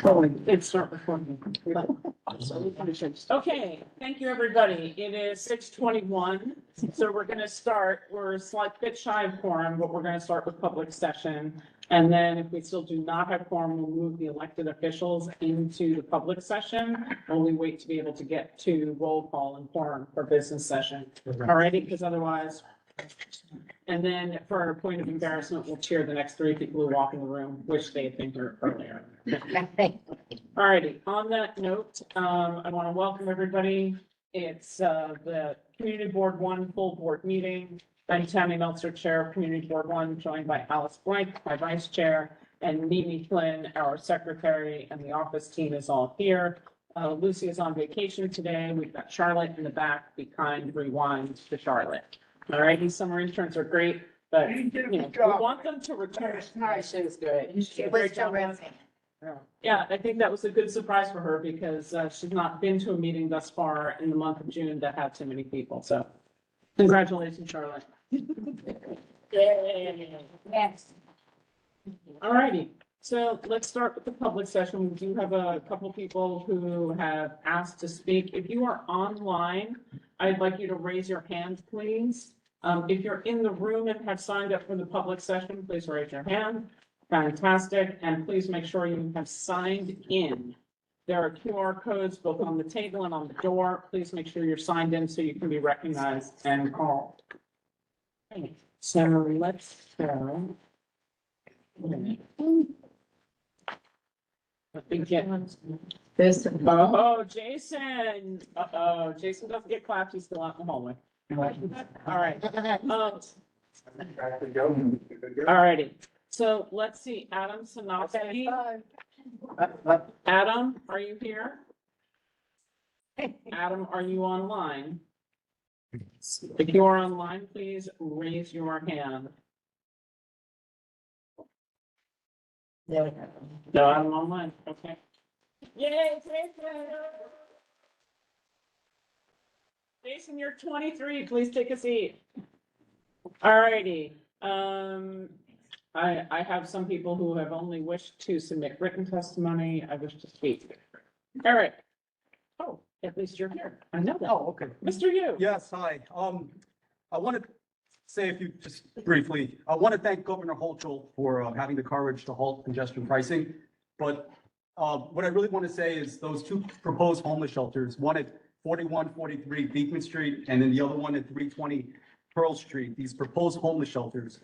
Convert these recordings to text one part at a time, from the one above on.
Oh, it's not recording. Okay, thank you, everybody. It is 6:21, so we're gonna start. We're a slight bit shy of quorum, but we're gonna start with public session. And then if we still do not have quorum, we'll move the elected officials into the public session. While we wait to be able to get to roll call and quorum for business session. Alrighty, because otherwise. And then for a point of embarrassment, we'll cheer the next three people who walk in the room, which they think are earlier. Alrighty, on that note, I want to welcome everybody. It's the Community Board 1 full board meeting. I'm Tammy Meltzer, Chair of Community Board 1, joined by Alice Blank, my Vice Chair, and Mimi Flynn, our Secretary, and the office team is all here. Lucy is on vacation today. We've got Charlotte in the back. Be kind, rewind to Charlotte. All right, these summer interns are great, but you know, we want them to return. She was good. She did a great job. Yeah, I think that was a good surprise for her because she's not been to a meeting thus far in the month of June that had too many people. So congratulations, Charlotte. Yes. All righty. So let's start with the public session. We do have a couple people who have asked to speak. If you are online, I'd like you to raise your hand, please. If you're in the room and have signed up for the public session, please raise your hand. Fantastic. And please make sure you have signed in. There are QR codes both on the table and on the door. Please make sure you're signed in so you can be recognized and called. Okay. So let's go. Let me get this. Oh, Jason. Uh-oh. Jason doesn't get clapped. He's still out in the hallway. All right. All righty. So let's see. Adam Sinofsky. Adam, are you here? Adam, are you online? If you are online, please raise your hand. There we go. No, I'm online. Okay. Yay, Jason! Jason, you're 23. Please take a seat. All righty. I have some people who have only wished to submit written testimony. I wish to speak. Eric. Oh, at least you're here. I know that. Oh, okay. Mr. Yu. Yes, hi. I want to say a few, just briefly, I want to thank Governor Hochul for having the courage to halt congestion pricing. But what I really want to say is those two proposed homeless shelters, one at 4143 Beekman Street, and then the other one at 320 Pearl Street, these proposed homeless shelters.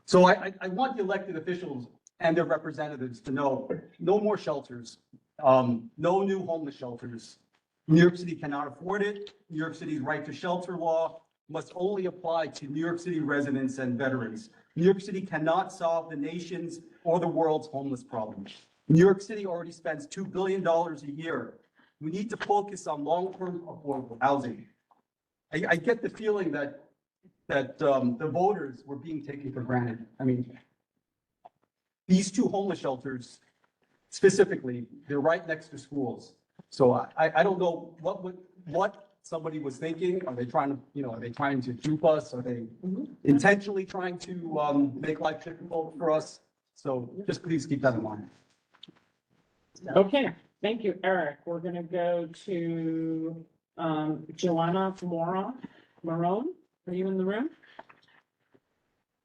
So I want the elected officials and their representatives to know, no more shelters, no new homeless shelters. New York City cannot afford it. New York City's right to shelter law must only apply to New York City residents and veterans. New York City cannot solve the nation's or the world's homeless problem. New York City already spends $2 billion a year. We need to focus on long-term affordable housing. I get the feeling that the voters were being taken for granted. I mean, these two homeless shelters specifically, they're right next to schools. So I don't know what somebody was thinking. Are they trying to, are they trying to dupe us? Are they intentionally trying to make life difficult for us? So just please keep that in mind. Okay, thank you, Eric. We're gonna go to Joanna Marone. Are you in the room?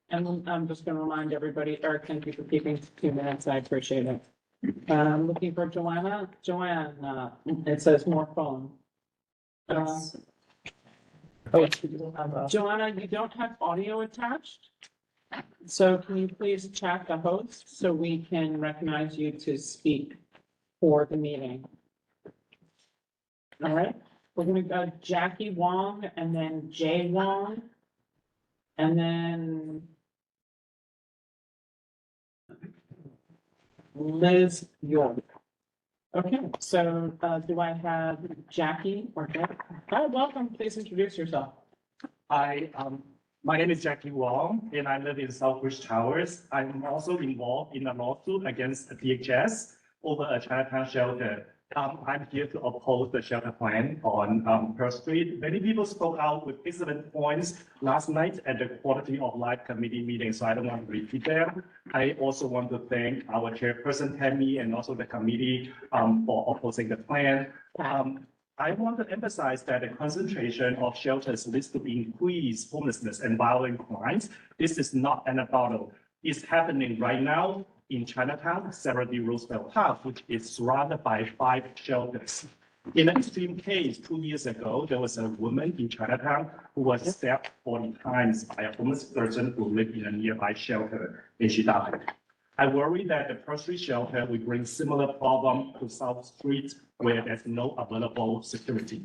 And I'm just gonna remind everybody, Eric, thank you for keeping 2 minutes. I appreciate it. I'm looking for Joanna. Joanna, it says more phone. Joanna, you don't have audio attached. So can you please chat the host so we can recognize you to speak for the meeting? All right, we're gonna go Jackie Wong and then Jay Wong. And then Liz York. Okay, so do I have Jackie or Jack? Oh, welcome. Please introduce yourself. Hi, my name is Jackie Wong, and I live in Southbridge Towers. I'm also involved in a lawsuit against DHS over a Chinatown shelter I'm here to oppose the shelter plan on Pearl Street. Many people spoke out with excellent points last night at the Quality of Life Committee meeting, so I don't want to repeat them. I also want to thank our chairperson, Tammy, and also the committee for opposing the plan. I want to emphasize that the concentration of shelters leads to increased homelessness and violent crimes. This is not anecdotal. It's happening right now in Chinatown, Sarah D. Roosevelt Park, which is surrounded by 5 shelters. In an extreme case, 2 years ago, there was a woman in Chinatown who was stabbed 40 times by a homeless person who lived in a nearby shelter, and she died. I worry that the Pearl Street shelter will bring similar problem to South Street, where there's no available security.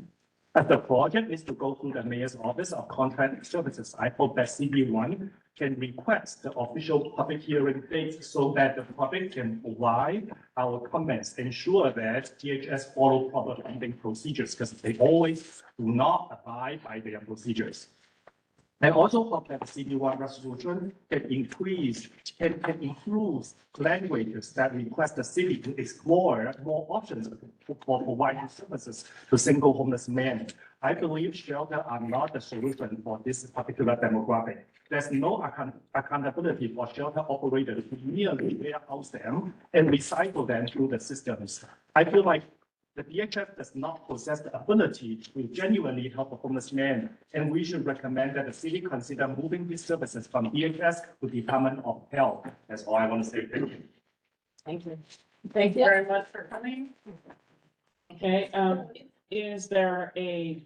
As the project is to go through the mayor's office of contract services, I hope that CB1 can request the official public hearing date so that the public can provide our comments, ensure that DHS follow proper funding procedures, because they always do not abide by their procedures. I also hope that the CB1 resolution can improve languages that request the city to explore more options for providing services to single homeless men. I believe shelters are not the solution for this particular demographic. There's no accountability for shelter operators to merely warehouse them and recycle them through the systems. I feel like the DHS does not possess the ability to genuinely help a homeless man, and we should recommend that the city consider moving these services from DHS to Department of Health. That's all I want to say. Thank you. Thank you. Thank you very much for coming. Okay, is there a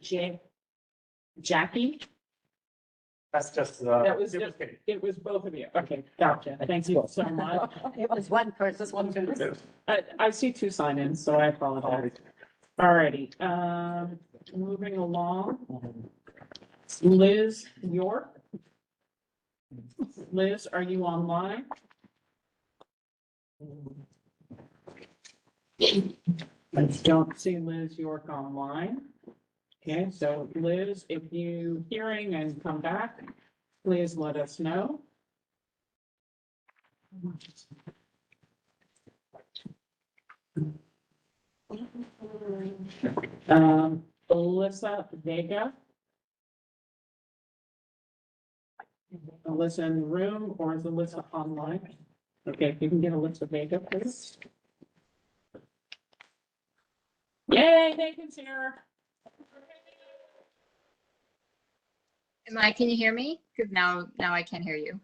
Jackie? That's just, That was just, it was both of you. Okay, gotcha. Thank you so much. It was one person. I see 2 sign-ins, so I apologize. All righty, moving along. Liz York. Liz, are you online? I don't see Liz York online. Okay, so Liz, if you hearing and come back, please let us know. Alyssa Vega. Alyssa in the room, or is Alyssa online? Okay, if you can get Alyssa Vega, please. Yay, Nathan's here. Can you hear me? Because now I can't hear you.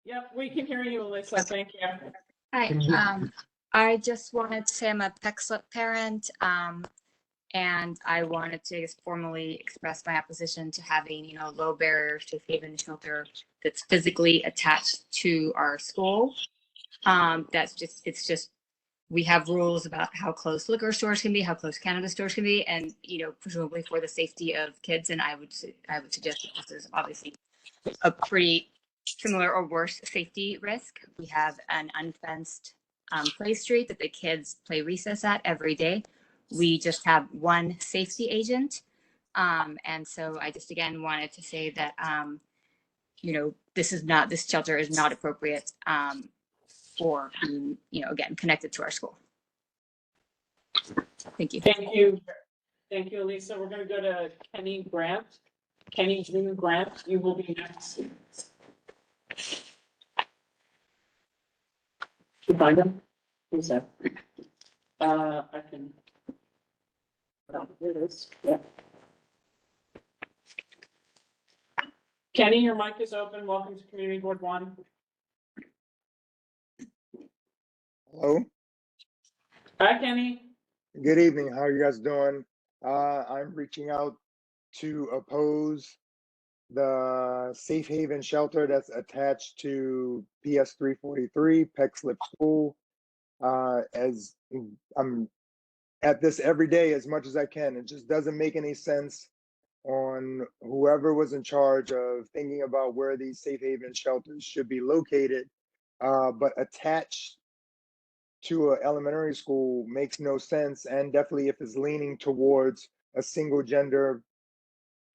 Yep, we can hear you, Alyssa. Thank you. Hi. I just wanted to say I'm a PECSLIP parent, and I wanted to just formally express my opposition to having, low barrier safe haven shelter that's physically attached to our school. It's just we have rules about how close liquor stores can be, how close cannabis stores can be, and presumably for the safety of kids. And I would suggest that this is obviously a pretty similar or worse safety risk. We have an unfenced play street that the kids play recess at every day. We just have one safety agent, and so I just again wanted to say that this shelter is not appropriate for being again connected to our school. Thank you. Thank you. Thank you, Lisa. We're going to go to Kenny Grant. Kenny June Grant, you will be next. You find him? Who's that? I can. Oh, here it is. Yeah. Kenny, your mic is open. Welcome to Community Board 1. Hello, Hi, Kenny. good evening. How are you guys doing? I'm reaching out to oppose the safe haven shelter that's attached to PS 343 PECSLIP School. As I'm at this every day as much as I can, it just doesn't make any sense on whoever was in charge of thinking about where these safe haven shelters should be located, but attached to an elementary school makes no sense, and definitely if it's leaning towards a single gender,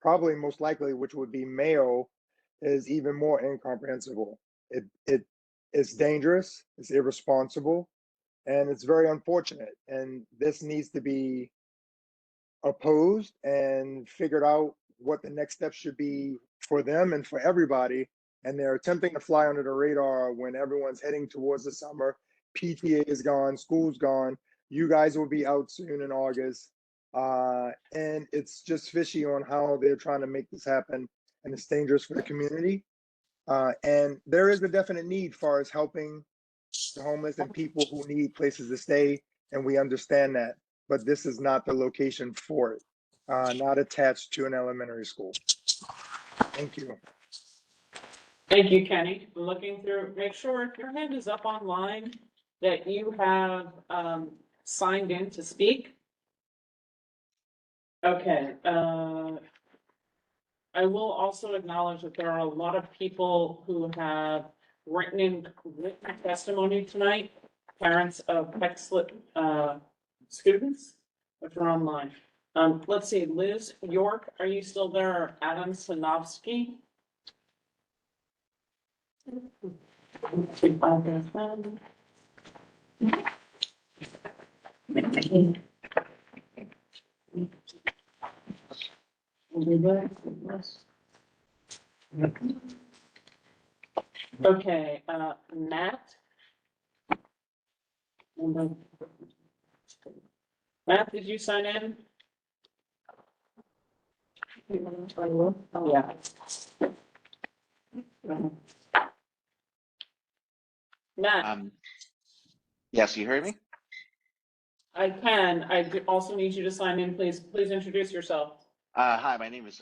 probably most likely, which would be male, is even more incomprehensible. It's dangerous, it's irresponsible, And it's very unfortunate. And this needs to be opposed and figured out what the next step should be for them and for everybody. And they're attempting to fly under the radar when everyone's heading towards the summer. PTA is gone, school's gone. You guys will be out soon in August. And it's just fishy on how they're trying to make this happen. And it's dangerous for the community. And there is a definite need for us helping the homeless and people who need places to stay. And we understand that, but this is not the location for it. Not attached to an elementary school. Thank you. Thank you, Kenny. Looking through, make sure if your hand is up online that you have signed in to speak. Okay, I will also acknowledge that there are a lot of people who have written testimony tonight, parents of Pexlet students, which are online. Let's see, Liz York, are you still there? Or Adam Sinofsky? Okay, Matt? Matt, did you sign in? Yeah. Matt, Yes, you heard me? I can. I also need you to sign in, please. Please introduce yourself. Hi, my name is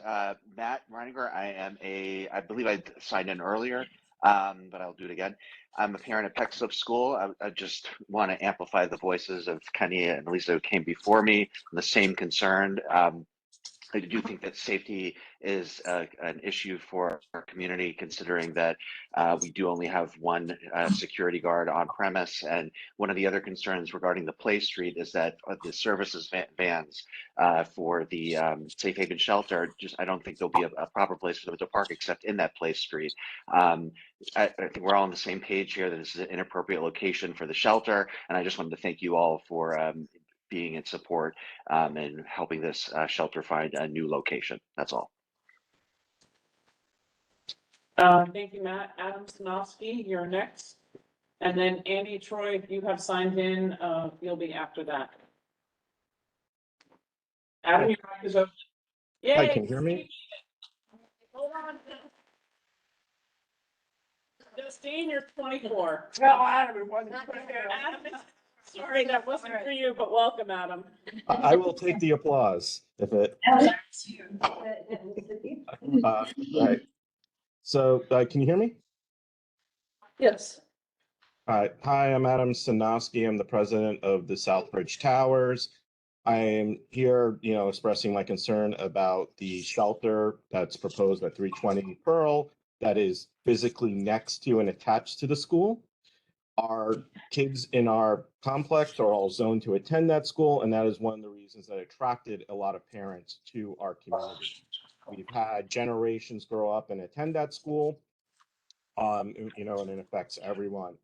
Matt Reininger. I believe I signed in earlier, but I'll do it again. I'm a parent at Peck School. I just want to amplify the voices of Kenny and Lisa who came before me, the same concern. I do think that safety is an issue for our community, considering that we do only have one security guard on premise. And one of the other concerns regarding the Play Street is that the services vans for the Safe Haven shelter, I don't think there'll be a proper place for them to park except in that Play Street. I think we're all on the same page here that this is an inappropriate location for the shelter. And I just wanted to thank you all for being in support and helping this shelter find a new location. That's all. Thank you, Matt. Adam Sinofsky, you're next. And then Andy Troy, if you have signed in, you'll be after that. Adam, your mic is open. Yay. Hi, can you hear me? Hold on. Justine, you're 24. No, Adam, it wasn't. Adam, sorry, that wasn't for you, but welcome, Adam. I will take the applause if it. Right. So, can you hear me? Yes. All right. Hi, I'm Adam Sinofsky. I'm the president of the Southbridge Towers. I am here, expressing my concern about the shelter that's proposed at 320 Pearl that is physically next to and attached to the school. Our kids in our complex are all zoned to attend that school, and that is one of the reasons that attracted a lot of parents to our community. We've had generations grow up and attend that school, and it affects everyone.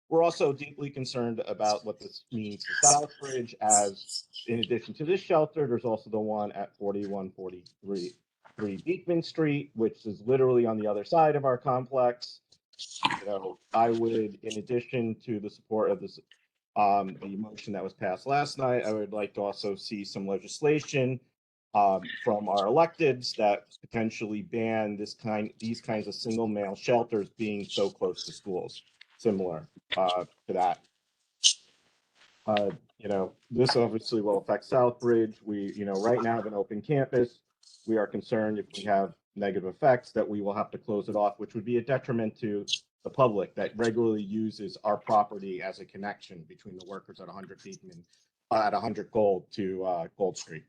We're also deeply concerned about what this means to Southbridge, as in addition to this shelter, there's also the one at 4143 Beekman Street, which is literally on the other side of our complex. I would, in addition to the support of this, the motion that was passed last night, I would like to also see some legislation from our electeds that potentially ban these kinds of single male shelters being so close to schools, similar to that. This obviously will affect Southbridge. We, right now have an open campus. We are concerned if we have negative effects that we will have to close it off, which would be a detriment to the public that regularly uses our property as a connection between the workers at 100 Beekman, at 100 Gold to Gold Street.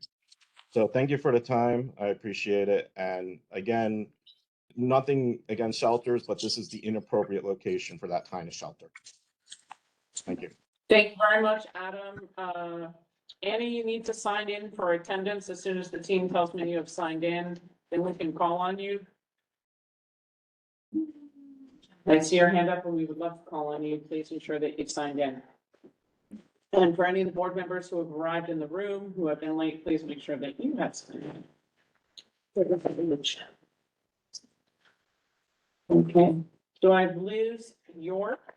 So thank you for the time. I appreciate it. And again, nothing against shelters, but this is the inappropriate location for that kind of shelter. Thank you. Thank you very much, Adam. Annie, you need to sign in for attendance. As soon as the team tells me you have signed in, then we can call on you. I see your hand up and we would love to call on you. Please ensure that you've signed in. And for any of the board members who have arrived in the room, who have been late, please make sure that you have some. Okay, do I lose York?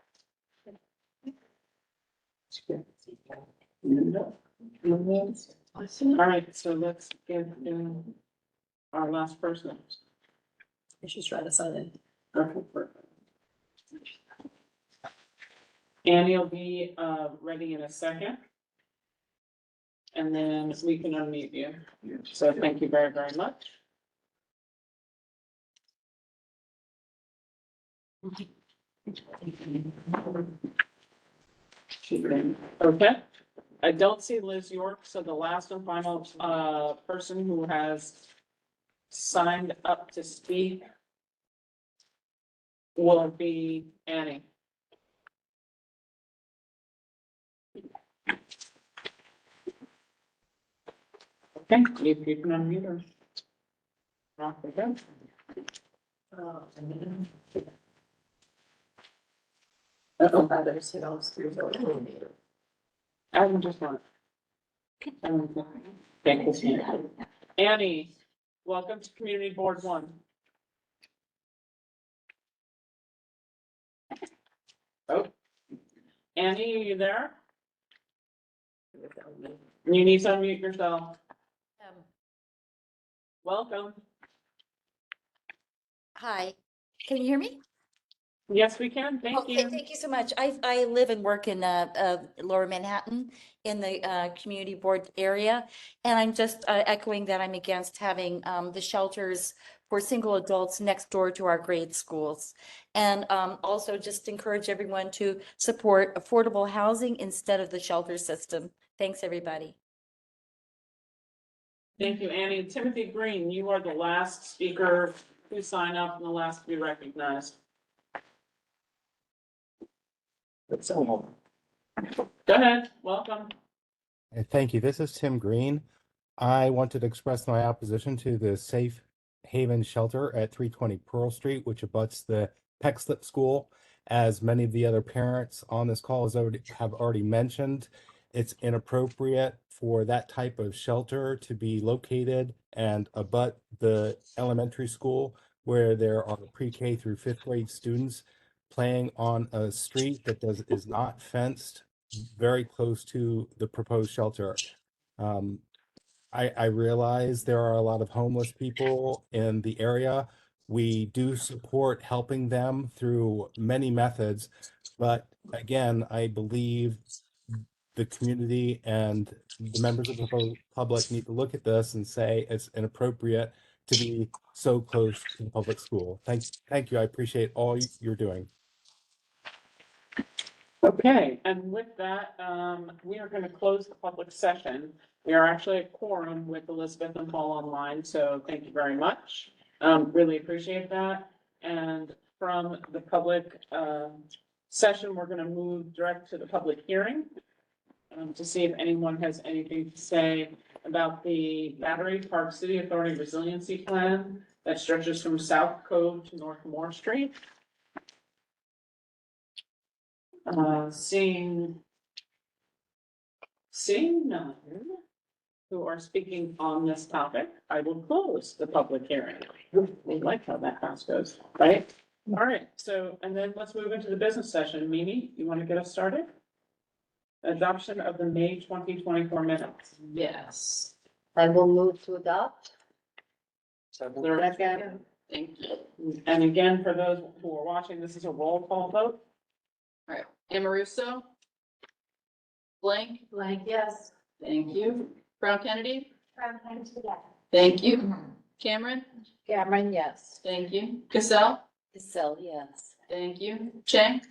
No. All right, so let's give our last person. She's trying to sign in. Okay, perfect. Annie will be ready in a second. And then we can unmute you. So thank you very, very much. Okay, I don't see Liz York, so the last and final person who has signed up to speak will be Annie. Okay, if you can unmute her. Off we go. Others, I just want. Thank you. Annie, welcome to Community Board 1. Oh. Annie, are you there? You need to unmute yourself. Welcome. Hi, can you hear me? Yes, we can. Thank Okay, you. thank you so much. I live and work in Lower Manhattan in the community board area. And I'm just echoing that I'm against having the shelters for single adults next door to our grade schools. And also just encourage everyone to support affordable housing instead of the shelter system. Thanks, everybody. Thank you, Annie. Timothy Green, you are the last speaker who signed up and the last to be recognized. Go ahead, welcome. Thank you. This is Tim Green. I wanted to express my opposition to the Safe Haven Shelter at 320 Pearl Street, which abuts the Peckslip School. As many of the other parents on this call have already mentioned, it's inappropriate for that type of shelter to be located and abut the elementary school where there are pre-K through 5th grade students playing on a street that is not fenced very close to the proposed shelter. I realize there are a lot of homeless people in the area. We do support helping them through many methods, but again, I believe the community and the members of the public need to look at this and say it's inappropriate to be so close to the public school. Thank you. I appreciate all you're doing. Okay, and with that, we are going to close the public session. We are actually at quorum with Elizabeth and Paul online, so thank you very much. Really appreciate that. And from the public session, we're going to move direct to the public hearing to see if anyone has anything to say about the Battery Park City Authority Resiliency Plan that stretches from South Cove to North Moore Street. Seeing none who are speaking on this topic, I will close the public hearing. We like how that house goes, right? All right, so, and then let's move into the business session. Mimi, you want to get us started? Adoption of the May 2024 minutes. Yes. I will move to adopt. Second. Thank you. And again, for those who are watching, this is a roll call vote. All right, Amoruso. Blank. Blank, yes. Thank you. Brown Kennedy. Brown, yes. Thank you. Cameron. Cameron, yes. Thank you. Cassell. Cassell, yes. Thank you. Chang.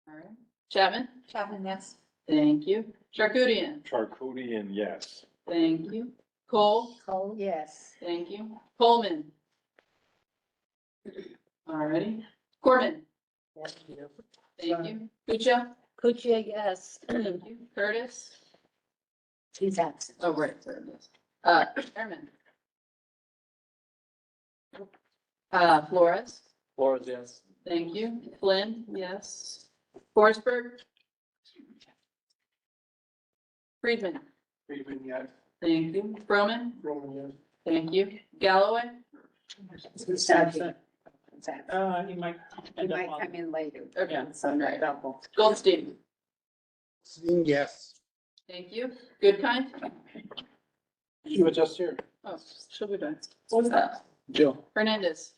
All right. Chapman. Chapman, yes. Thank you. Charcudian. Charcudian, yes. Thank you. Cole. Cole, yes. Thank you. Coleman. All righty. Corbin. Thank you. Kucha. Kuchia, yes. Thank you. Curtis. He's absent. Oh, right. Curtis. Chairman. Flores. Flores, yes. Thank you. Flynn, yes. Forsberg. Friedman. Friedman, yes. Thank you. Broman. Roman, yes. Thank you. Galloway. Absent. He might He end up might on. come in later. Okay. Yeah, Sunday, doubtful. Goldstein. Yes. Thank you. Goodkind. She was just here. Oh, she'll be back. Jill. Hernandez.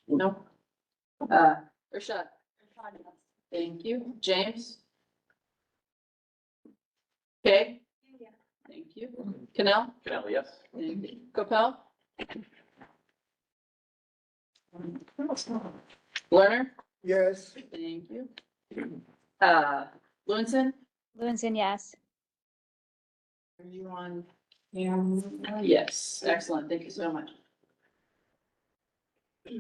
No. Rashad. Thank you. James. Kay. Thank you. Cannell. Canal, yes. Thank you. Capel. Lerner. Yes. Thank you. Lewinson. Lewinson, yes. Are you on? Yes, excellent. Thank you so much.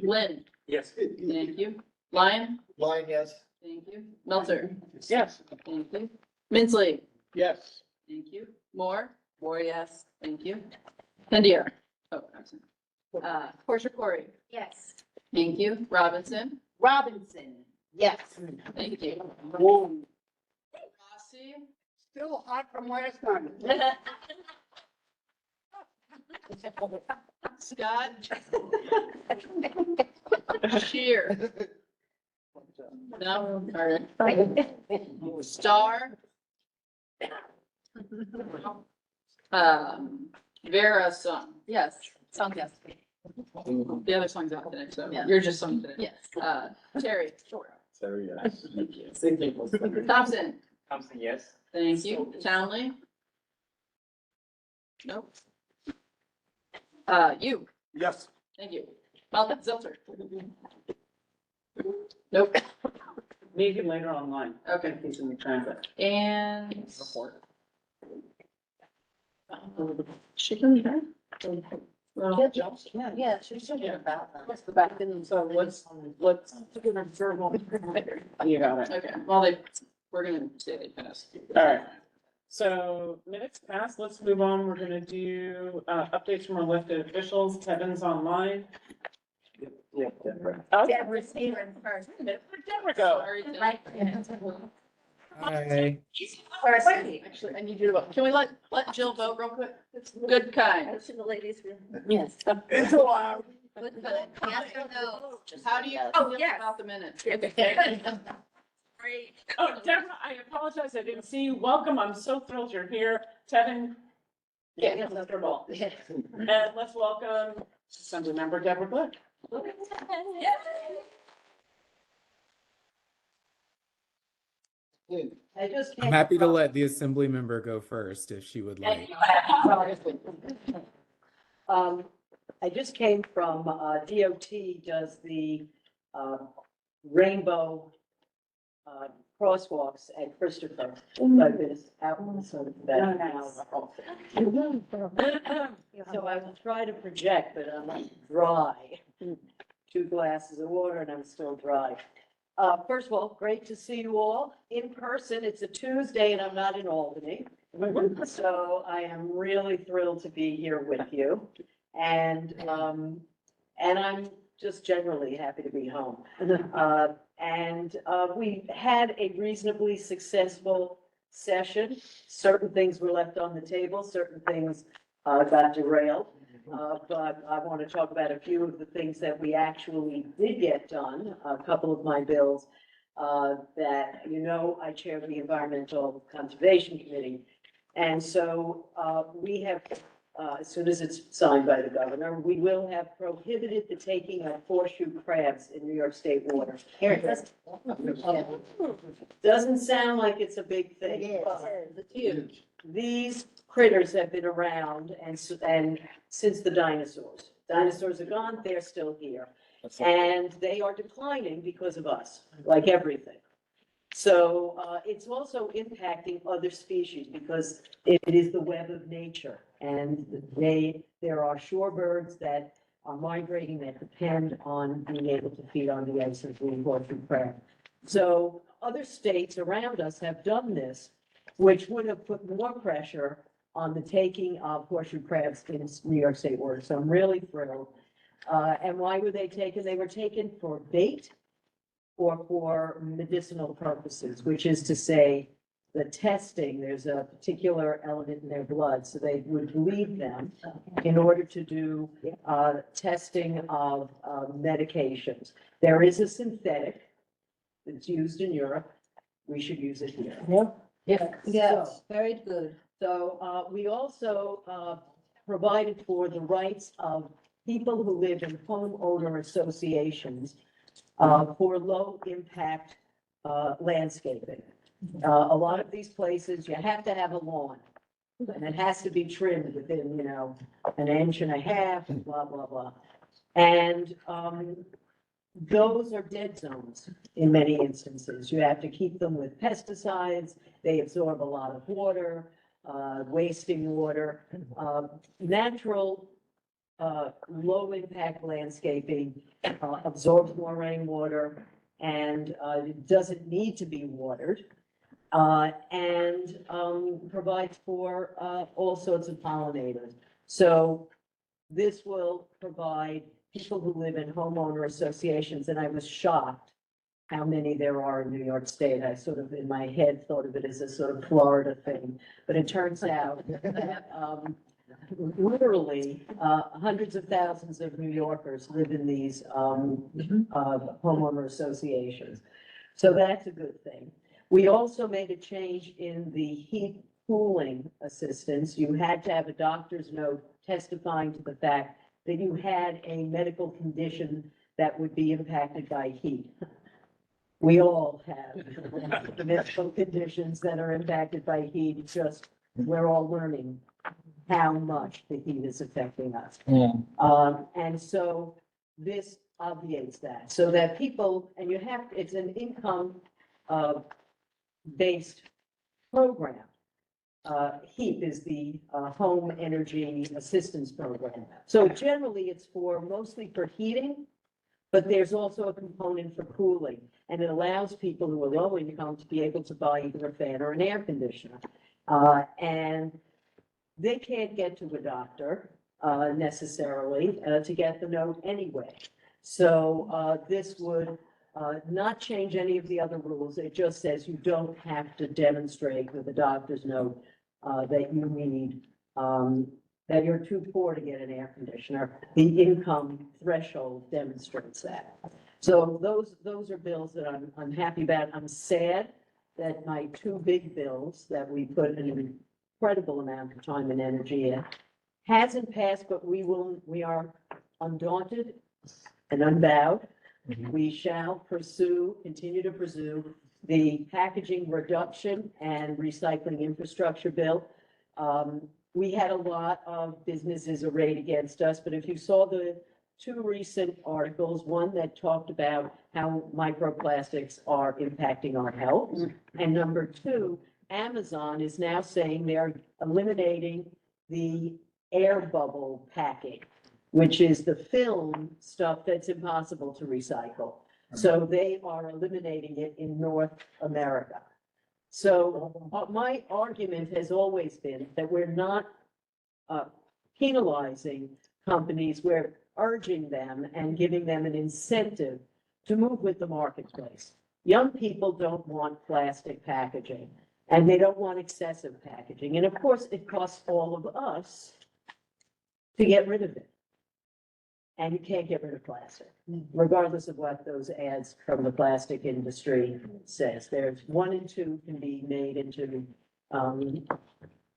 Lynn. Yes. Thank you. Lyon. Line, yes. Thank you. Melter. Yes. Thank you. Minsley. Yes. Thank you. Moore. Moore, yes. Thank you. Pendier. Oh, absent. Portia Corey. Yes. Thank you. Robinson. Robinson. Yes. Thank you. Whoa. Rossi. Still hot from last time. Scott. Shear. No, all right. Star. Vera song. Yes, song, yes. The other song's out today, so Yeah. you're just sung today. Yes. Terry. Sure. Sorry, yes. Thompson. Thompson, yes. Thank you. Townley. Nope. You. Yes. Thank you. Malcolm Zelter. Nope. Maybe later online. Okay. He's in the transit. And. Report. She can be there. Well, Yeah, she's talking about that. what's the back? So let's give a verbal. You got it. Okay, well, we're gonna say they passed. All right. So minutes passed. Let's move on. We're gonna do updates from our elected officials. Kevin's online. Oh, Deborah's here in person. Where'd Deborah go? Sorry, Tim. Right. Hi. Wait, actually, I need you to vote. Can we let Jill vote real quick? Good kind. To the ladies' room. Yes. It's allowed. Good kind. Yes or no? How do you Oh, feel yes. about the minutes? Great. Oh, Deborah, I apologize. I didn't see you. Welcome. I'm so thrilled you're here. Tevin. Yeah, Mr. Ball. And let's welcome Assemblymember Deborah Glick. I'm happy to let the assembly member go first if she would like. I just came from, DOT does the, rainbow, crosswalks at Christopher. So I've been out in sort of that now. So I will try to project, but I'm dry. 2 glasses of water and I'm still dry. First of all, great to see you all in person. It's a Tuesday and I'm not in Albany. So I am really thrilled to be here with you. And I'm just generally happy to be home. We had a reasonably successful session. Certain things were left on the table, certain things got derailed. But I want to talk about a few of the things that we actually did get done. A couple of my bills that, I chair the Environmental Conservation Committee. And so we have, as soon as it's signed by the governor, we will have prohibited the taking of horseshoe crabs in New York State waters. Here it is. Doesn't sound like it's a big thing. but It's huge. These critters have been around and since the dinosaurs. Dinosaurs are gone, they're still here. And they are declining because of us, like everything. So it's also impacting other species because it is the web of nature. And there are shorebirds that are migrating that depend on being able to feed on the eggs of the horseshoe crab. So other states around us have done this, which would have put more pressure on the taking of horseshoe crabs in New York State waters. So I'm really thrilled. And why were they taken? They were taken for bait or for medicinal purposes, which is to say, the testing, there's a particular element in their blood, so they would bleed them in order to do testing of medications. There is a synthetic that's used in Europe. We should use it here. Yes, very good. So we also provided for the rights of people who live in homeowner associations for low impact landscaping. A lot of these places, you have to have a lawn. And it has to be trimmed within, you know, an inch and a half, blah, blah, blah. And those are dead zones in many instances. You have to keep them with pesticides. They absorb a lot of water, wasting water. Natural, low impact landscaping absorbs more rainwater and it doesn't need to be watered. And provides for all sorts of pollinators. So this will provide people who live in homeowner associations, and I was shocked how many there are in New York State. I sort of, in my head, thought of it as a sort of Florida thing, but it turns out that literally hundreds of thousands of New Yorkers live in these homeowner associations. So that's a good thing. We also made a change in the heat cooling assistance. You had to have a doctor's note testifying to the fact that you had a medical condition that would be impacted by heat. We all have medical conditions that are impacted by heat. It's just, we're all learning how much the heat is affecting us. And so this obviates that, so that people, and you have, it's an income based program. HEAP is the Home Energy Assistance Program. So generally it's for, mostly for heating, but there's also a component for cooling. And it allows people who are low income to be able to buy either a fan or an air conditioner. And they can't get to a doctor necessarily to get the note anyway. So this would not change any of the other rules. It just says you don't have to demonstrate with a doctor's note that you need, that you're too poor to get an air conditioner. The income threshold demonstrates that. So those are bills that I'm happy about. I'm sad that my two big bills that we put an incredible amount of time and energy in hasn't passed, but we are undaunted and unbowed. We shall continue to pursue the packaging reduction and recycling infrastructure bill. We had a lot of businesses arrayed against us, but if you saw the two recent articles, one that talked about how microplastics are impacting our health, and number two, Amazon is now saying they're eliminating the air bubble packing, which is the film stuff that's impossible to recycle. So they are eliminating it in North America. So my argument has always been that we're not penalizing companies, we're urging them and giving them an incentive to move with the marketplace. Young people don't want plastic packaging and they don't want excessive packaging. And of course, it costs all of us to get rid of it. And you can't get rid of plastic, regardless of what those ads from the plastic industry says. There's 1 and 2 can be made into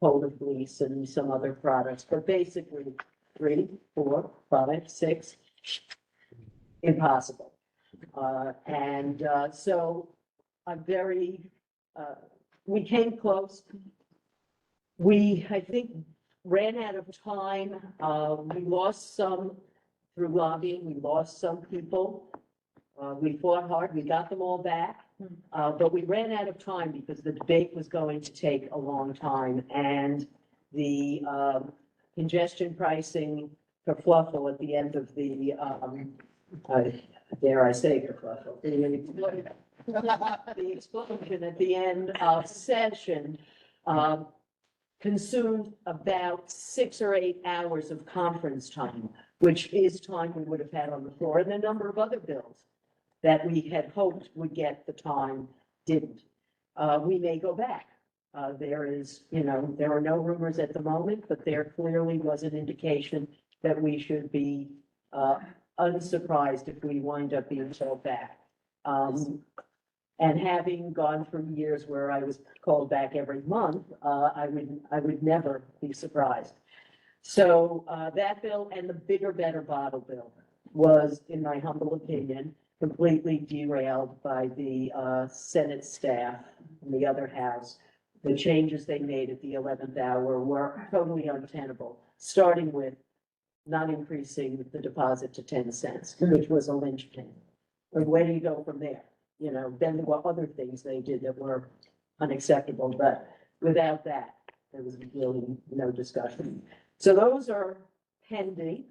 polar fleece and some other products, but basically 3, 4, 5, 6, impossible. So I'm very, we came close. We, I think, ran out of time. We lost some through lobbying, we lost some people. We fought hard, we got them all back, but we ran out of time because the debate was going to take a long time. And the congestion pricing kerfluffle at the end of the, dare I say kerfluffle, the explosion at the end of session consumed about 6 or 8 hours of conference time, which is time we would have had on the floor, and a number of other bills that we had hoped would get the time didn't. We may go back There is, there are no rumors at the moment, but there clearly was an indication that we should be unsurprised if we wind up being sold back. And having gone through years where I was called back every month, I would never be surprised. So that bill and the bigger, better bottle bill was, in my humble opinion, completely derailed by the Senate staff and the other house. The changes they made at the 11th hour were totally untenable, starting with not increasing the deposit to 10 cents, which was a linchpin. And where do you go from there? Then there were other things they did that were unacceptable, but without that, there was really no discussion. So those are pending.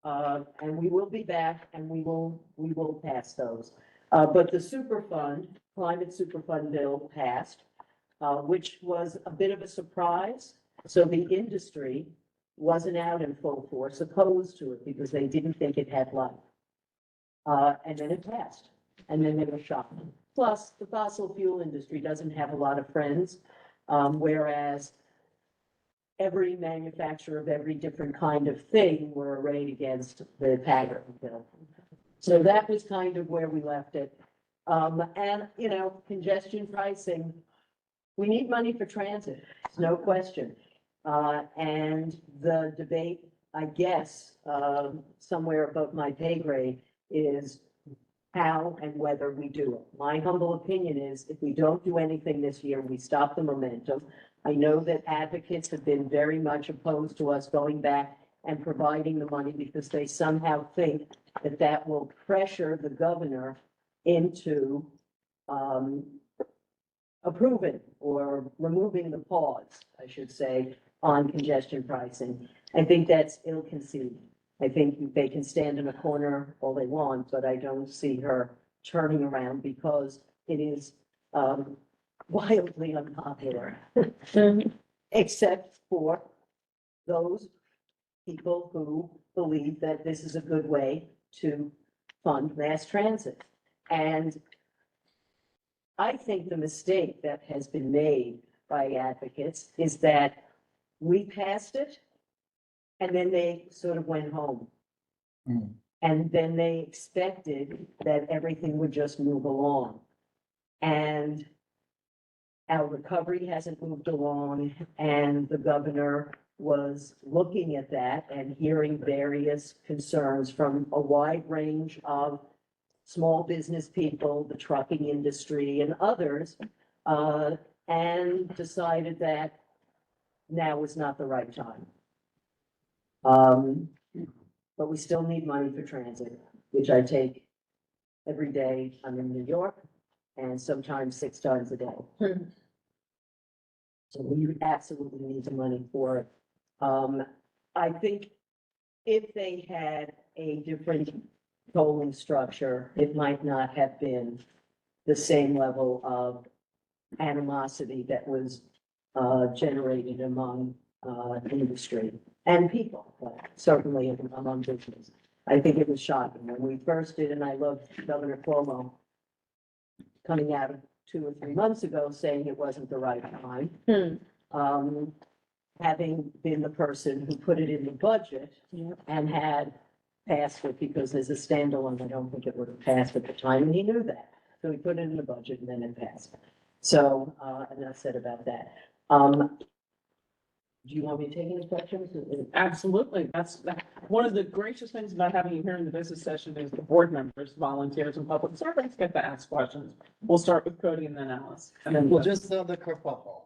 And we will be back and we will pass those. But the climate superfund bill passed, which was a bit of a surprise. So the industry wasn't out in full force opposed to it because they didn't think it had life. And then it passed, and then they were shocked. Plus, the fossil fuel industry doesn't have a lot of friends, whereas every manufacturer of every different kind of thing were arrayed against the packaging bill. So that was kind of where we left it. And, congestion pricing, we need money for transit, there's no question. And the debate, I guess, somewhere above my pay grade is how and whether we do it. My humble opinion is if we don't do anything this year, we stop the momentum. I know that advocates have been very much opposed to us going back and providing the money because they somehow think that that will pressure the governor into approving or removing the pause, I should say, on congestion pricing. I think that's ill-conceived. I think they can stand in a corner all they want, but I don't see her turning around because it is wildly unpopular. Except for those people who believe that this is a good way to fund mass transit. And I think the mistake that has been made by advocates is that we passed it and then they sort of went home. And then they expected that everything would just move along. And our recovery hasn't moved along, and the governor was looking at that and hearing various concerns from a wide range of small business people, the trucking industry and others, and decided that now was not the right time. But we still need money for transit, which I take every day. I'm in New York and sometimes 6 times a day. So we absolutely need the money for it. I think if they had a different tolling structure, it might not have been the same level of animosity that was generated among industry and people, but certainly among business. I think it was shocking when we first did, and I loved Governor Cuomo coming out 2 or 3 months ago saying it wasn't the right time. Having been the person who put it in the budget and had passed it because as a standalone, I don't think it would have passed at the time, and he knew that. So he put it in the budget and then it passed. So, enough said about that. Do you want me to take any questions? Absolutely. That's one of the gracious things about having you here in the business session is the board members, volunteers, and public servants get to ask questions. We'll start with Cody and then Alice. And then Well, just on the kerfuffle.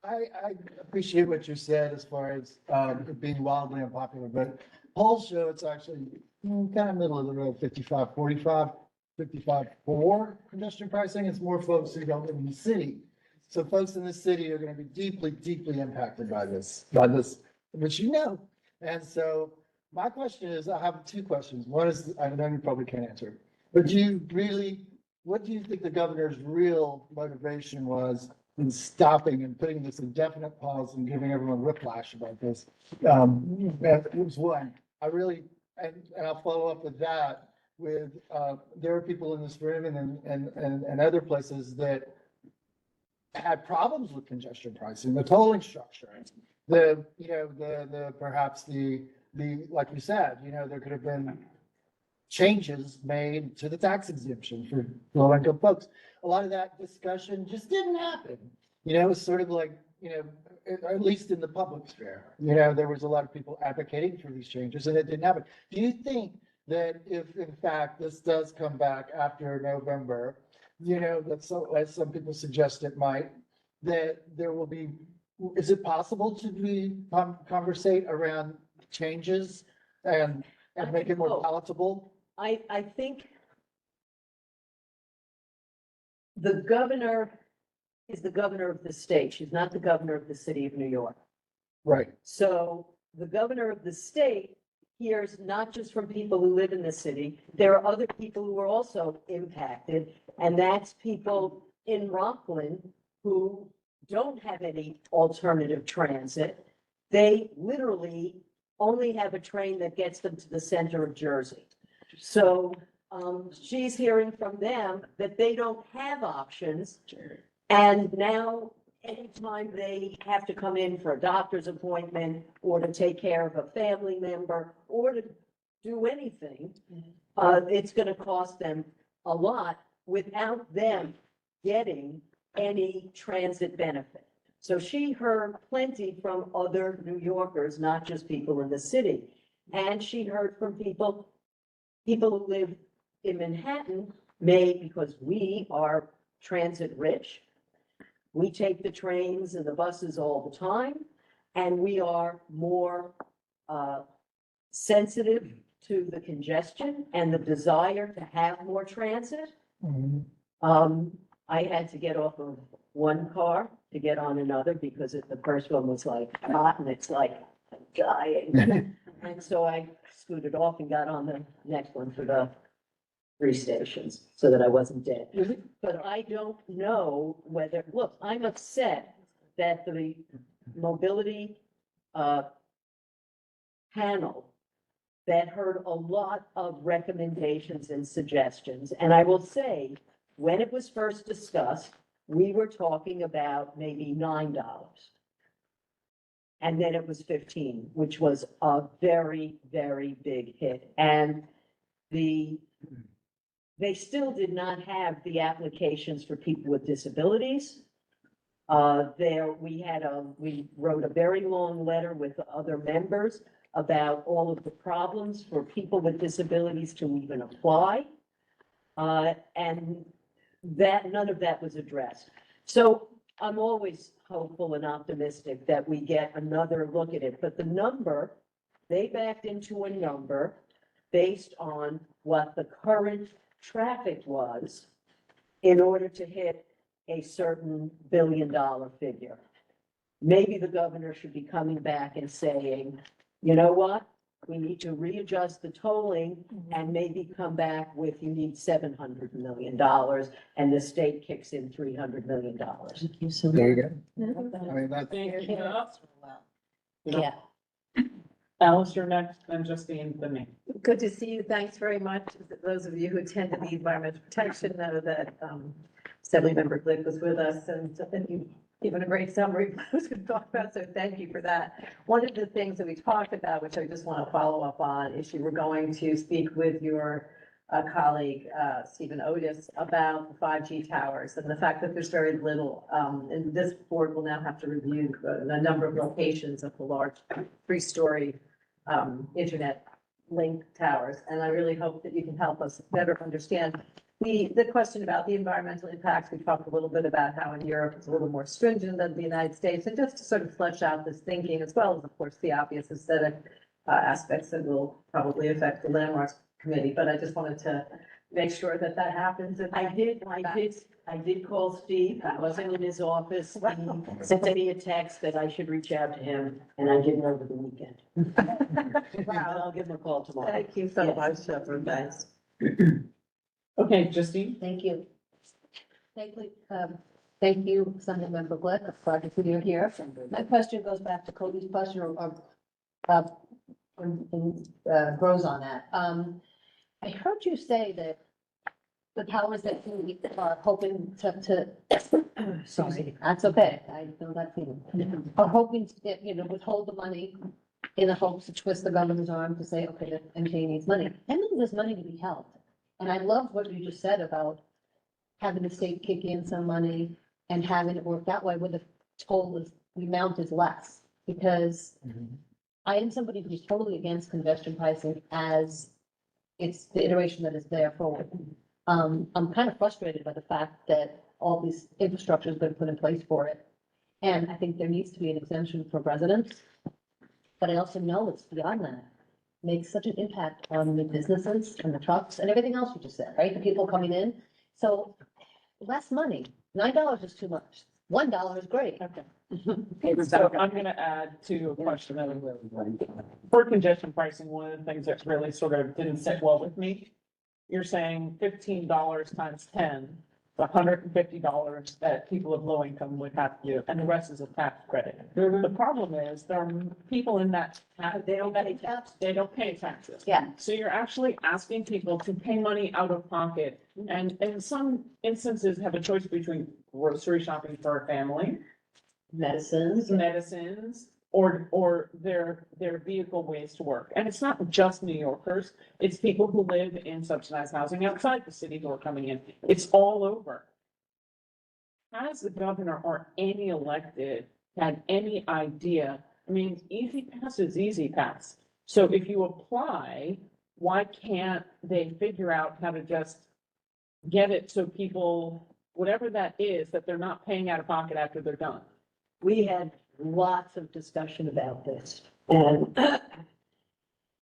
I appreciate what you said as far as it being wildly unpopular, but polls show it's actually kind of middle of the road, 55-45, 55 for congestion pricing. It's more folks who don't live in the city. So folks in the city are going to be deeply, deeply impacted by this, which And so my question is, I have 2 questions. One is, I know you probably can't answer, but what do you think the governor's real motivation was in stopping and putting this indefinite pause and giving everyone whiplash about this? That was one. And I'll follow up with that with, there are people in this room and other places that had problems with congestion pricing, the tolling structure, perhaps like you said, there could have been changes made to the tax exemption for low-income folks. A lot of that discussion just didn't happen. It was sort of like, at least in the public sphere, there was a lot of people advocating for these changes and it didn't happen. Do you think that if in fact this does come back after November, as some people suggest it might, that there will be, is it possible to conversate around changes and make it more palatable? I think the governor is the governor of the state. She's not the governor of the city of New York. Right. So the governor of the state hears not just from people who live in the city, there are other people who are also impacted, and that's people in Rockland who don't have any alternative transit. They literally only have a train that gets them to the center of Jersey. So she's hearing from them that they don't have options. And now, anytime they have to come in for a doctor's appointment or to take care of a family member or to do anything, it's going to cost them a lot without them getting any transit benefit. So she heard plenty from other New Yorkers, not just people in the city. And she heard from people who live in Manhattan, because we are transit rich. We take the trains and the buses all the time, and we are more sensitive to the congestion and the desire to have more transit. I had to get off of one car to get on another because the first one was like hot and it's like I'm dying. And so I scooted off and got on the next one for the 3 stations so that I wasn't dead. But I don't know whether, look, I'm upset that the mobility panel that heard a lot of recommendations and suggestions. And I will say, when it was first discussed, we were talking about maybe $9. And then it was 15, which was a very, very big hit. And they still did not have the applications for people with disabilities. We wrote a very long letter with other members about all of the problems for people with disabilities to even apply. And none of that was addressed. So I'm always hopeful and optimistic that we get another look at it, but they backed into a number based on what the current traffic was in order to hit a certain $1 billion figure. Maybe the governor should be coming back and saying, you know what? We need to readjust the tolling and maybe come back with, you need $700 million and the state kicks in $300 million. There you go. I mean, that's. Thank you. Yeah. Alice, you're next, and Justine, the me. Good to see you. Thanks very much. Those of you who attended the environmental protection know that Assemblymember Glick was with us and you've given a great summary of what I was going to talk about. So thank you for that. One of the things that we talked about, which I just want to follow up on, is you were going to speak with your colleague, Stephen Otis, about the 5G towers and the fact that there's very little, and this board will now have to review the number of locations of the large 3-story internet link towers. And I really hope that you can help us better understand the question about the environmental impacts. We talked a little bit about how in Europe it's a little more stringent than the United States, and just to sort of flesh out this thinking, as well as, of course, the obvious aesthetic aspects that will probably affect the landmarks committee. But I just wanted to make sure that happens. I did call Steve. I wasn't in his office. He sent me a text that I should reach out to him, and I didn't over the weekend. But I'll give him a call tomorrow. Thank you so much, Shepherd. Thanks. Okay, Justine? Thank you. Thank you, Assemblymember Glick. I'm glad to see you here. My question goes back to Cody's question and grows on that. I heard you say that the powers that be are hoping to, Sorry. that's okay, I know that feeling. Are hoping to get, withhold the money in the hopes to twist the governor's arm to say, okay, the MTA needs money. And then there's money to be held. And I love what you just said about having the state kick in some money and having it work that way where the toll is, the amount is less. Because I am somebody who's totally against congestion pricing as it's the iteration that is there forward. I'm kind of frustrated by the fact that all these infrastructure has been put in place for it. And I think there needs to be an exemption for residents. But I also know it's beyond that. Makes such an impact on the businesses and the trucks and everything else you just said, right? The people coming in. So less money, $9 is too much. $1 is great. Okay, so I'm gonna add to a question for congestion pricing. One of the things that really sort of didn't sit well with me. You're saying $15 times 10, $150 that people of low income would have to do, and the rest is a tax credit. The problem is there are people in that, They don't pay tax. they don't pay taxes. Yeah. So you're actually asking people to pay money out of pocket and in some instances have a choice between grocery shopping for a family, medicines, or their vehicle ways to work. And it's not just New Yorkers, it's people who live in subsidized housing outside the city who are coming in. It's all over. Has the governor or any elected had any idea? I mean, easy pass is easy pass. So if you apply, why can't they figure out how to just get it so people, whatever that is, that they're not paying out of pocket after they're done? We had lots of discussion about this, and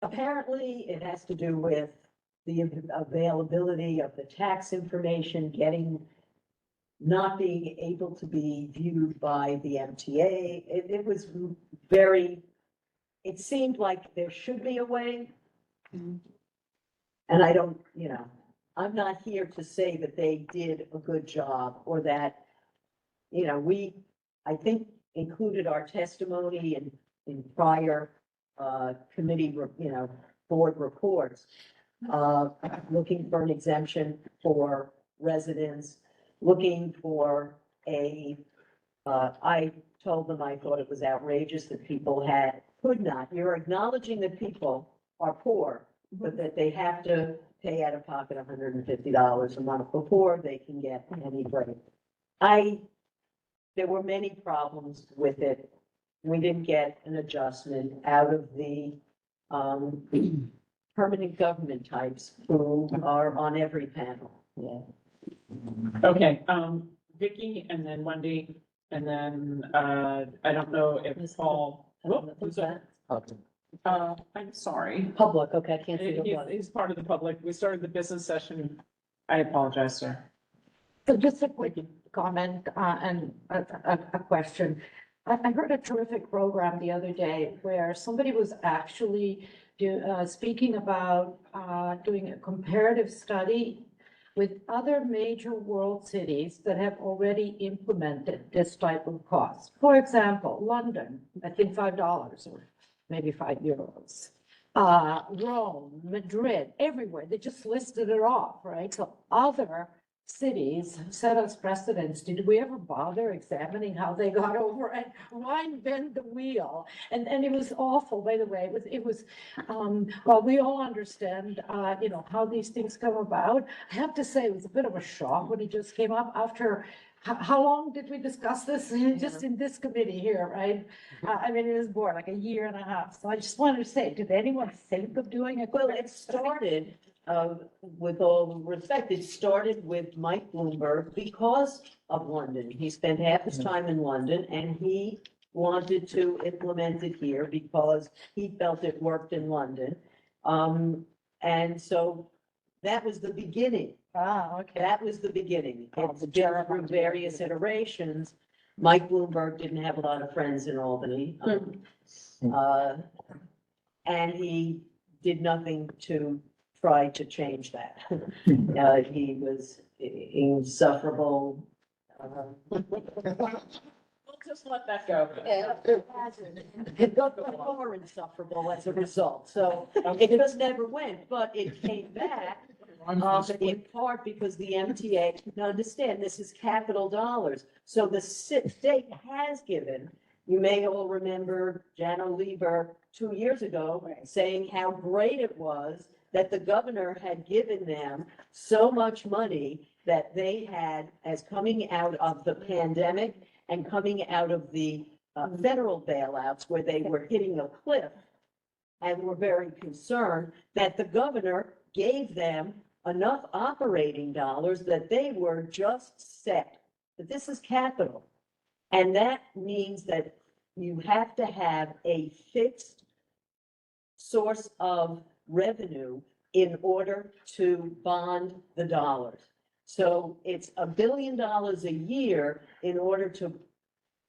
apparently it has to do with the availability of the tax information, not being able to be viewed by the MTA. It was it seemed like there should be a way. And I don't, I'm not here to say that they did a good job or that, I think included our testimony in prior committee, board reports, looking for an exemption for residents, looking for I told them I thought it was outrageous that people could not. You're acknowledging that people are poor, but that they have to pay out of pocket $150 a month before they can get any break. There were many problems with it. We didn't get an adjustment out of the permanent government types who are on every panel. Yeah. Okay, Vicky and then Wendy, and then, I don't know if Paul. Who's that? I'm sorry. Public, okay, I can't see the one. He's part of the public. We started the business session. I apologize, sir. So just a quick comment and a question. I heard a terrific program the other day where somebody was actually speaking about doing a comparative study with other major world cities that have already implemented this type of cost. For example, London, I think $5 or maybe €5. Rome, Madrid, everywhere. They just listed it off, right? So other cities set us precedents. Did we ever bother examining how they got over it? Why bend the wheel? And it was awful, by the way. It was well, we all understand, how these things come about. I have to say, it was a bit of a shock when it just came up after. How long did we discuss this? Just in this committee here, right? It was more like a year and a half. So I just wanted to say, did anyone think of doing it? Well, it started, with all respect, it started with Mike Bloomberg because of London. He spent half his time in London and he wanted to implement it here because he felt it worked in London. And so that was the beginning. Okay. That was the beginning. It's been through various iterations. Mike Bloomberg didn't have a lot of friends in Albany. And he did nothing to try to change that. He was insufferable. We'll just let that go. It got more insufferable as a result, so it just never went, but it came back In part because the MTA, now understand, this is capital dollars. So the state has given, you may all remember Jano Lieber 2 years ago saying how great it was that the governor had given them so much money that they had as coming out of the pandemic and coming out of the federal bailouts where they were hitting a cliff and were very concerned that the governor gave them enough operating dollars that they were just set. But this is capital. And that means that you have to have a fixed source of revenue in order to bond the dollars. So it's $1 billion a year in order to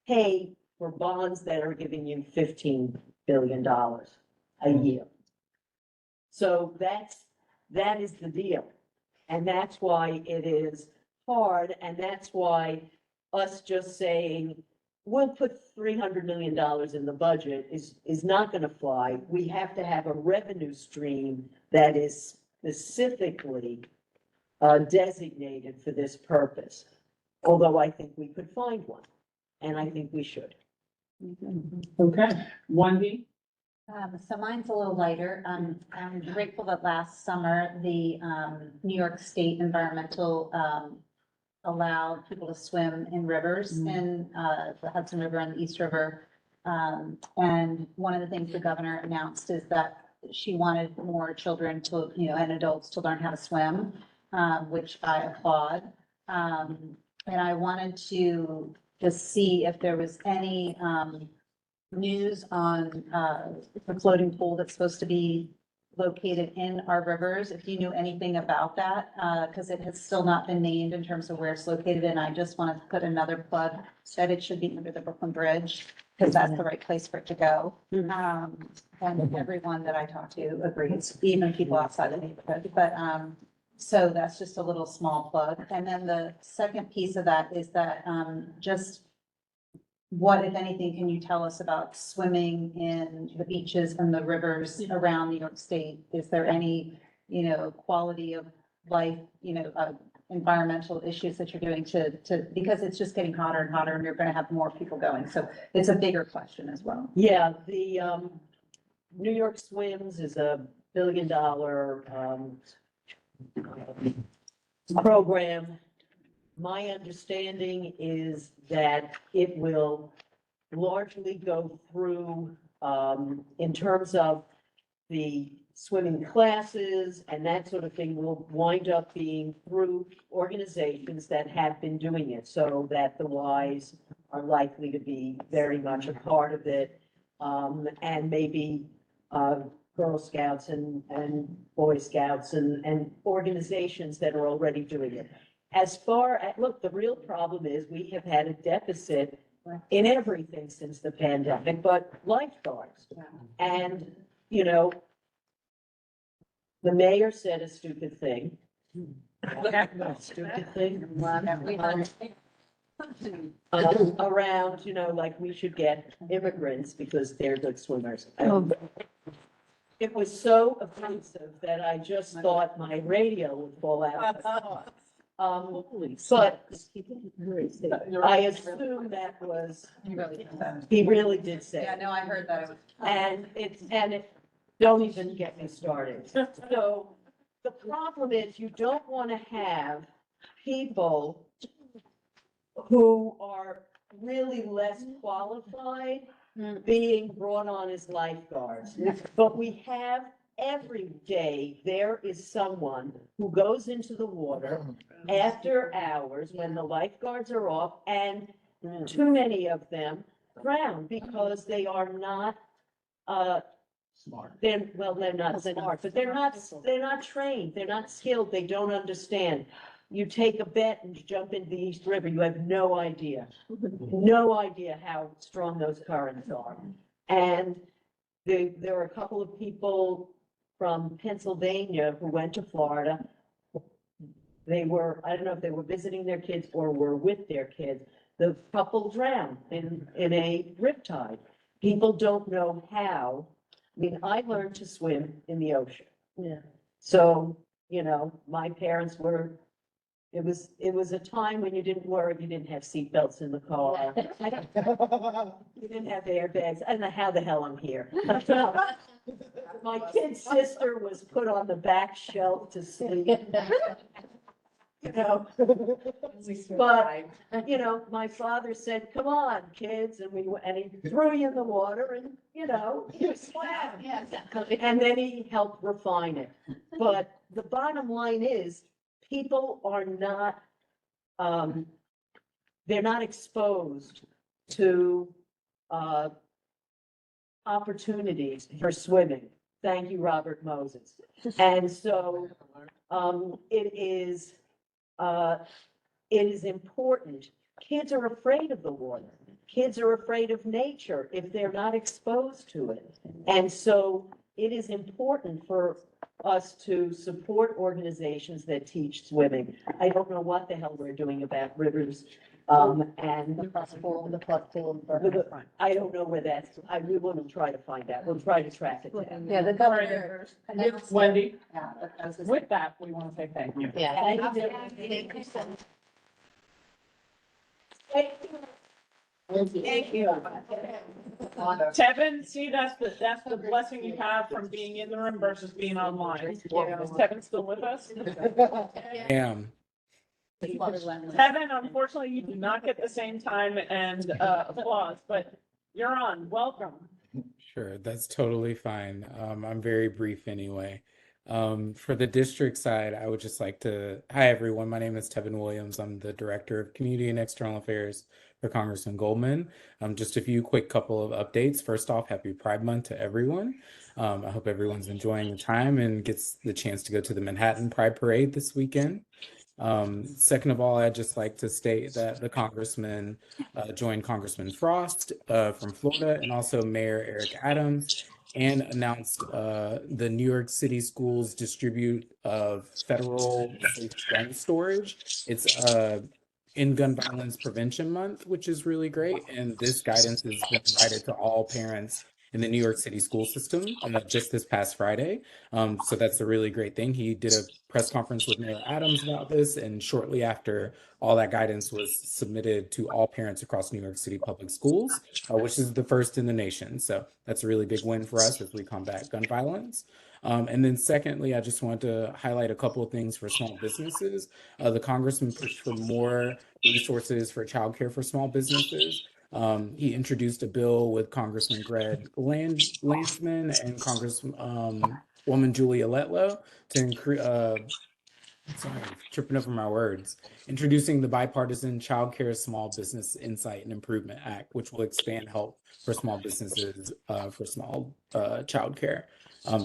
pay for bonds that are giving you $15 billion a year. So that is the deal. And that's why it is hard. And that's why us just saying, we'll put $300 million in the budget is not going to fly. We have to have a revenue stream that is specifically designated for this purpose. Although I think we could find one, and I think we should. Okay, Wendy? So mine's a little lighter. I'm grateful that last summer, the New York State Environmental allowed people to swim in rivers in the Hudson River and the East River. And one of the things the governor announced is that she wanted more children to, and adults to learn how to swim, which I applaud. And I wanted to just see if there was any news on the floating pool that's supposed to be located in our rivers, if you knew anything about that, because it has still not been named in terms of where it's located. And I just wanted to put another plug, said it should be under the Brooklyn Bridge, because that's the right place for it to go. And everyone that I talk to agrees, even people outside the neighborhood. But so that's just a little small plug. And then the second piece of that is that just what, if anything, can you tell us about swimming in the beaches and the rivers around New York State? Is there any, quality of life, environmental issues that you're doing to, because it's just getting hotter and hotter and you're going to have more people going. So it's a bigger question as well. Yeah, the New York Swims is $1 billion program. My understanding is that it will largely go through, in terms of the swimming classes and that sort of thing, will wind up being through organizations that have been doing it, so that the Ys are likely to be very much a part of it. And maybe Girl Scouts and Boy Scouts and organizations that are already doing it. As far as, look, the real problem is we have had a deficit in everything since the pandemic, but lifeguards. And, the mayor said a stupid thing. Stupid thing. Around, like we should get immigrants because they're good swimmers. It was so offensive that I just thought my radio would fall out. But I assume that was, he really did say. Yeah, no, I heard that. And don't even get me started. So the problem is you don't want to have people who are really less qualified being brought on as lifeguards. But we have every day, there is someone who goes into the water after hours when the lifeguards are off, and too many of them drown because they are not, Smart. they're not smart, but they're not trained, they're not skilled, they don't understand. You take a bet and you jump into the East River, you have no idea how strong those currents are. And there were a couple of people from Pennsylvania who went to Florida. They were, I don't know if they were visiting their kids or were with their kids. The couple drowned in a riptide. People don't know how. I mean, I learned to swim in the ocean. Yeah. So you know, my parents were, it was a time when you didn't worry, you didn't have seatbelts in the car. You didn't have airbags. I don't know how the hell I'm here. My kid's sister was put on the back shelf to sleep. You know, but, you know, my father said, come on, kids, and he threw you in the water and, you know, you swam. And then he helped refine it. But the bottom line is, people are not, they're not exposed to, opportunities for swimming. Thank you, Robert Moses. And so, it is important. Kids are afraid of the water. Kids are afraid of nature if they're not exposed to it. And so it is important for us to support organizations that teach swimming. I don't know what the hell we're doing about rivers. And The plus pool. I don't know where that's, we will try to find out. We'll try to track it down. Yeah, the governor. Wendy, Yeah, I was gonna say- with that, we want to say thank you. Yeah. Thank you. Thank you so much. Thank you. Tevin, see, that's the blessing you have from being in the room versus being online. Is Tevin still with us? Damn. Tevin, unfortunately, you do not get the same time and applause, but you're on. Welcome. Sure, that's totally fine. I'm very brief anyway. For the district side, I would just like to, hi everyone, my name is Tevin Williams. I'm the Director of Community and External Affairs for Congressman Goldman. Just a few quick couple of updates. First off, happy Pride Month to everyone. I hope everyone's enjoying the time and gets the chance to go to the Manhattan Pride Parade this weekend. Second of all, I'd just like to state that the congressman joined Congressman Frost from Florida and also Mayor Eric Adams and announced the New York City schools distribute federal safe gun storage. It's in Gun Violence Prevention Month, which is really great. And this guidance has been provided to all parents in the New York City school system just this past Friday. So that's a really great thing. He did a press conference with Mayor Adams about this, and shortly after, all that guidance was submitted to all parents across New York City public schools, which is the first in the nation. So that's a really big win for us as we combat gun violence. And then secondly, I just want to highlight a couple of things for small businesses. The congressman pushed for more resources for childcare for small businesses. He introduced a bill with Congressman Greg Landsman and Congresswoman Julia Letlow to increase, sorry, tripping over my words, introducing the Bipartisan Child Care Small Business Insight and Improvement Act, which will expand help for small businesses for small child care.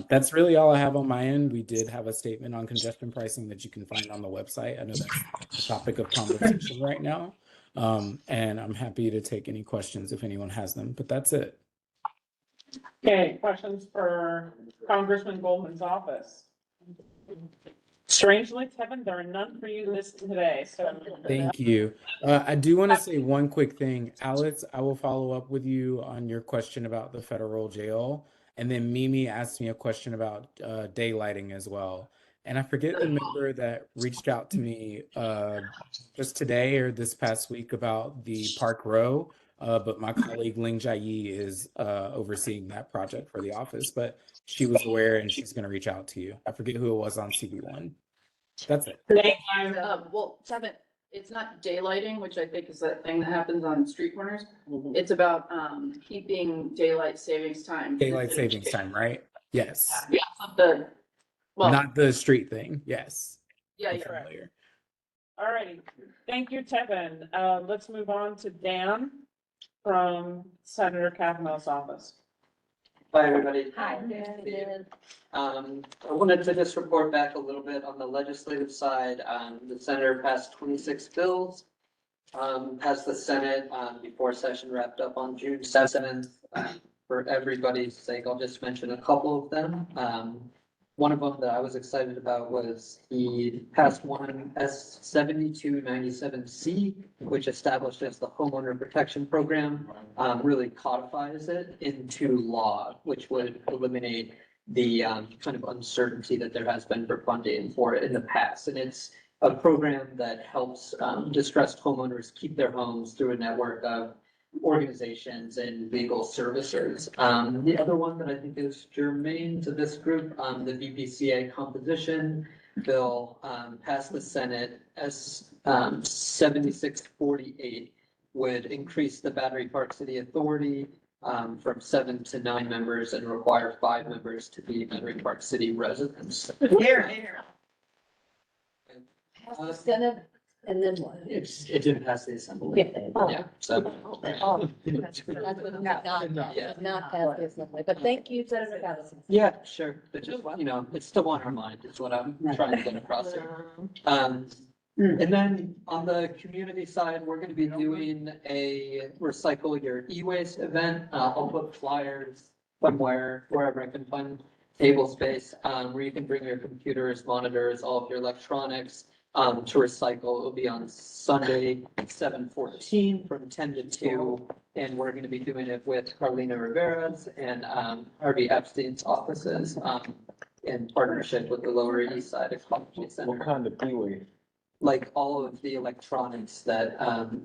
That's really all I have on my end. We did have a statement on congestion pricing that you can find on the website. I know that's the topic of conversation right now. And I'm happy to take any questions if anyone has them, but that's it. Okay, questions for Congressman Goldman's office? Strangely, Tevin, there are none for you today, so. Thank you. I do want to say one quick thing. Alex, I will follow up with you on your question about the federal jail. And then Mimi asked me a question about daylighting as well. And I forget the member that reached out to me just today or this past week about the Park Row. But my colleague Ling Jai-yi is overseeing that project for the office, but she was aware and she's going to reach out to you. I forget who it was on CB1. That's it. Well, Tevin, it's not daylighting, which I think is that thing that happens on street corners. It's about keeping daylight savings time. Daylight savings time, right? Yes. Yeah, well, Not the street thing. Yes. yeah, I'm yeah. familiar. All righty. Thank you, Tevin. Let's move on to Dan from Senator Kavanaugh's office. Hi, everybody. Hi, Dan. I wanted to just report back a little bit on the legislative side. The senator passed 26 bills, passed the Senate before session wrapped up on June 7th. For everybody's sake, I'll just mention a couple of them. One of them that I was excited about was he passed one S7297C, which establishes the homeowner protection program, really codifies it into law, which would eliminate the kind of uncertainty that there has been for funding for it in the past. And it's a program that helps distressed homeowners keep their homes through a network of organizations and legal services. The other one that I think is germane to this group, the VPCA composition bill passed the Senate as 7648 would increase the Battery Park City Authority from 7 to 9 members and require 5 members to be Battery Park City residents. Here. Senate, and then what? It didn't pass the assembly. Yeah, so. That's what not pass the assembly, but thank you, Senator Callison. Yeah, sure, but just, it's still on our mind, is what I'm trying to get across here. And then on the community side, we're gonna be doing a recycle your e-waste event. I'll put flyers somewhere, wherever I can find table space, where you can bring your computers, monitors, all of your electronics, to recycle. It'll be on Sunday, 7/14 from 10 to 2. And we're gonna be doing it with Carlina Rivera's and, Harvey Epstein's offices, in partnership with the Lower East Side Ecology Center. What kind of e-waste? Like all of the electronics that,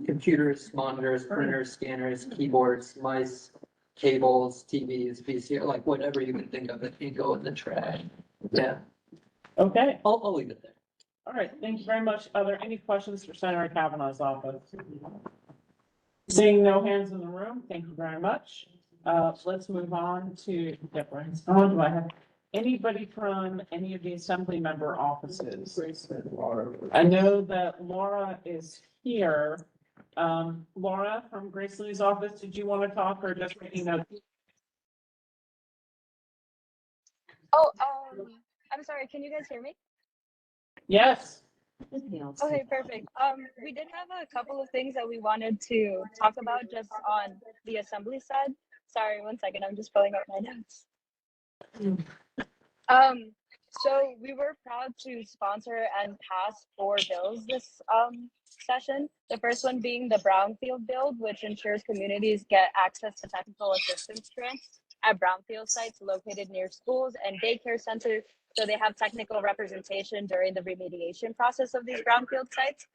computers, monitors, printers, scanners, keyboards, mice, cables, TVs, VCR, like whatever you can think of that can go in the trash. Yeah, Okay, I'll leave it there. all right, thank you very much. Are there any questions for Senator Kavanaugh's office? Seeing no hands in the room, thank you very much. Let's move on to difference. Oh, do I have anybody from any of the assembly member offices? I know that Laura is here. Laura from Grace Lee's office, did you want to talk or just, Oh, I'm sorry, can you guys hear me? Yes. Okay, perfect. We did have a couple of things that we wanted to talk about just on the assembly side. Sorry, one second, I'm just pulling up my notes. So we were proud to sponsor and pass 4 bills this session. The first one being the Brownfield Bill, which ensures communities get access to technical assistance grants at brownfield sites located near schools and daycare centers, so they have technical representation during the remediation process of these brownfield sites.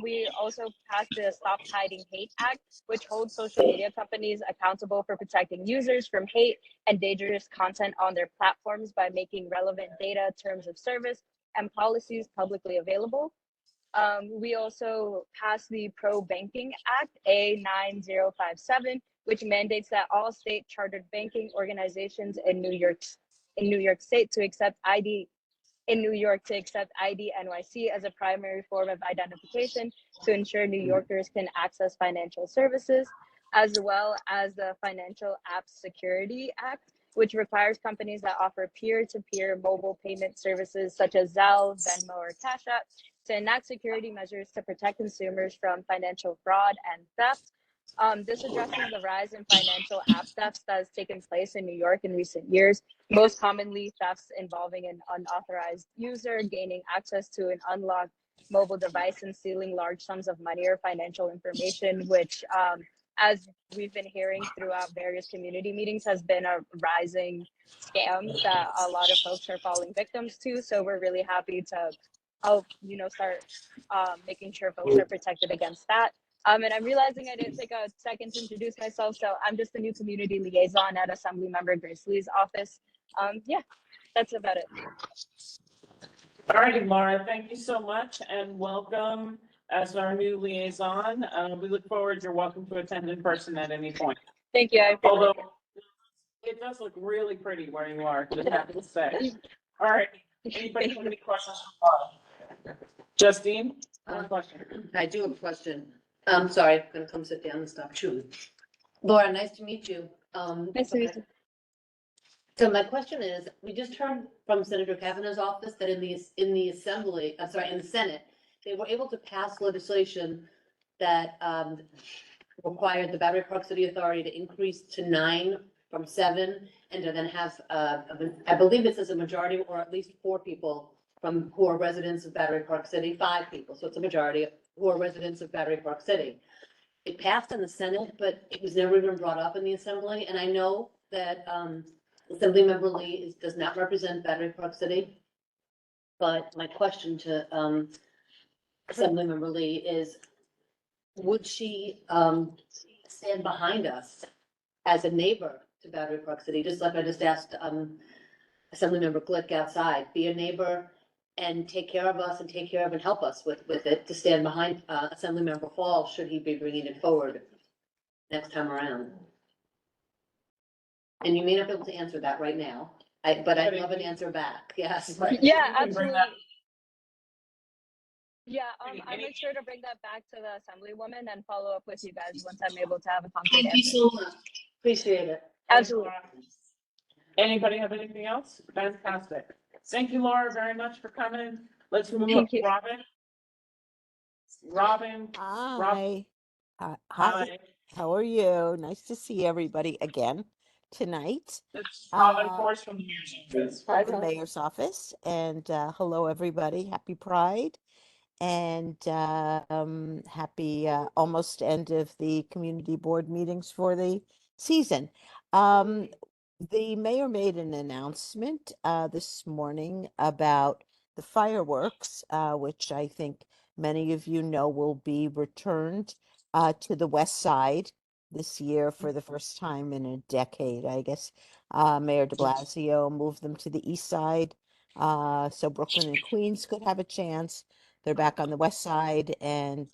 We also passed the Stop Hiding Hate Act, which holds social media companies accountable for protecting users from hate and dangerous content on their platforms by making relevant data, terms of service, and policies publicly available. We also passed the Pro Banking Act, A9057, which mandates that all state chartered banking organizations in New York State to accept ID NYC as a primary form of identification to ensure New Yorkers can access financial services, as well as the Financial Apps Security Act, which requires companies that offer peer-to-peer mobile payment services such as Zelle, Venmo, or Cash App to enact security measures to protect consumers from financial fraud and theft. This addresses the rise in financial app thefts that has taken place in New York in recent years, most commonly thefts involving an unauthorized user gaining access to an unlocked mobile device and stealing large sums of money or financial information, which, as we've been hearing throughout various community meetings, has been a rising scam that a lot of folks are falling victims to. So we're really happy to help, start making sure folks are protected against that. And I'm realizing I didn't take a second to introduce myself, so I'm just the new community liaison at Assemblymember Grace Lee's office. Yeah, that's about it. All righty, Laura, thank you so much and welcome as our new liaison. We look forward, you're welcome to attend in person at any point. Thank you. Although it does look really pretty where you are, just have to say. All right, anybody have any questions for Laura? Justine, one question. I do have a question. I'm sorry, I'm gonna come sit down and stop chewing. Laura, nice to meet you. Nice to meet you. So my question is, we just heard from Senator Kavanaugh's office that in the assembly, in the Senate, they were able to pass legislation that required the Battery Park City Authority to increase to 9 from 7, and to then have, I believe this is a majority, or at least 4 people who are residents of Battery Park City, 5 people, so it's a majority who are residents of Battery Park City. It passed in the Senate, but it was never even brought up in the Assembly, and I know that Assemblymember Lee does not represent Battery Park City. But my question to, Assemblymember Lee is, would she, stand behind us as a neighbor to Battery Park City, just like I just asked, Assemblymember Glick outside, be a neighbor and take care of us and take care of and help us with it, to stand behind, Assemblymember Hall, should he be bringing it forward next time around? And you may not be able to answer that right now, but I'd love an answer back, yes. Right. Yeah, You can bring that- absolutely. Yeah, I'll make sure to bring that back to the Assemblywoman and follow up with you guys once I'm able to have a concrete Thank you answer. so much, appreciate it. Absolutely. Anybody have anything else? Fantastic. Thank you, Laura, very much for coming. Let's move Thank to you. Robin. Robin. Hi. Hi. Hi. How are you? Nice to see everybody again tonight. It's Robin Uh, Force from the mayor's office. from the mayor's office. And hello, everybody. Happy Pride. And happy almost end of the community board meetings for the season. The mayor made an announcement this morning about the fireworks, which I think many of you know will be returned to the west side this year for the first time in a decade. I guess Mayor de Blasio moved them to the east side so Brooklyn and Queens could have a chance. They're back on the west side, and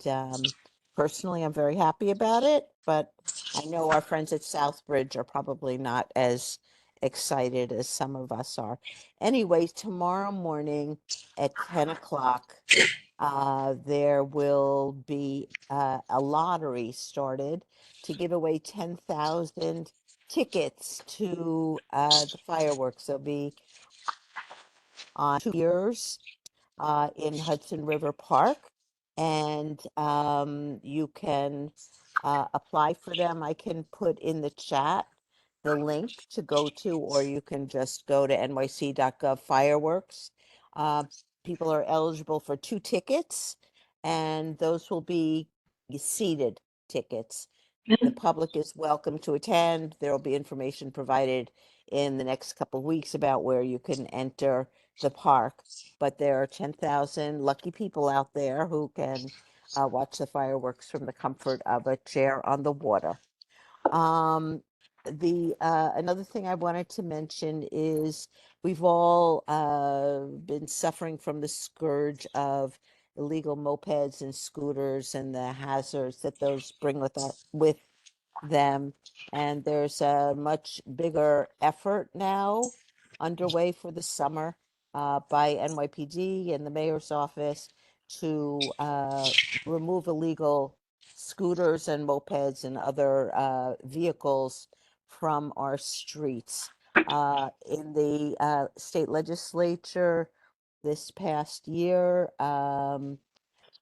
personally, I'm very happy about it. But I know our friends at Southbridge are probably not as excited as some of us are. Anyway, tomorrow morning at 10 o'clock, there will be a lottery started to give away 10,000 tickets to the fireworks. There'll be on 2 years in Hudson River Park, and you can apply for them. I can put in the chat the link to go to, or you can just go to nyc.gov fireworks. People are eligible for 2 tickets, and those will be seated tickets. The public is welcome to attend. There will be information provided in the next couple of weeks about where you can enter the park. But there are 10,000 lucky people out there who can watch the fireworks from the comfort of a chair on the water. Another thing I wanted to mention is we've all been suffering from the scourge of illegal mopeds and scooters and the hazards that those bring with them. And there's a much bigger effort now underway for the summer by NYPD and the mayor's office to remove illegal scooters and mopeds and other vehicles from our streets. In the state legislature this past year,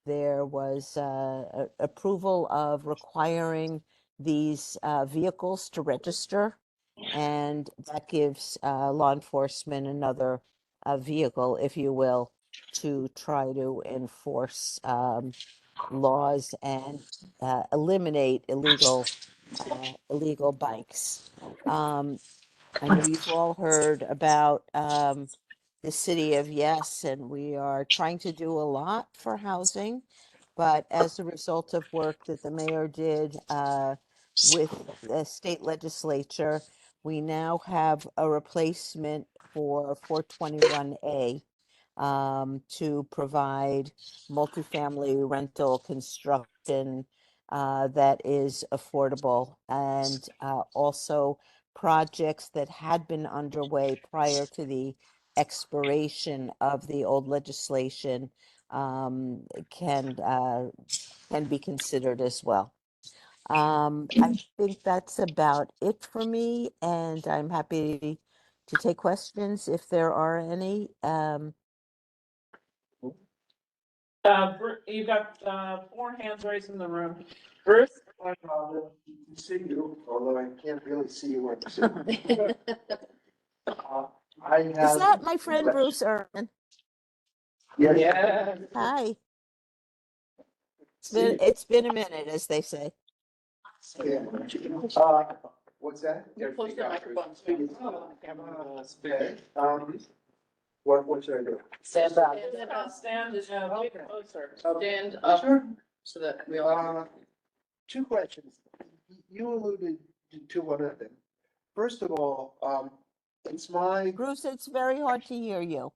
there was approval of requiring these vehicles to register, and that gives law enforcement another vehicle, if you will, to try to enforce laws and eliminate illegal bikes. I know you've all heard about the city of Yes, and we are trying to do a lot for housing. But as a result of work that the mayor did with the state legislature, we now have a replacement for 421A to provide multifamily rental construction that is affordable, and also projects that had been underway prior to the expiration of the old legislation can be considered as well. I think that's about it for me, and I'm happy to take questions if there are any. You've got 4 hands raised in the room. Bruce? I see you, although I can't really see you where I'm sitting. I Is have. that my friend Bruce Irvin? Yes. Yeah. Hi. It's been a minute, as they say. Yeah. What's that? You're close to the microphone. so we can- What should I do? Stand up. Stand, get closer. Stand up Sure. so that we all. Two questions. You alluded to one of them. First of all, it's my. Bruce, it's very hard to hear you.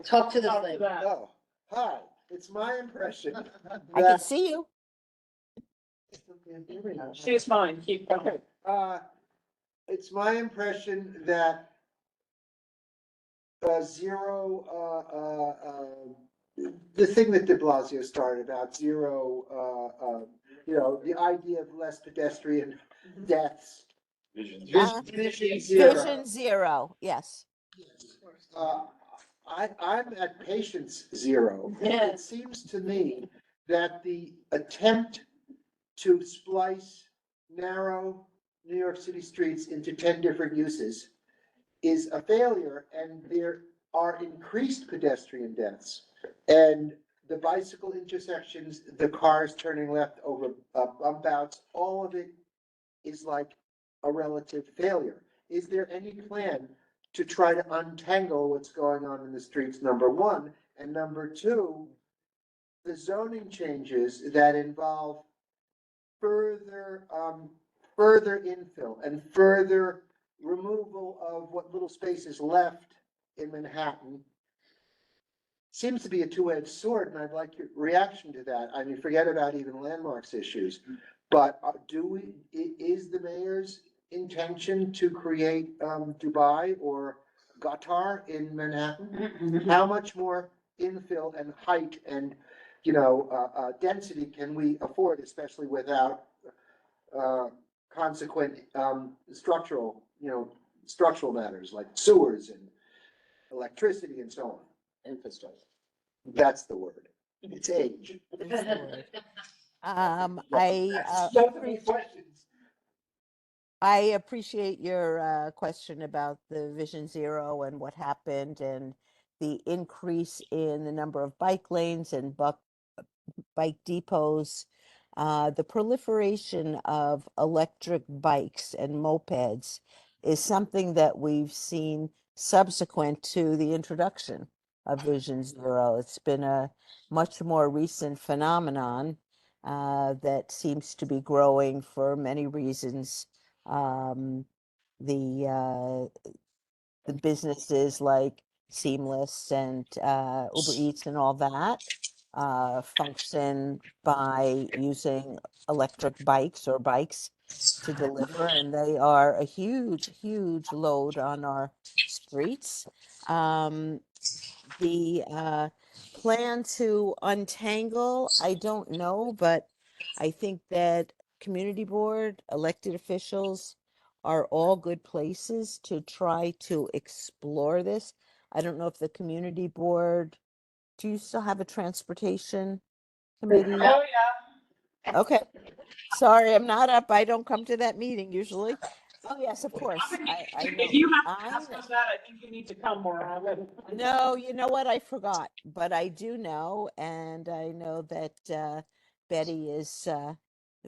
Talk to the Talk to thing. that. Oh, hi, it's my impression. I can see you. She's fine, keep going. It's my impression that zero, the thing that de Blasio started about zero, the idea of less pedestrian deaths. Vision zero. Vision zero, yes. I'm at patience zero. It seems to me that the attempt to splice narrow New York City streets into 10 different uses is a failure, and there are increased pedestrian deaths. And the bicycle intersections, the cars turning left over bump outs, all of it is like a relative failure. Is there any plan to try to untangle what's going on in the streets, number one? And number two, the zoning changes that involve further infill and further removal of what little space is left in Manhattan seems to be a two-edged sword, and I'd like your reaction to that. I mean, forget about even landmarks issues, but is the mayor's intention to create Dubai or Qatar in Manhattan? How much more infill and height and density can we afford, especially without consequent structural matters like sewers and electricity and so on? Infrastructure. That's the word. It's age. I appreciate your question about the Vision Zero and what happened and the increase in the number of bike lanes and bike depots. The proliferation of electric bikes and mopeds is something that we've seen subsequent to the introduction of Vision Zero. It's been a much more recent phenomenon that seems to be growing for many reasons. The businesses like Seamless and Uber Eats and all that function by using electric bikes or bikes to deliver, and they are a huge load on our streets. The plan to untangle, I don't know, but I think that community board, elected officials are all good places to try to explore this. I don't know if the community board, do you still have a transportation committee? Oh, yeah. Okay. Sorry, I'm not up. I don't come to that meeting usually. Oh, yes, of course. I know. If you have to ask us that, I think you need to come more often. No, you know what? I forgot, but I do know, and I know that Betty is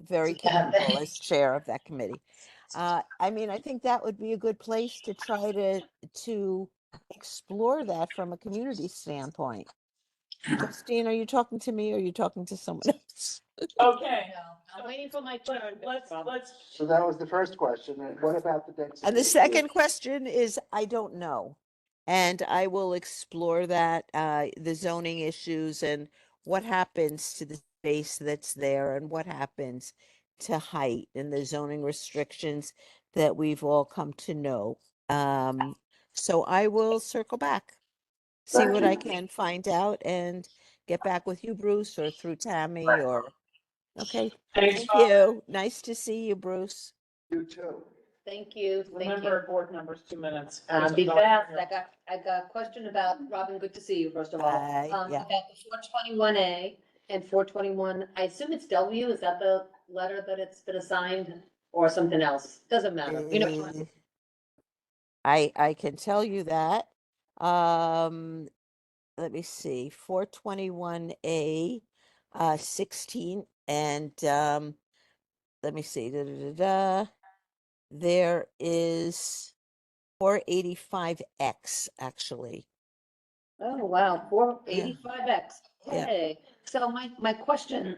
very capable as chair of that committee. I mean, I think that would be a good place to try to explore that from a community standpoint. Justine, are you talking to me or are you talking to someone else? Okay. I'm waiting for my turn. Let's. So that was the first question. And what about the density? And the second question is, I don't know. And I will explore that, the zoning issues and what happens to the space that's there and what happens to height and the zoning restrictions that we've all come to know. So I will circle back, see what I can find out and get back with you, Bruce, or through Tammy or, okay. Thanks, Thank you. Nice to see you, Bruce. You too. Thank you. Remember, board members, 2 minutes. Be fast. I got a question about, Robin, good to see you, first of all. Yeah. About the 421A and 421, I assume it's W, is that the letter that it's been assigned or something else? Doesn't matter. You know. I can tell you that. Let me see, 421A, 16, and let me see, there is 485X actually. Oh, wow, four Yeah. 85X. Yeah. Okay, so my question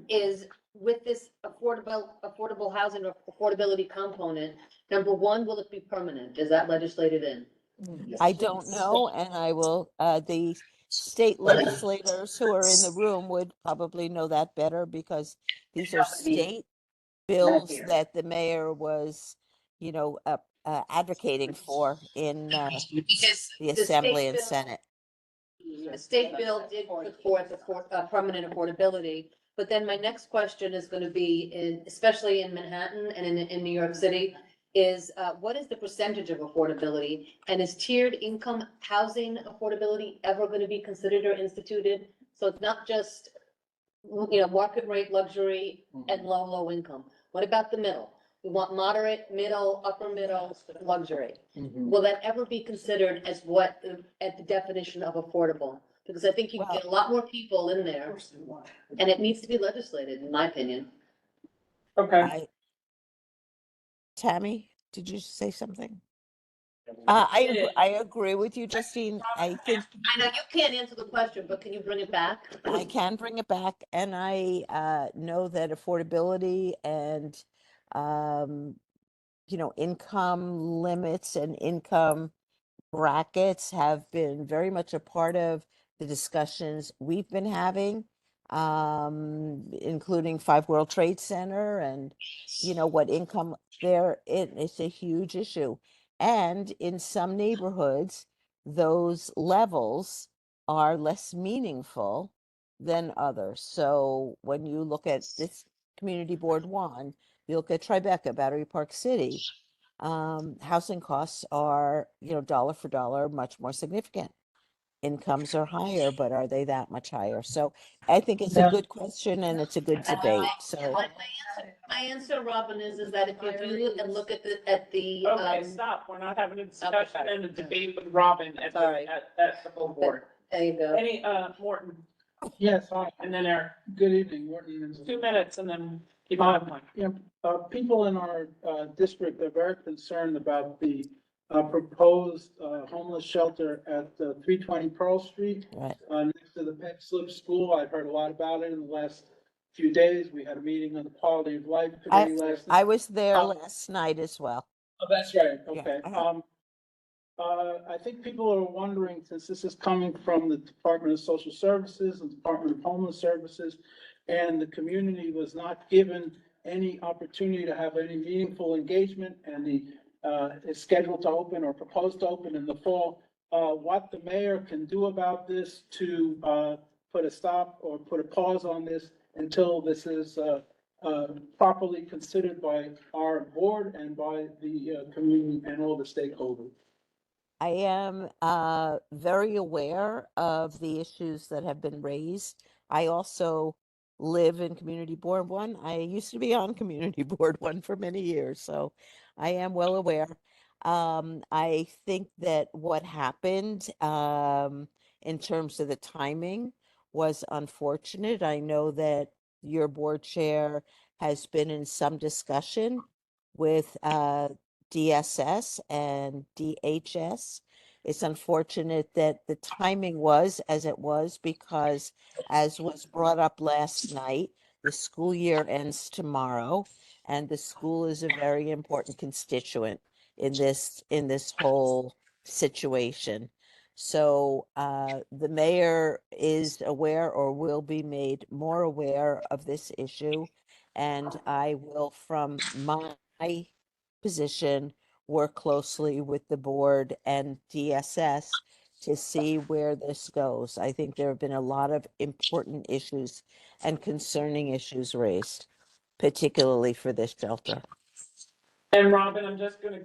is with this affordable housing or affordability component, number one, will it be permanent? Is that legislated in? I don't know, and I will, the state legislators who are in the room would probably know that better because these are state bills here. that the mayor was, advocating for in Because the the Assembly state and bill, Senate. the state bill did put forth permanent affordability. But then my next question is gonna be especially in Manhattan and in New York City, is, what is the percentage of affordability? And is tiered income housing affordability ever gonna be considered or instituted? So it's not just, market rate luxury and low income. What about the middle? We want moderate, middle, upper middle, luxury. Will that ever be considered as at the definition of affordable? Because I think you can get a lot more people in there, and it needs to be legislated, in my opinion. Okay. Tammy, did you say something? Yeah. I agree with you, Justine. I think I know you can't answer the question, but can you bring it back? I can bring it back, and I know that affordability and income limits and income brackets have been very much a part of the discussions we've been having, including Five World Trade Center and, what income there, it's a huge issue. And in some neighborhoods, those levels are less meaningful than others. So when you look at this Community Board 1, you look at Tribeca, Battery Park City, housing costs are, dollar for dollar, much more significant. Incomes are higher, but are they that much higher? So I think it's a good question and it's a good debate. So My answer, Robin, is that if you do and look at the. Okay, stop. We're not having a discussion and a debate with Robin at the full board. There you go. Any, Morton, Yes, hi, and then Eric, good evening, Morton. 2 minutes and then keep on going. Yeah, people in our district are very concerned about the proposed homeless shelter at 320 Pearl Street. Right. Next to the Peck Slip School. I've heard a lot about it in the last few days. We had a meeting on the Quality of Life Committee last night. I was there last night as well. Oh, that's right, Yeah. okay. Uh-huh. I think people are wondering, since this is coming from the Department of Social Services and Department of Homeless Services, and the community was not given any opportunity to have any meaningful engagement, and is scheduled to open or proposed to open in the fall, what the mayor can do about this to put a stop or put a pause on this until this is properly considered by our board and by the community and all the stakeholders. I am very aware of the issues that have been raised. I also live in Community Board 1. I used to be on Community Board 1 for many years, so I am well aware. I think that what happened in terms of the timing was unfortunate. I know that your board chair has been in some discussion with DSS and DHS. It's unfortunate that the timing was as it was because, as was brought up last night, the school year ends tomorrow, and the school is a very important constituent in this whole situation. So the mayor is aware or will be made more aware of this issue, and I will, from my position, work closely with the board and DSS to see where this goes. I think there have been a lot of important issues and concerning issues raised, particularly for this shelter. And Robin, I'm just gonna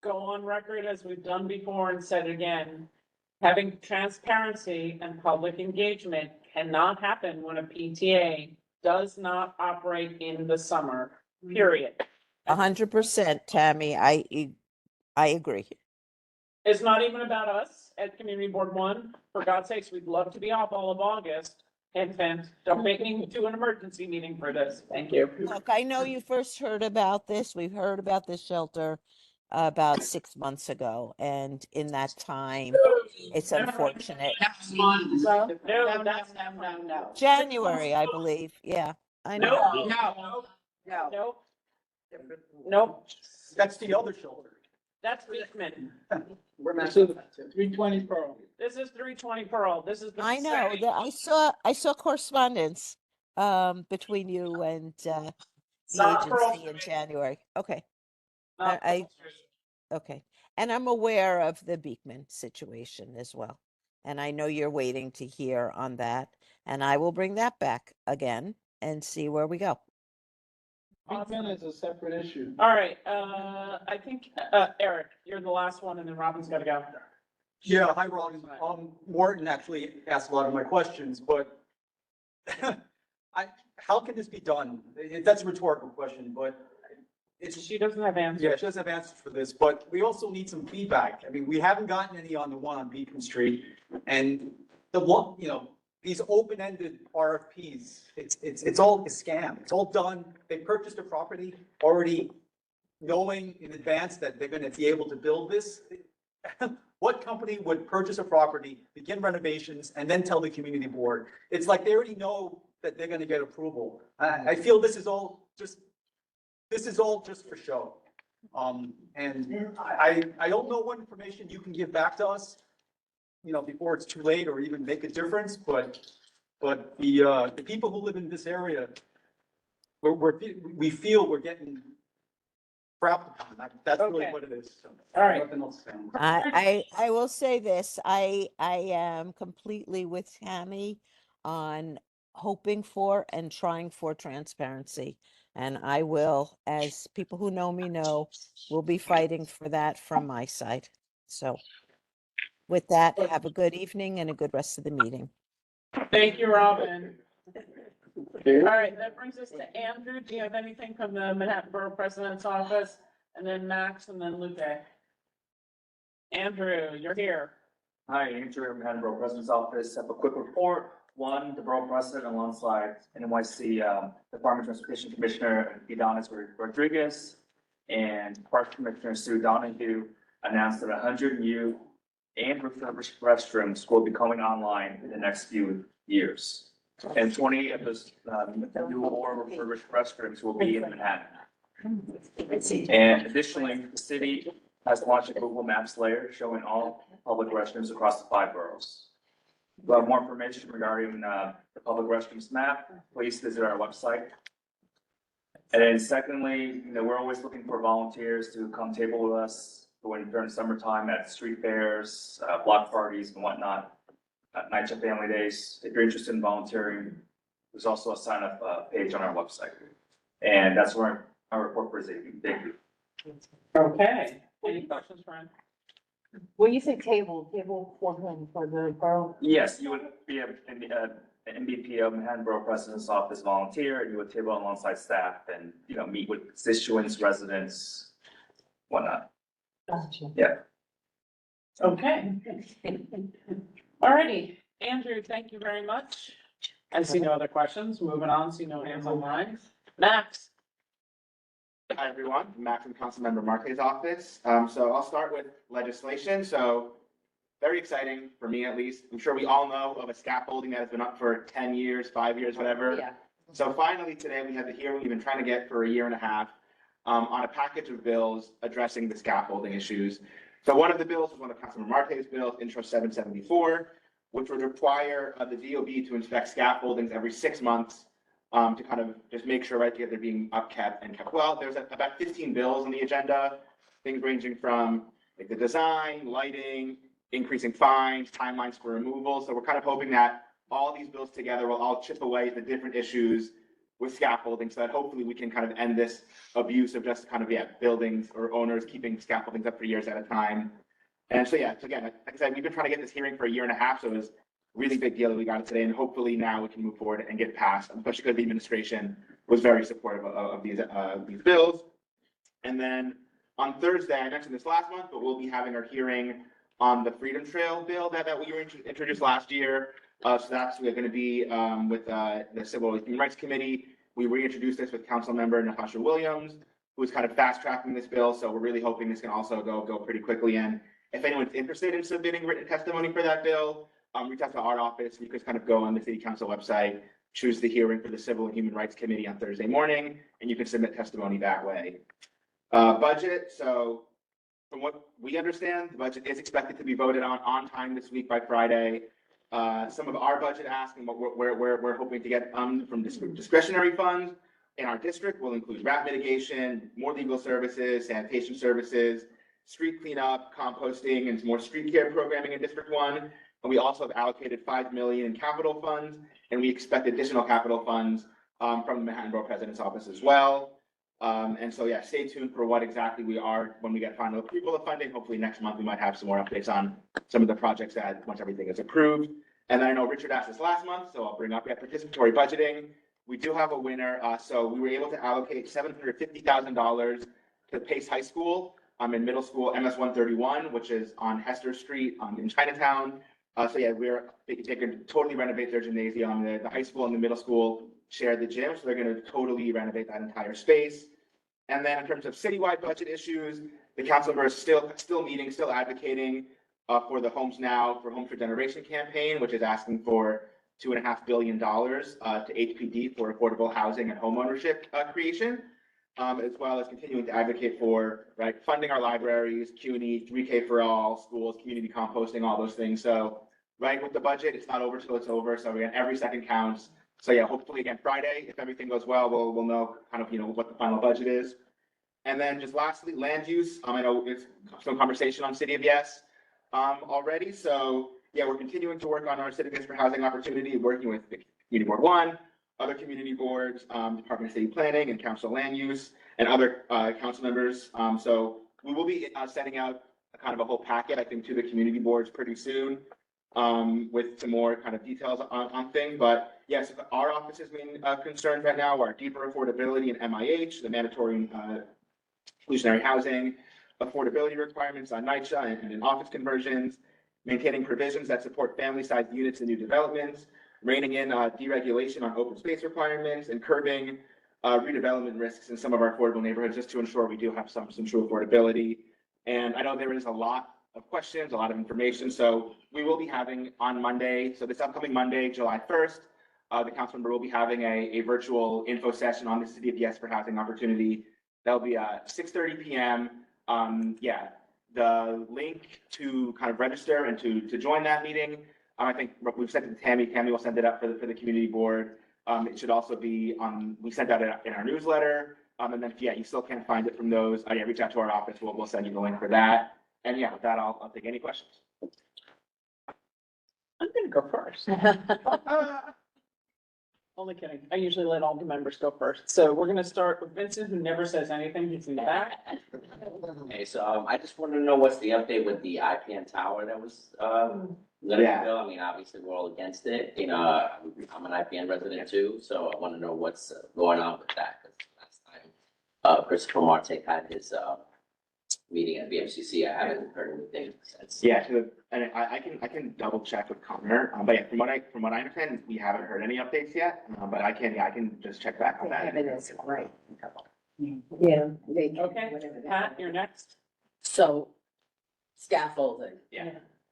go on record as we've done before and said again, having transparency and public engagement cannot happen when a PTA does not operate in the summer, period. 100%, Tammy. I agree. It's not even about us at Community Board 1. For God's sakes, we'd love to be off all of August Hint, hint. Don't make me do an emergency meeting for this. Thank you. Look, I know you first heard about this. We've heard about this shelter about 6 months ago, and in that time, it's unfortunate. No, that's No. January, I believe. Yeah, I know. No. Nope. That's the other shoulder. That's Beekman. We're This matching is that too. 320 Pearl. This is 320 Pearl. This is the. I know same. that I saw correspondence between you and the Not Pearl agency in Street. January. Okay. Not I Pearl Street. okay. And I'm aware of the Beekman situation as well. And I know you're waiting to hear on that. And I will bring that back again and see where we go. Beekman is a separate issue. All right, I think, Eric, you're the last one and then Robin's gotta go. Yeah, hi, Robin. Morton actually asked a lot of my questions, but how can this be done? That's a rhetorical question, but She doesn't have answers. yeah, she doesn't have answers for this, but we also need some feedback. I mean, we haven't gotten any on the one on Beacon Street. And the one, these open-ended RFPs, it's all a scam. It's all done. They purchased a property already knowing in advance that they're gonna be able to build this. What company would purchase a property, begin renovations, and then tell the community board? It's like they already know that they're gonna get approval. I feel this is all just for show. And I don't know what information you can give back to us, before it's too late or even make a difference, but the people who live in this area, we feel we're getting crapped upon. That's really Okay. what it is. So, All right. nothing else to say. I will say this, I am completely with Tammy on hoping for and trying for transparency. And I will, as people who know me know, will be fighting for that from my side. So with that, have a good evening and a good rest of the meeting. Thank you, Robin. All right, that brings us to Andrew. Do you have anything from the Manhattan Borough President's office? And then Max and then Lupe. Andrew, you're here. Hi, Andrew, Manhattan Borough President's Office. I have a quick report. One, the Borough President alongside NYC Department of Transportation Commissioner Idanis Rodriguez and Park Commissioner Sue Donahue announced that 100 new and refurbished restrooms will be coming online in the next few years. And 20 of those new or refurbished restrooms will be in Manhattan. And additionally, the city has launched a Google Maps layer showing all public restrooms across the 5 boroughs. If you have more information regarding the public restrooms map, please visit our website. And then secondly, we're always looking for volunteers to come table with us during summertime at street fairs, block parties and whatnot, night of family days. If you're interested in volunteering, there's also a sign up page on our website. And that's where our report for this evening. Thank you. Okay. Any questions, Brian? When you say table for whom, for the borough? Yes, you would be an MVP of Manhattan Borough President's Office volunteer, and you would table alongside staff and, meet with constituents, residents, whatnot. Gotcha. Yeah. Okay. All righty. Andrew, thank you very much. I see no other questions. Moving on, see no hands online. Max. Hi, everyone. Max from Councilmember Marquez's office. So I'll start with legislation. So very exciting for me, at least. I'm sure we all know of a scaffolding that has been up for 10 years, 5 years, whatever. Yeah. So finally today we had the hearing we've been trying to get for a year and a half on a package of bills addressing the scaffolding issues. So one of the bills was one of Councilmember Marquez's bills, Intro 774, which would require the DOB to inspect scaffoldings every 6 months to kind of just make sure they're being upkept and kept well. There's about 15 bills on the agenda, things ranging from like the design, lighting, increasing fines, timelines for removal. So we're kind of hoping that all these bills together will all chip away at the different issues with scaffolding so that hopefully we can kind of end this abuse of just kind of, buildings or owners keeping scaffoldings up for years at a time. And so, so again, like I said, we've been trying to get this hearing for a year and a half, so it was a really big deal that we got it today, and hopefully now we can move forward and get passed, especially because the administration was very supportive of these bills. And then on Thursday, I mentioned this last month, but we'll be having our hearing on the Freedom Trail bill that we introduced last year. So that's, we're gonna be, with, the Civil and Human Rights Committee. We reintroduced this with Council Member Natasha Williams, who's kind of fast tracking this bill, so we're really hoping this can also go pretty quickly. And if anyone's interested in submitting written testimony for that bill, reach out to our office. You could kind of go on the city council website, choose the hearing for the Civil and Human Rights Committee on Thursday morning, and you can submit testimony that way. Budget, so from what we understand, the budget is expected to be voted on time this week by Friday. Some of our budget asks and what we're hoping to get from discretionary funds in our district will include rat mitigation, more legal services, sanitation services, street cleanup, composting, and some more street care programming in District 1. And we also have allocated $5 million in capital funds, and we expect additional capital funds from the Manhattan Borough President's Office as well. And so, yeah, stay tuned for what exactly we are when we get final approval of funding. Hopefully next month we might have some more updates on some of the projects that once everything is approved. And then I know Richard asked this last month, so I'll bring up participatory budgeting. We do have a winner. So we were able to allocate $750,000 to Pace High School in middle school MS 131, which is on Hester Street in Chinatown. So yeah, they could totally renovate their gymnasium. The high school and the middle school share the gym, so they're going to totally renovate that entire space. And then in terms of citywide budget issues, the council members still meeting, still advocating for the Homes Now for Homes for Generation campaign, which is asking for $2.5 billion to HPD for affordable housing and homeownership creation, as well as continuing to advocate for funding our libraries, CUNY, 3K for all, schools, community composting, all those things. So with the budget, it's not over till it's over. So again, every second counts. So yeah, hopefully again, Friday, if everything goes well, we'll know kind of, what the final budget is. And then just lastly, land use. I know it's some conversation on City of Yes already. So yeah, we're continuing to work on our City of Yes for Housing Opportunity, working with the Community Board 1, other community boards, Department of City Planning and Council Land Use, and other council members. So we will be sending out kind of a whole packet, I think, to the community boards pretty soon with some more kind of details on things. But yes, our office's main concerns right now are deeper affordability in MIH, the mandatory exclusionary housing, affordability requirements on NYCHA and in office conversions, maintaining provisions that support family-sized units in new developments, reining in deregulation on open space requirements, and curbing redevelopment risks in some of our affordable neighborhoods, just to ensure we do have some true affordability. And I know there is a lot of questions, a lot of information. So we will be having on Monday, so this upcoming Monday, July 1st, the council member will be having a virtual info session on the City of Yes for Housing Opportunity. That'll be at 6:30 p.m. Yeah, the link to kind of register and to join that meeting, I think we've sent it to Tammy. Tammy will send it up for the community board. It should also be we sent out in our newsletter. And then, yeah, you still can't find it from those. Yeah, reach out to our office. We'll send you the link for that. And yeah, with that, I'll take any questions. I'm gonna go first. Only kidding. I usually let all the members go first. So we're gonna start with Vincent, who never says anything. He's in the back. Okay, so I just wanted to know what's the update with the IPN tower that was gonna be built. I mean, obviously, we're all against it. I'm an IPN resident too, so I want to know what's going on with that. Because last time Christopher Marte had his meeting at BMCC, I haven't heard anything since. Yeah, and I can double check with Connor. But yeah, from what I understand, we haven't heard any updates yet. But I can just check back on that. Evidence, right. Yeah. Okay, Pat, you're next. So scaffolding. Yeah.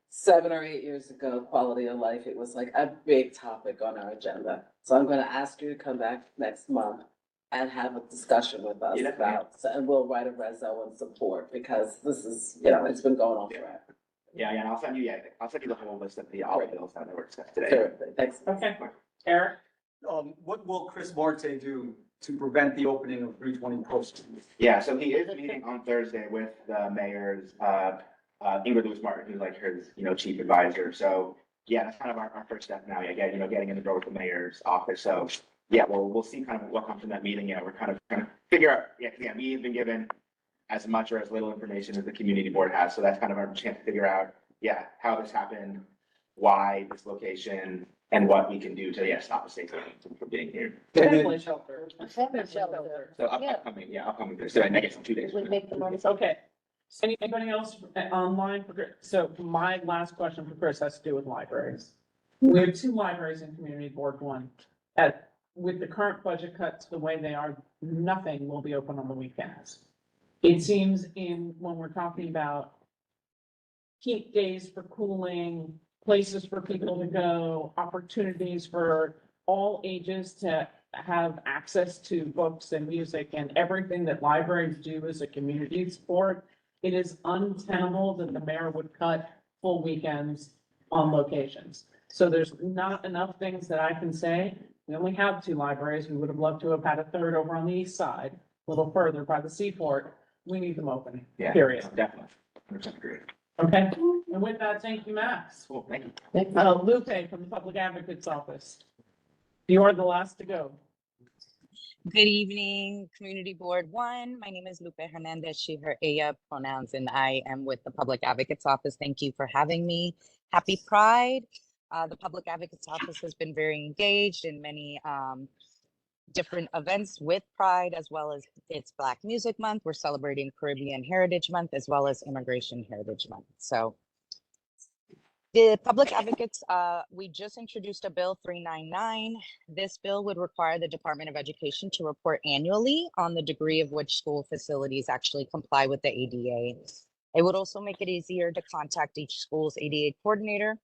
7 or 8 years ago, quality of life, it was like a big topic on our agenda. So I'm gonna ask you to come back next month and have a discussion with us and we'll write a reso in support because this is, it's been going on forever. Yeah, and I'll send you the whole list of all the bills that were discussed today. Sure. Thanks. Okay, Eric. What will Chris Marte do to prevent the opening of 320 Pearl Street? Yeah, so he is meeting on Thursday with the mayor's Ingrid Lewis-Martin, who's like his chief advisor. So yeah, that's kind of our first step now. Yeah, getting in the door with the mayor's office. So yeah, we'll see kind of what comes from that meeting. Yeah, we're kind of trying to figure out. Yeah, we have been given as much or as little information as the community board has. So that's kind of our chance to figure out, how this happened, why this location, and what we can do to stop mistakes from being here. Family shelter. Family shelter. So upcoming Thursday, I guess in 2 days. Would make the most. Okay. Anybody else online? So my last question for Chris has to do with libraries. We have two libraries in Community Board One. With the current budget cuts, the way they are, nothing will be open on the weekends. It seems when we're talking about heat days for cooling, places for people to go, opportunities for all ages to have access to books and music and everything that libraries do as a community sport, it is untenable that the mayor would cut full weekends on locations. So there's not enough things that I can say. We only have two libraries. We would have loved to have had a third over on the east side, a little further by the seaport. We need them open, Yeah, period. definitely. 100% agree. Okay, and with that, thank you, Max. Cool, thank you. Lupe from the Public Advocate's Office. You are the last to go. Good evening, Community Board One. My name is Lupe Hernandez, she, her, ella pronouns, and I am with the Public Advocate's Office. Thank you for having me. Happy Pride. The Public Advocate's Office has been very engaged in many different events with Pride, as well as it's Black Music Month. We're celebrating Caribbean Heritage Month, as well as Immigration Heritage Month. So the Public Advocates, we just introduced a bill 399. This bill would require the Department of Education to report annually on the degree of which school facilities actually comply with the ADA. It would also make it easier to contact each school's ADA coordinator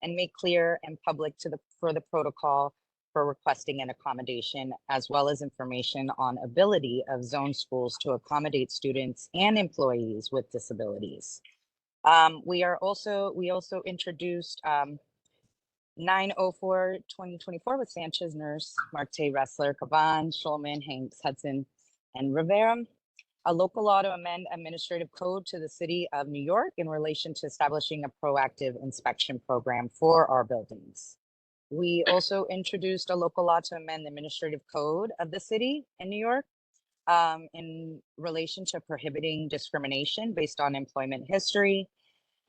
and make clear and public for the protocol for requesting an accommodation, as well as information on ability of zone schools to accommodate students and employees with disabilities. We also introduced 904-2024 with Sanchez, Nurse, Marte, Ressler, Caban, Schulman, Hanks, Hudson, and Rivera. A local law to amend administrative code to the city of New York in relation to establishing a proactive inspection program for our buildings. We also introduced a local law to amend the administrative code of the city in New York in relation to prohibiting discrimination based on employment history,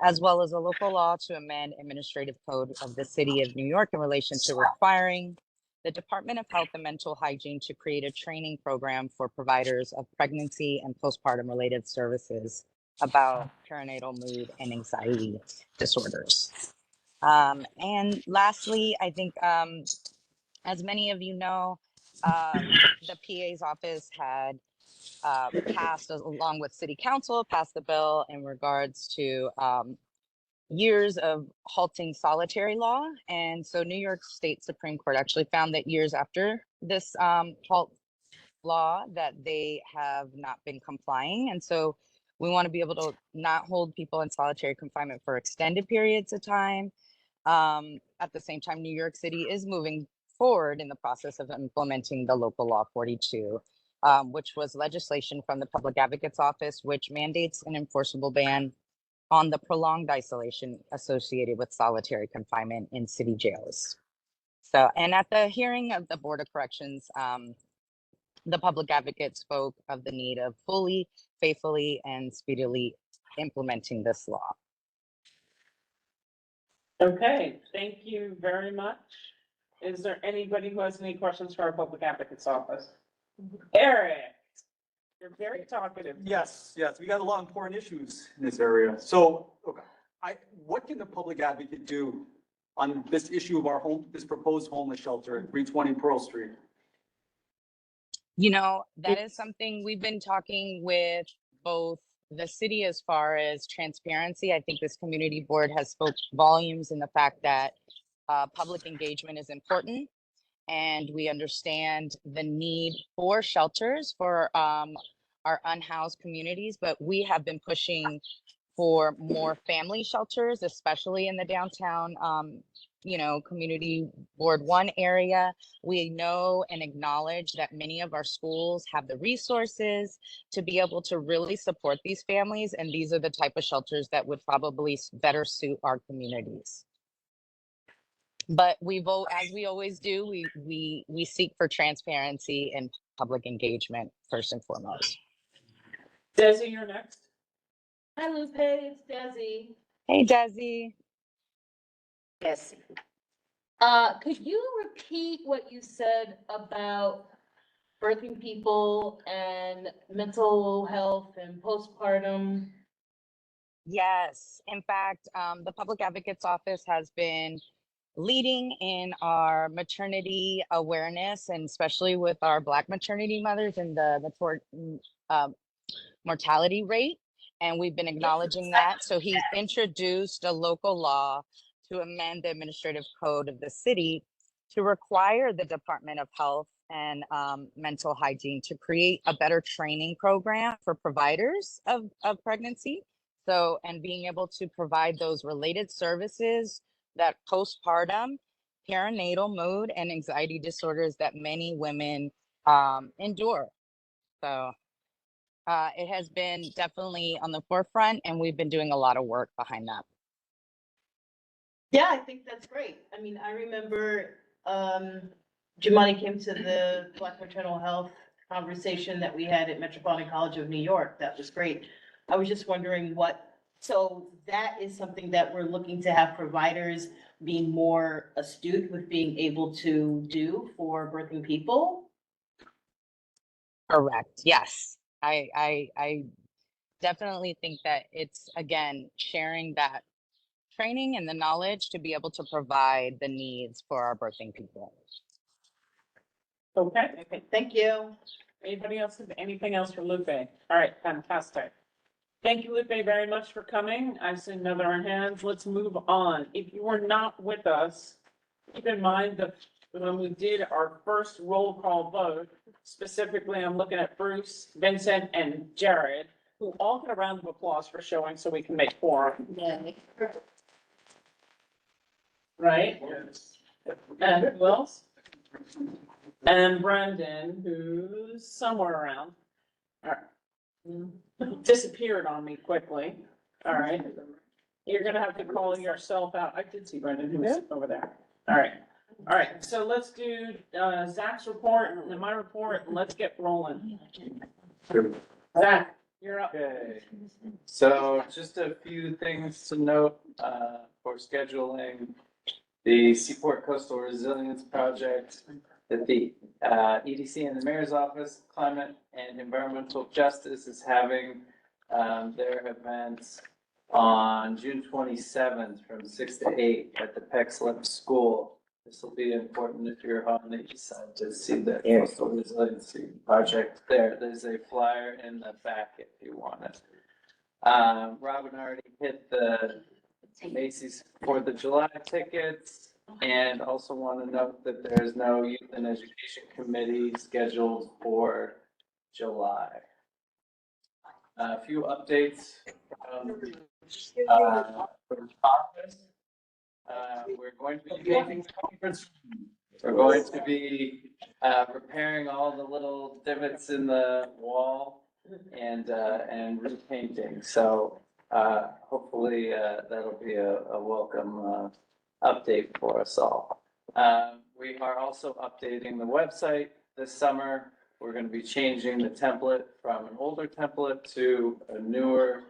as well as a local law to amend administrative code of the city of New York in relation to requiring the Department of Health and Mental Hygiene to create a training program for providers of pregnancy and postpartum related services about perinatal mood and anxiety disorders. And lastly, I think, as many of you know, the PA's office had passed, along with City Council, passed the bill in regards to years of halting solitary law. And so New York State Supreme Court actually found that years after this halt law that they have not been complying. And so we want to be able to not hold people in solitary confinement for extended periods of time. At the same time, New York City is moving forward in the process of implementing the local law 42, which was legislation from the Public Advocate's Office, which mandates an enforceable ban on the prolonged isolation associated with solitary confinement in city jails. So, and at the hearing of the Board of Corrections, the Public Advocate spoke of the need of fully, faithfully, and speedily implementing this law. Okay, thank you very much. Is there anybody who has any questions for our Public Advocate's Office? Eric, you're very talkative. Yes, we got a lot of important issues in this area. So, okay, what can the public advocate do on this issue of this proposed homeless shelter at 320 Pearl Street? You know, that is something we've been talking with both the city as far as transparency. I think this community board has spoke volumes in the fact that public engagement is important, and we understand the need for shelters for our unhoused communities, but we have been pushing for more family shelters, especially in the downtown Community Board One area. We know and acknowledge that many of our schools have the resources to be able to really support these families, and these are the type of shelters that would probably better suit our communities. But as we always do, we seek for transparency and public engagement first and foremost. Desi, you're next. Hi, Lupe, it's Desi. Hey, Desi. Yes. Could you repeat what you said about birthing people and mental health and postpartum? Yes, in fact, the Public Advocate's Office has been leading in our maternity awareness, and especially with our Black maternity mothers and the mortality rate. And we've been acknowledging that. So he introduced a local law to amend the administrative code of the city to require the Department of Health and Mental Hygiene to create a better training program for providers of pregnancy. So, and being able to provide those related services that postpartum, perinatal mood, and anxiety disorders that many women endure. So it has been definitely on the forefront, and we've been doing a lot of work behind that. Yeah, I think that's great. I mean, I remember Jumani came to the Black maternal health conversation that we had at Metropolitan College of New York. That was great. I was just wondering so that is something that we're looking to have providers being more astute with being able to do for birthing people? Correct. Yes. I definitely think that it's, again, sharing that training and the knowledge to be able to provide the needs for our birthing people. Okay. Thank you. Anybody else have anything else for Lupe? All right, fantastic. Thank you, Lupe, very much for coming. I've seen another hands. Let's move on. If you were not with us, keep in mind that when we did our first roll call vote, specifically, I'm looking at Bruce, Vincent, and Jared, who all get a round of applause for showing so we can make quorum. Right? And who else? And Brendan, who's somewhere around. All right. Disappeared on me quickly. All right. You're gonna have to call yourself out. I did see Brendan, who's over there. All right. All right, so let's do Zach's report and my report, and let's get rolling. Zach, you're up. Okay, so just a few things to note for scheduling. The Seaport Coastal Resilience Project, that the EDC and the Mayor's Office Climate and Environmental Justice is having their events on June 27th from 6 to 8 at the Peck-Slip School. This will be important if you're on the east side to see the Coastal Resiliency Project there. There's a flyer in the back if you want it. Robin already hit the Macy's 4th of July tickets, and also want to note that there's no Youth and Education Committee scheduled for July. A few updates from Congress. We're going to be making conference. We're going to be repairing all the little divots in the wall and repainting. So hopefully that'll be a welcome update for us all. We are also updating the website this summer. We're going to be changing the template from an older template to a newer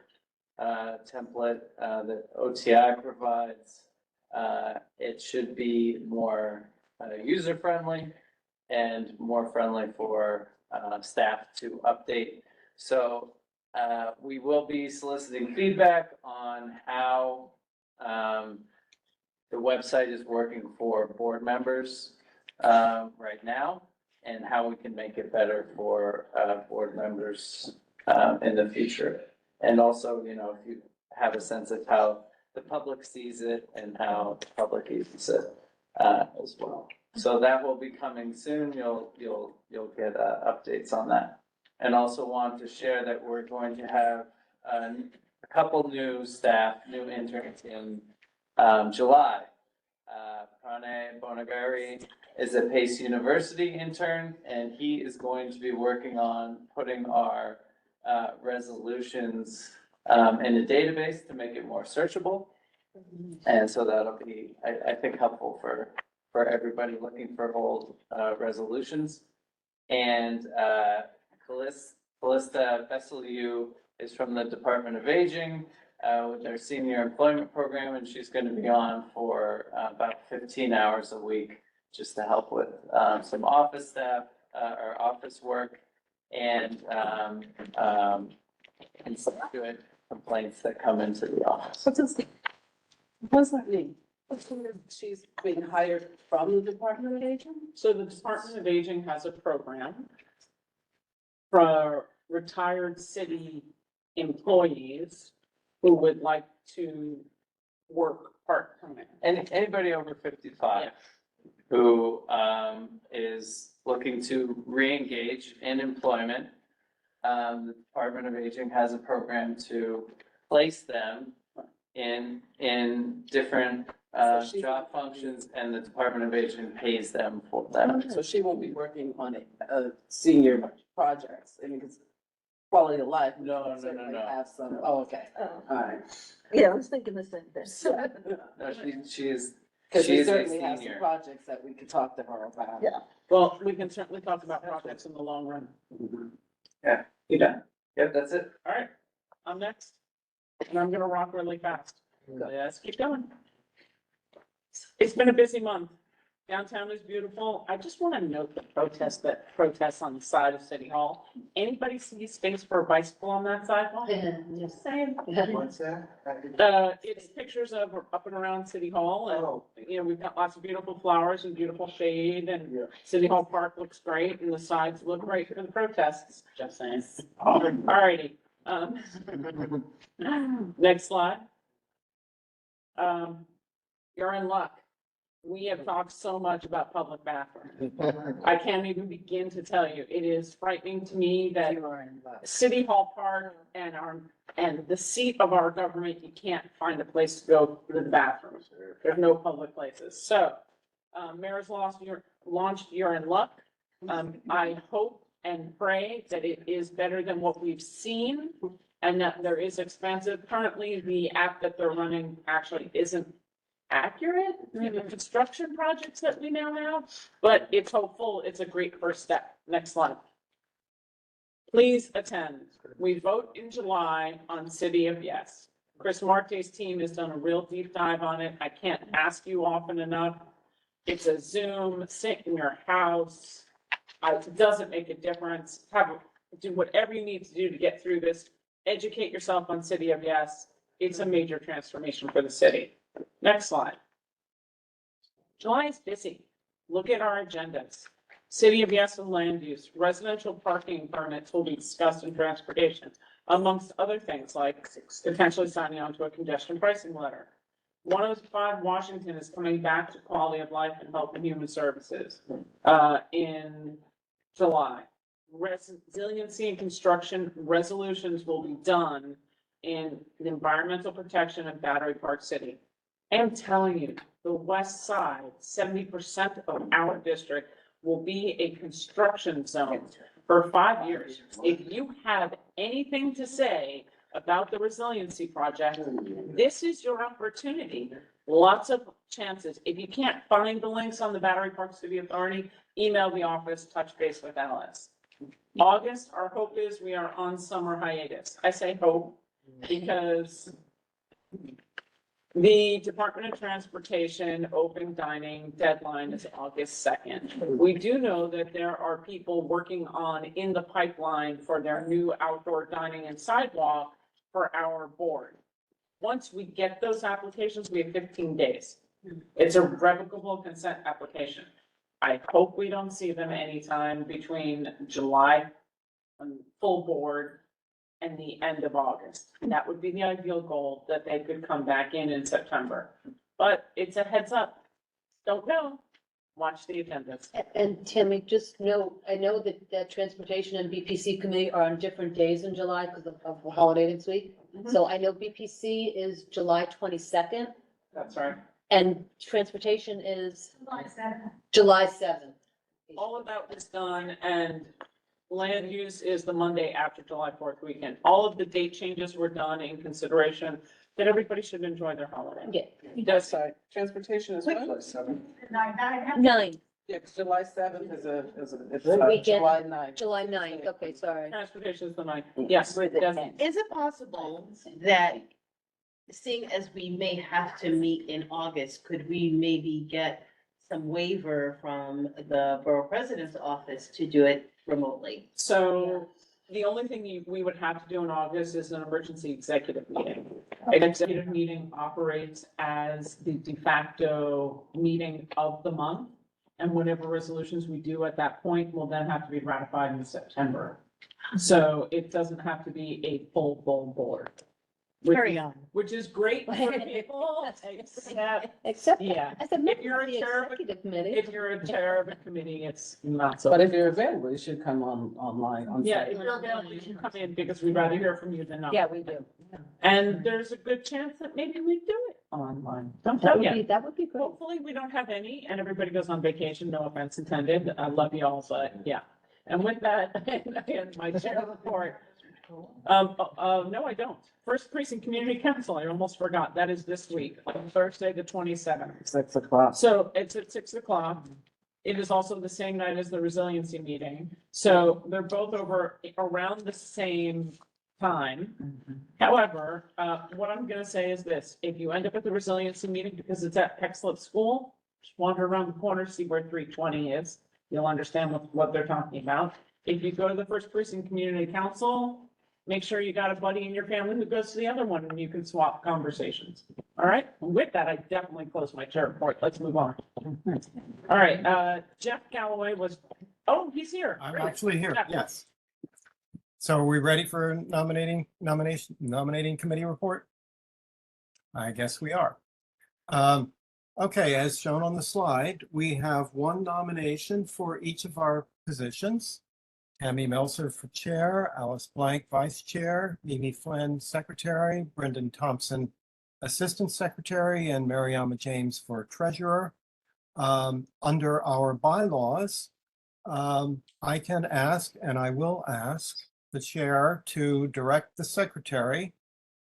template that OTI provides. It should be more user-friendly and more friendly for staff to update. So we will be soliciting feedback on how the website is working for board members right now, and how we can make it better for board members in the future. And also, you know, if you have a sense of how the public sees it and how the public uses it as well. So that will be coming soon. You'll get updates on that. And also want to share that we're going to have a couple new staff, new interns in July. Pranay Bonagari is a Pace University intern, and he is going to be working on putting our resolutions in a database to make it more searchable. And so that'll be, I think, helpful for everybody looking for old resolutions. And Callista Veseliu is from the Department of Aging with their senior employment program, and she's going to be on for about 15 hours a week just to help with some office staff or office work and constituent complaints that come into the office. What does that mean? She's being hired from the Department of Aging? So the Department of Aging has a program for retired city employees who would like to work part-time. And anybody over 55 who is looking to re-engage in employment, the Department of Aging has a program to place them in different job functions, and the Department of Aging pays them for that. So she won't be working on senior projects, I mean, because quality of life. No. Have some, okay, all right. Yeah, I was thinking the same thing. No, she is Because she we is a certainly have some senior. projects that we could talk to her about. Yeah. Well, we can certainly talk about projects in the long run. Yeah. You done? Yep, that's it. All right, I'm next. And I'm gonna rock really fast. Let's keep going. It's been a busy month. Downtown is beautiful. I just want to note the protests on the side of City Hall. Anybody see space for a bicycle on that sidewalk? Just saying. What's that? It's pictures of up and around City Hall and, you know, we've got lots of beautiful flowers and beautiful shade and City Hall Park looks great and the sides look great for the protests, just saying. All righty. Next slide. You're in luck. We have talked so much about public bathrooms. I can't even begin to tell you. It is frightening to me that City Hall Park and the seat of our government, you can't find a place to go to the bathrooms. There's no public places. So, Mayor's launched You're in Luck. I hope and pray that it is better than what we've seen and that there is expensive. Currently, the app that they're running actually isn't accurate in the construction projects that we now have, but it's hopeful. It's a great first step. Next slide. Please attend. We vote in July on City of Yes. Chris Marte's team has done a real deep dive on it. I can't ask you often enough. It's a Zoom, sit in your house. It doesn't make a difference. Do whatever you need to do to get through this. Educate yourself on City of Yes. It's a major transformation for the city. Next slide. July is busy. Look at our agendas. City of Yes and land use, residential parking permits will be discussed in transportation, amongst other things like potentially signing on to a congestion pricing letter. 105 Washington is coming back to quality of life and health and human services in July. Resiliency and construction resolutions will be done in the environmental protection of Battery Park City. I am telling you, the west side, 70% of our district will be a construction zone for 5 years. If you have anything to say about the resiliency project, this is your opportunity. Lots of chances. If you can't find the links on the Battery Park City Authority, email the office, touch base with Alice. August, our hope is we are on summer hiatus. I say hope because the Department of Transportation open dining deadline is August 2nd. We do know that there are people working on in the pipeline for their new outdoor dining and sidewalk for our board. Once we get those applications, we have 15 days. It's a revocable consent application. I hope we don't see them anytime between July full board and the end of August. That would be the ideal goal, that they could come back in September. But it's a heads up. Don't know. Watch the agendas. And Tammy, just know, I know that transportation and BPC committee are on different days in July because of the holiday next week. So I know BPC is July 22nd. That's right. And transportation is July 7th. All of that was done, and land use is the Monday after July 4th weekend. All of the date changes were done in consideration that everybody should enjoy their holiday. Yeah. That's Sorry, transportation is what? 9. Yeah, 'cause July 7th is it's Weekend. July 9th. July 9th, okay, sorry. Transportation is the 9th. Yes. Is it possible that, seeing as we may have to meet in August, could we maybe get some waiver from the borough president's office to do it remotely? So The only thing we would have to do in August is an emergency executive meeting. An executive meeting operates as the de facto meeting of the month. And whatever resolutions we do at that point will then have to be ratified in September. So it doesn't have to be a full board. Carry on. Which is great for people, Except, yeah. as a If member you're of a the chair of a- executive committee. If you're a chair of a committee, it's not so. But if you're available, you should come online on. Yeah, site. if you're available, you can come in because we'd rather hear from you than not. Yeah, we do. And there's a good chance that maybe we do it online. Don't That tell would be, you. that would be great. Hopefully, we don't have any and everybody goes on vacation, no offense intended. I love you all, but yeah. And with that, and my chair report. No, I don't. First Precinct Community Council, I almost forgot. That is this week, on Thursday, the 27th. 6 o'clock. So it's at 6 o'clock. It is also the same night as the resiliency meeting. So they're both over around the same time. However, what I'm gonna say is this, if you end up at the resiliency meeting because it's at Peckslip School, just wander around the corner, see where 320 is. You'll understand what they're talking about. If you go to the First Precinct Community Council, make sure you got a buddy in your family who goes to the other one and you can swap conversations. All right, with that, I definitely close my chair report. Let's move on. All right, Jeff Galloway was, oh, he's here. I'm Great. actually here, Jeff. yes. So are we ready for nominating committee report? I guess we are. Okay, as shown on the slide, we have one nomination for each of our positions. Tammy Melser for chair, Alice Blank vice chair, Mimi Flynn secretary, Brendan Thompson assistant secretary, and Mariama James for treasurer. Under our bylaws, I can ask, and I will ask, the chair to direct the secretary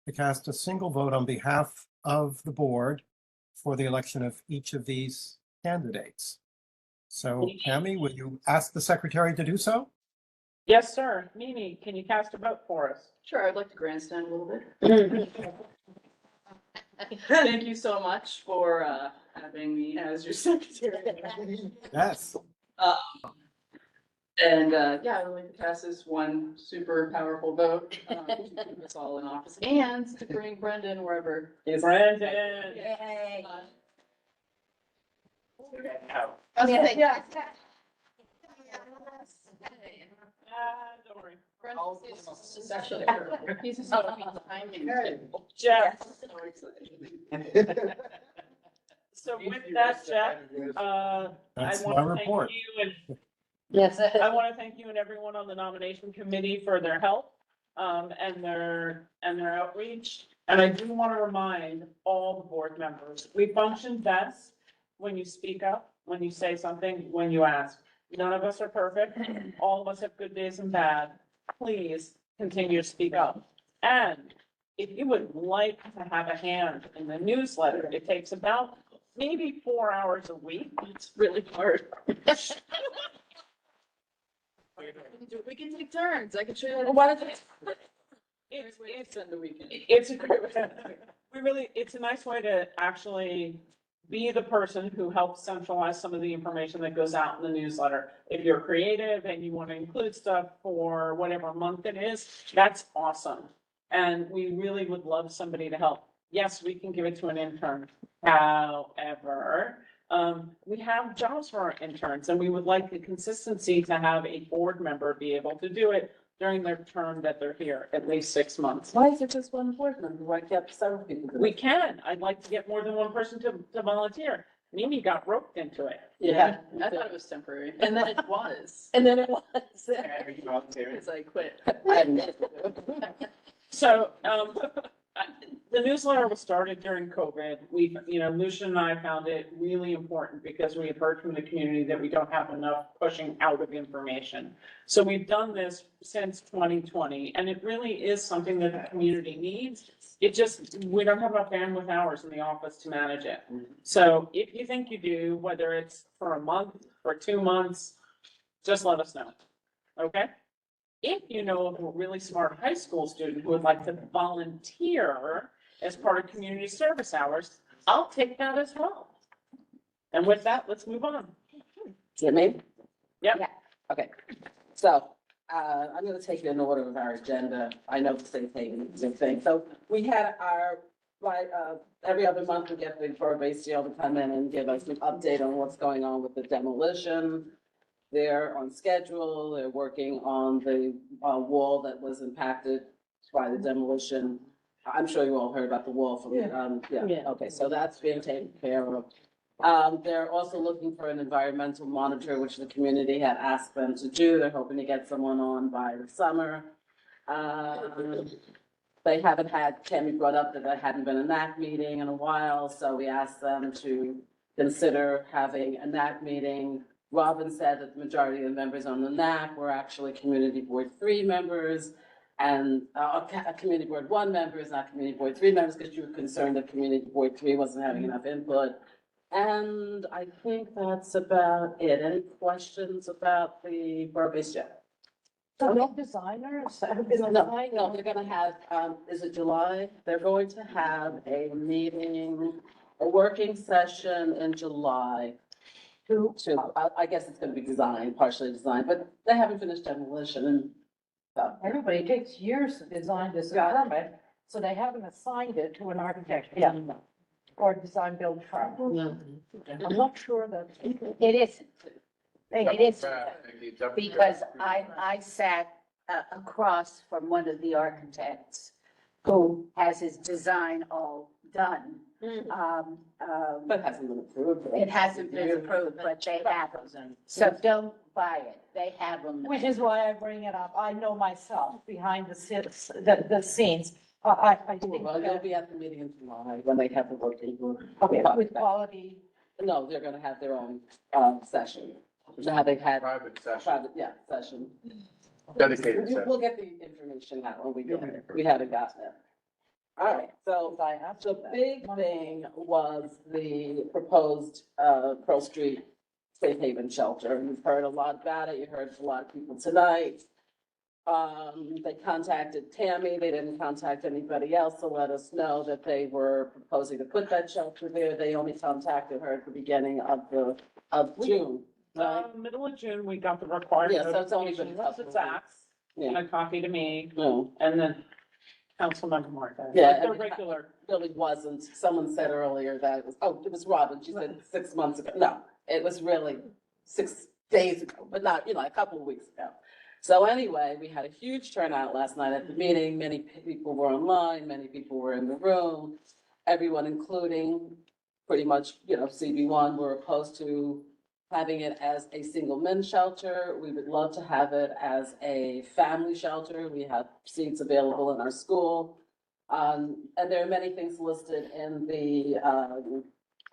to cast a single vote on behalf of the board for the election of each of these candidates. So Tammy, will you ask the secretary to do so? Yes, sir. Mimi, can you cast a vote for us? Sure, I'd like to grandstand a little bit. Thank you so much for having me as your secretary. Yes. And yeah, I'd like to cast this one super powerful vote to keep us all in office and to bring Brendan wherever. Brendan. Yay. Yeah. Don't worry. It's actually a piece of stuff behind me. Jeff. So with that, Jeff, I That's my want to thank report. you and Yes. I want to thank you and everyone on the nomination committee for their help, and their outreach. And I do want to remind all the board members, we function best when you speak up, when you say something, when you ask. None of us are perfect. All of us have good days and bad. Please continue to speak up. And if you would like to have a hand in the newsletter, it takes about maybe 4 hours a week. It's really hard. We can take turns. I can show you. Well, why don't you- It's spend the weekend. It's a great, it's a nice way to actually be the person who helps centralize some of the information that goes out in the newsletter. If you're creative and you want to include stuff for whatever month it is, that's awesome. And we really would love somebody to help. Yes, we can give it to an intern. However, we have jobs for our interns and we would like the consistency to have a board member be able to do it during their term that they're here, at least 6 months. Why is it just one board member? Why can't several people do it? We can. I'd like to get more than one person to volunteer. Mimi got roped into it. Yeah, I thought it was temporary. And then it was. And then it was. Because I quit. So, the newsletter was started during COVID. We, Lucian and I found it really important because we had heard from the community that we don't have enough pushing out of information. So we've done this since 2020, and it really is something that the community needs. It just, we don't have enough bandwidth hours in the office to manage it. So if you think you do, whether it's for a month or 2 months, just let us know, okay? If you know of a really smart high school student who would like to volunteer as part of community service hours, I'll take that as well. And with that, let's move on. Is it me? Yep. Yeah. Okay, so I'm gonna take it in order of our agenda. I know the safe haven is a thing. So we had our, every other month we get the borough-based jail to come in and give us an update on what's going on with the demolition. They're on schedule. They're working on the, wall that was impacted by the demolition. I'm sure you all heard about the wall from, Yeah. okay, so that's being taken care of. They're also looking for an environmental monitor, which the community had asked them to do. They're hoping to get someone on by the summer. They haven't had, Tammy brought up that there hadn't been a NAC meeting in a while, so we asked them to consider having a NAC meeting. Robin said that the majority of the members on the NAC were actually Community Board 3 members and Community Board 1 members, not Community Board 3 members, because you were concerned that Community Board 3 wasn't having enough input. And I think that's about it. Any questions about the borough-based jail? So no designers? No, they're gonna have, is it July? They're going to have a meeting, a working session in July. I guess it's gonna be designed, partially designed, but they haven't finished demolition and. Everybody, it takes years to design this permit, so they haven't assigned it to an architect. Yeah. Or design build firm. I'm not sure that. It isn't. It isn't, because I sat across from one of the architects who has his design all done. But hasn't been approved. It hasn't been approved, but they have them. So don't buy it. They have them. Which is why I bring it up. I know myself behind the scenes. I think. Well, you'll be at the meeting in July when they have the working group. Okay, with quality. No, they're gonna have their own, session. Now they've had. Private, yeah, session. Dedicated session. We'll get the information out when we get it. We haven't gotten it. All right, so the big thing was the proposed, Pearl Street Safe Haven Shelter. You've heard a lot about it. You heard a lot of people tonight. They contacted Tammy. They didn't contact anybody else to let us know that they were proposing to put that shelter there. They only contacted her at the beginning of June. Right? Middle of June, we got the required Yeah, so it's only been a notification, couple plus it's of Zach's, Yeah. and a copy to me, No. and then Councilmember Martin. Yeah, Like the and it regular. really wasn't. Someone said earlier that it was, it was Robin. She said 6 months ago. No, it was really 6 days ago, but not, a couple of weeks ago. So anyway, we had a huge turnout last night at the meeting. Many people were online, many people were in the room. Everyone, including pretty much, CB1, were opposed to having it as a single men's shelter. We would love to have it as a family shelter. We have seats available in our school. And there are many things listed in the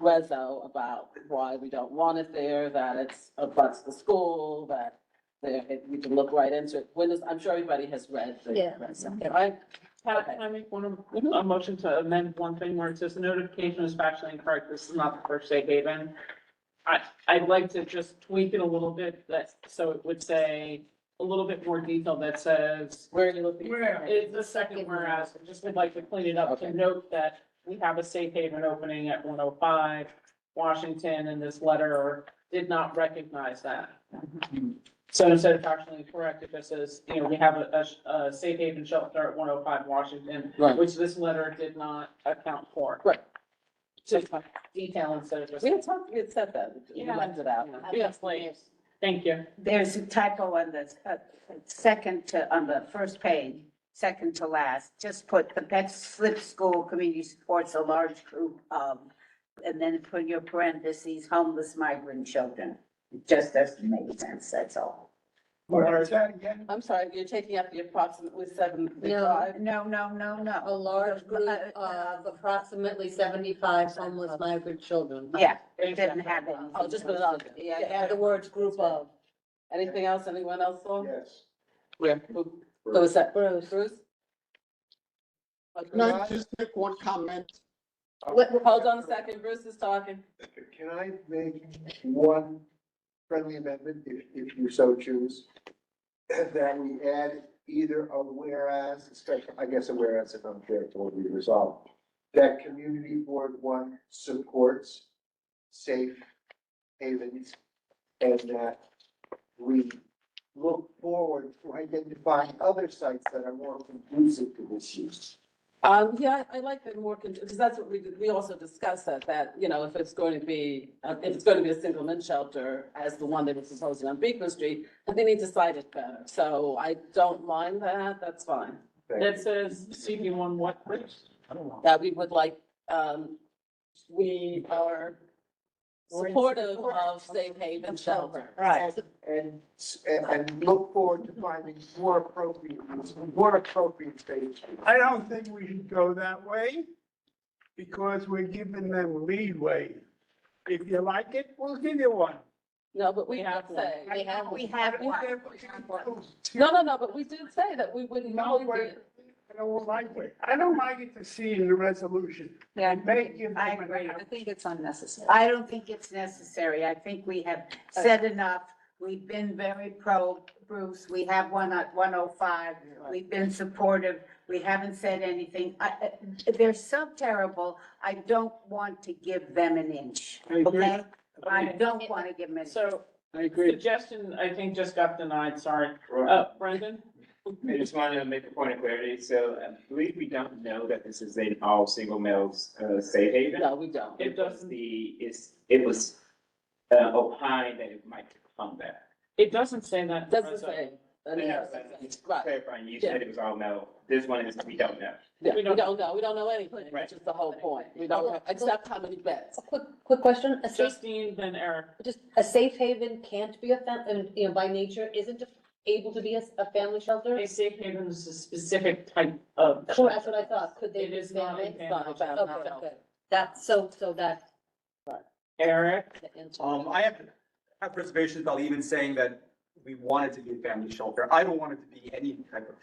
reso about why we don't want it there, that it's abuts the school, that we can look right into it. I'm sure everybody has read the reso, right? Can I make a motion to amend one thing where it says the notification is factually incorrect? This is not the first safe haven. I'd like to just tweak it a little bit, so it would say a little bit more detail that says. Where are you looking? It's the second whereas, I just would like to clean it up to note that we have a safe haven opening at 105 Washington, and this letter did not recognize that. So instead of factually incorrect, it just says, we have a safe haven shelter at 105 Washington, Right. which this letter did not account for. Right. Just detail instead of just. We had said that. We left it out. Yes, please. Thank you. There's a typo on the on the first page, second to last. Just put the Pet Slip School Community supports a large group of, and then put your parentheses, homeless migrant children. It just doesn't make sense, that's all. I'm sorry, you're taking up the approximately 75? No. A large group of approximately 75 homeless migrant children. Yeah, it didn't have it. Oh, just put it on. Yeah, add the words group of. Anything else? Anyone else saw? Yes. Where? Who was that? Bruce. Bruce? Can I just make one comment? Hold on a second. Bruce is talking. Can I make one friendly amendment, if you so choose? That we add either a whereas, I guess a whereas if unfair will be resolved. That Community Board 1 supports safe havens, and that we look forward to identifying other sites that are more conducive to this use? Yeah, I like the more, because that's what we also discussed that, you know, if it's going to be a single men's shelter as the one that is proposing on Beacon Street, then they need to site it better. So I don't mind that, that's fine. That says CB1 what, Rich? I don't know. That we would like, we are supportive of safe haven shelter. Right. And look forward to finding more appropriate space. I don't think we should go that way because we're giving them leeway. If you like it, we'll give you one. No, but we have did say. We have one. No, but we did say that we wouldn't No, mind but it. I don't like it. I don't like it to see in the resolution. Yeah, May give I them an agree. out. I think it's unnecessary. I don't think it's necessary. I think we have said enough. We've been very pro, Bruce. We have one at 105. We've been supportive. We haven't said anything. They're so terrible. I don't want to give them an inch, I agree. okay? I don't want to give them an inch. So I agree. suggestion, I think just got denied, sorry. Brendan? I just wanted to make a point of clarity. So I believe we don't know that this is an all single males safe haven. No, we don't. It doesn't. It was opined that it might come back. It doesn't say that. Doesn't say. Right. Clarifying, you Yeah. said it was all male. This one is, we don't know. Yeah, We we don't- don't know, we don't know anything, which is the whole point. We don't know, except how many beds. Quick question, a safe, Justine, then Eric. just a safe haven can't be you know, by nature, isn't able to be a family shelter? A safe haven is a specific type of. Cool, that's what I thought, could they? It be is not a family? family It's not a shelter. family Okay, okay, that, so that. Eric? I have reservations about even saying that we want it to be a family shelter. I don't want it to be any type of.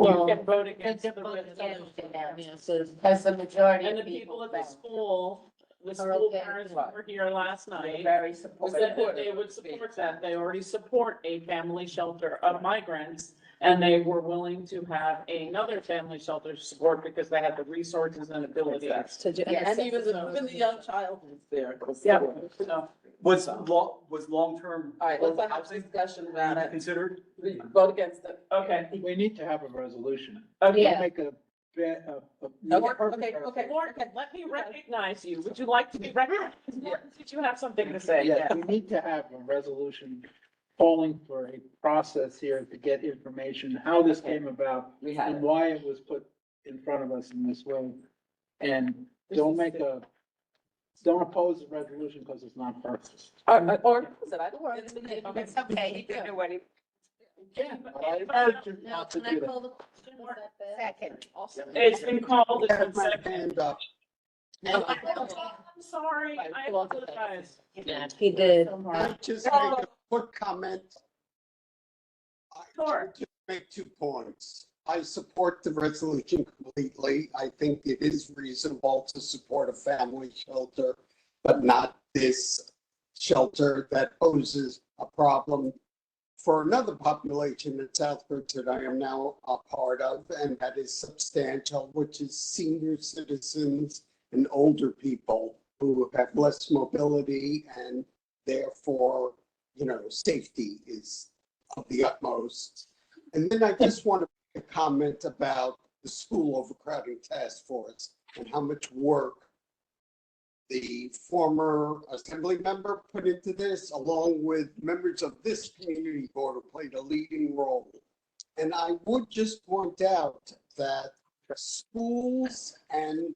You can vote against the resolution. Because the majority And the of people people at the that school, the Are school okay. parents were here last are night. very Said supportive. that they would support that. They already support a family shelter of migrants. And they were willing to have another family shelter support because they had the resources and abilities. To do, Yes. and even the young child was there. Yeah, so, Was long-term All right, let's have a housing discussion about it. considered? We vote against it. okay. We need to have a resolution. Okay. Yeah. Make a. Okay. Morgan, let me recognize you. Would you like to be recognized? Morgan, did you have something to say? Yeah, we need to have a resolution calling for a process here to get information, how this came about We have and it. why it was put in front of us in this way. And don't oppose the resolution because it's not perfect. Or, is it, I don't. It's okay, you can do what you. Yeah, but I urge you Now, not to can I do that. call the question? Is that fair? Second. It's been called. It's been My seconded. hand up. I'm sorry, I apologize. He did. I just make a quick comment. Sure. Just make 2 points. I support the resolution completely. I think it is reasonable to support a family shelter, but not this shelter that poses a problem for another population in Southbridge that I am now a part of, and that is substantial, which is senior citizens and older people who have less mobility, and therefore, you know, safety is of the utmost. And then I just want to make a comment about the school overcrowding task force and how much work the former assembly member put into this, along with members of this community board who played a leading role. And I would just point out that schools, and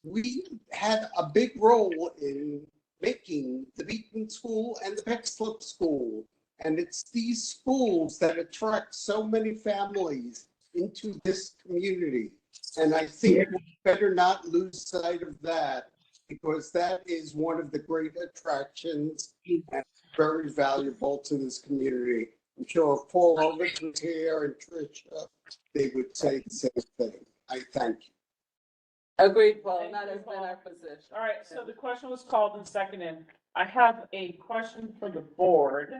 we had a big role in making the Beacon School and the Peckslip School. And it's these schools that attract so many families into this community. And I think we better not lose sight of that, because that is one of the great attractions and very valuable to this community. I'm sure if Paul Hovick was here and Tricia, they would say the same thing. I thank you. Agreed, Paul, that has been our position. All right, so the question was called and seconded. I have a question for the board,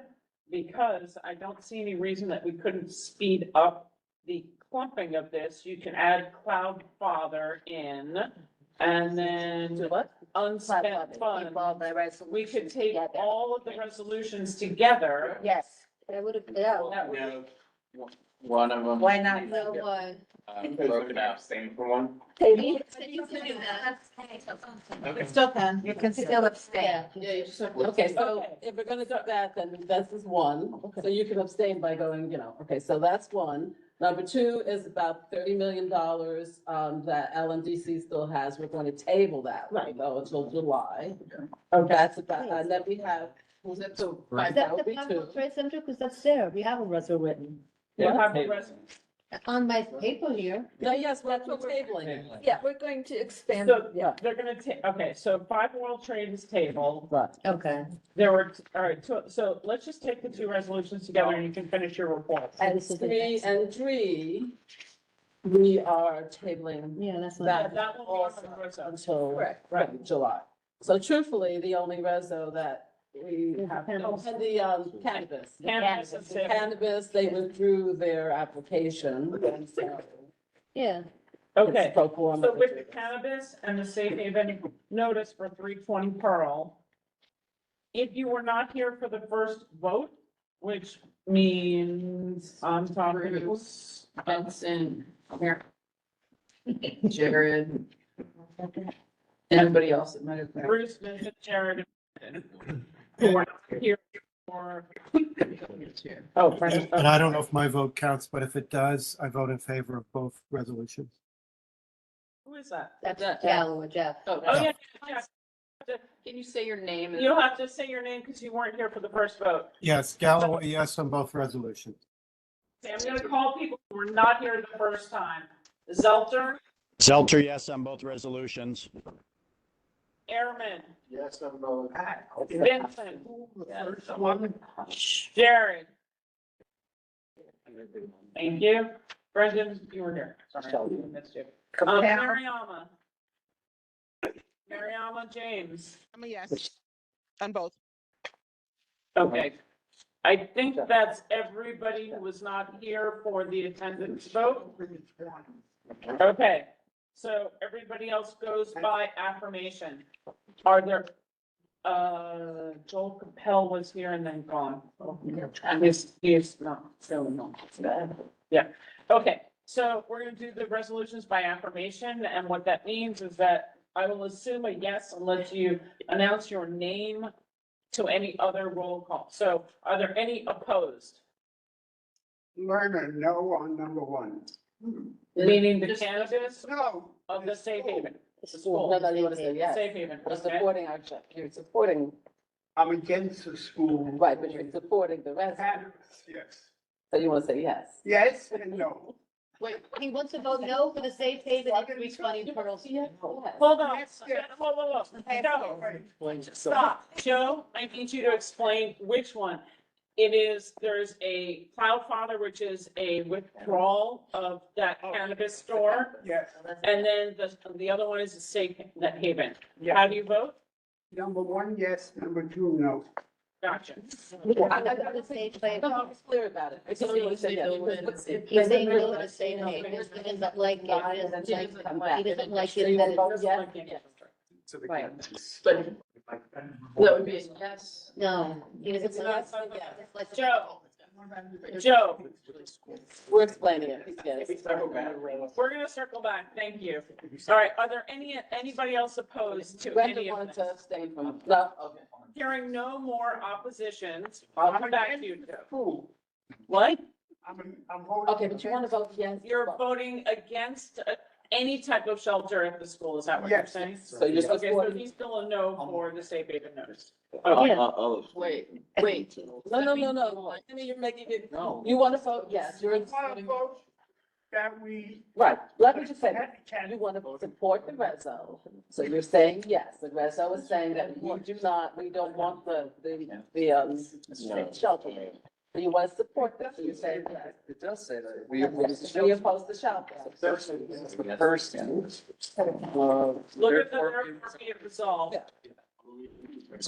because I don't see any reason that we couldn't speed up the clumping of this. You can add Cloud Father in, and then unspent funds. We could take all of the resolutions together. Yes. I would have, yeah. No, one of them. Why not? No, why? Broken out. Same for one. You can do that. You still can. You can still abstain. Yeah, you just have. Okay, so if we're gonna do that, then this is one, so you can abstain by going, okay, so that's one. Number two is about $30 million, that LMDC still has, we're going to table that, right, though, until July. Okay, that's about, and then we have, who's it, so, Is that that would the be Public two. Trade Center? Because that's there. We have a reso written. You What? have a res- On my paper here. No, yes, that's what we're tabling. Yeah, we're going to expand. So Yeah. they're gonna take, okay, so 5 World Trade is tabled. Right. Okay. There were, all right, so let's just take the two resolutions together and you can finish your report. And three, we are tabling Yeah, that's Yeah, not. that will be on the reso. until Correct. right, July. So truthfully, the only reso that we have, and the cannabis. Cannabis and The civ. cannabis, they withdrew their application, and so Yeah. Okay, it's pro forma. so with the cannabis and the safe haven notice for 320 Pearl, if you were not here for the first vote, which means I'm talking. Bruce, Benson, Jared. Anybody else that might have. Bruce, Vincent, Jared, and who are not here for. Oh, Brendan, And I don't know if my vote counts, but if it does, I vote in favor of both resolutions. who is that? That's That- Gallo, Jeff. Oh, yeah, Jeff. Can you say your name? and- You'll have to say your name because you weren't here for the first vote. Yes, Galloway, yes on both resolutions. Okay, I'm gonna call people who were not here the first time. Zelter, Zelter, yes on both resolutions. Airman, Yes, I'm going. Vincent, Jared. Thank you. Brendan, you were here. Sorry, I missed you. Mariama. Mariama James. I'm a yes on both. Okay. I think that's everybody who was not here for the attendance vote. Okay, so everybody else goes by affirmation. Are there, Joel Capel was here and then gone. And he's not, so no. Yeah, okay, so we're gonna do the resolutions by affirmation, and what that means is that I will assume a yes unless you announce your name to any other roll call. So are there any opposed? Lerner, no on number one. Meaning the cannabis No. of the safe haven? The No, school, no, you want to say yes. safe haven, You're okay? supporting our, you're supporting, I'm against the school. right, but you're supporting the rest, Cannabis, yes. so you want to say yes. Yes and no. Wait, he wants to vote no for the safe haven at 320 Pearl. Hold on, Yes, yes. whoa. Joe, stop. Joe, I need you to explain which one. It is, there's a Cloudfather, which is a withdrawal of that cannabis store. Yes. And then the other one is a safe haven. How do you vote? Number one, yes. Number two, no. Gotcha. I'm not gonna say haven. No, I was clear about it. I just want to say yes. He's saying no to the safe haven. He doesn't like it. He doesn't like, he doesn't like it that it's. To the Right. cannabis. But that would be a yes. No. He doesn't It's like not- it. It's like- Joe, We're explaining it, yes. we're gonna circle back. Thank you. All right, are there anybody else opposed to any Brenda of wanted this? to abstain from, no, okay. Hearing no more oppositions, I'll come back to you, Joe. Who? What? I'm voting. Okay, but you want to vote yes? You're voting against any type of shelter at the school, is that what you're Yes. saying? So you're Okay, so supporting, he's still a no for the safe haven notice. Yeah. Wait. no, I mean, you're making it, you want to vote yes, you're I want to supporting, vote that we. right, let me just say, you want to support the reso, so you're saying yes, the reso is saying that we don't want the shelter. So you want to support this, so you're saying yes. It does say that. We oppose the shelter. First. Look at the therefore be it resolved.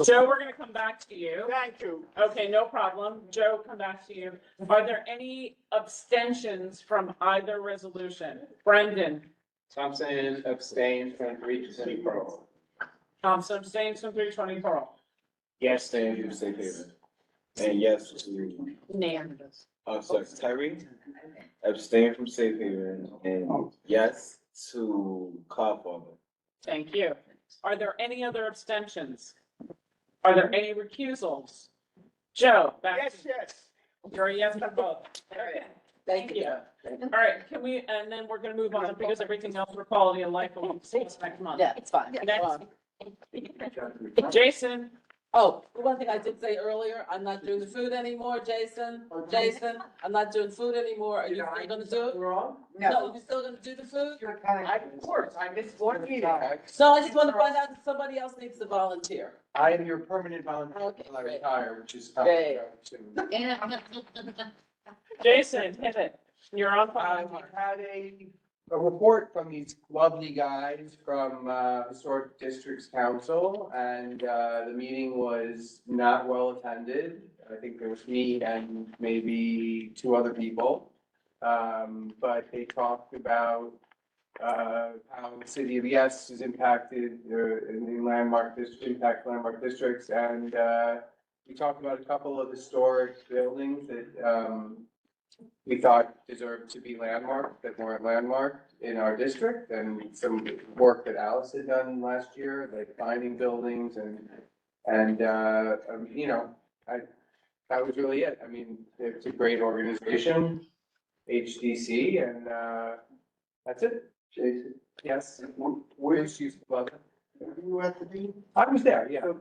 Joe, we're gonna come back to you. Thank you. Okay, no problem. Joe, come back to you. Are there any abstentions from either resolution? Brendan? Thompson abstained from 320 Pearl. Thompson abstains from 320 Pearl. Yes, they do safe haven. And yes to, sorry, Tyree, abstain from safe haven, and yes to Cloudfather. Thank you. Are there any other abstentions? Are there any recusals? Joe, back Yes, to yes. you're a yes for both. Okay. Thank you. All right, can we, and then we're gonna move on because everything else for quality of life will see us next month. Yeah, it's fine. Next. Jason, Oh, one thing I did say earlier, I'm not doing the food anymore, Jason. Jason, I'm not doing food anymore. Are you still gonna do it? No, you still gonna do the food? Of course, I missed one meeting. So I just want to find out if somebody else needs to volunteer. I am your permanent volunteer Okay, until I great. retire, which is Great. Jason, hit it. You're on We fire. had a report from these lovely guys from Historic Districts Council, and the meeting was not well attended. I think there was me and maybe two other people. But they talked about how the city of Yes is impacted in the landmark districts, and we talked about a couple of historic buildings that we thought deserved to be landmarked, that weren't landmarked in our district, and some work that Alice had done last year, like finding buildings and you know, that was really it. I mean, it's a great organization, HDC, and that's it. Jason? Yes. Where's you, Bubba? You were at the meeting? I was there, yeah.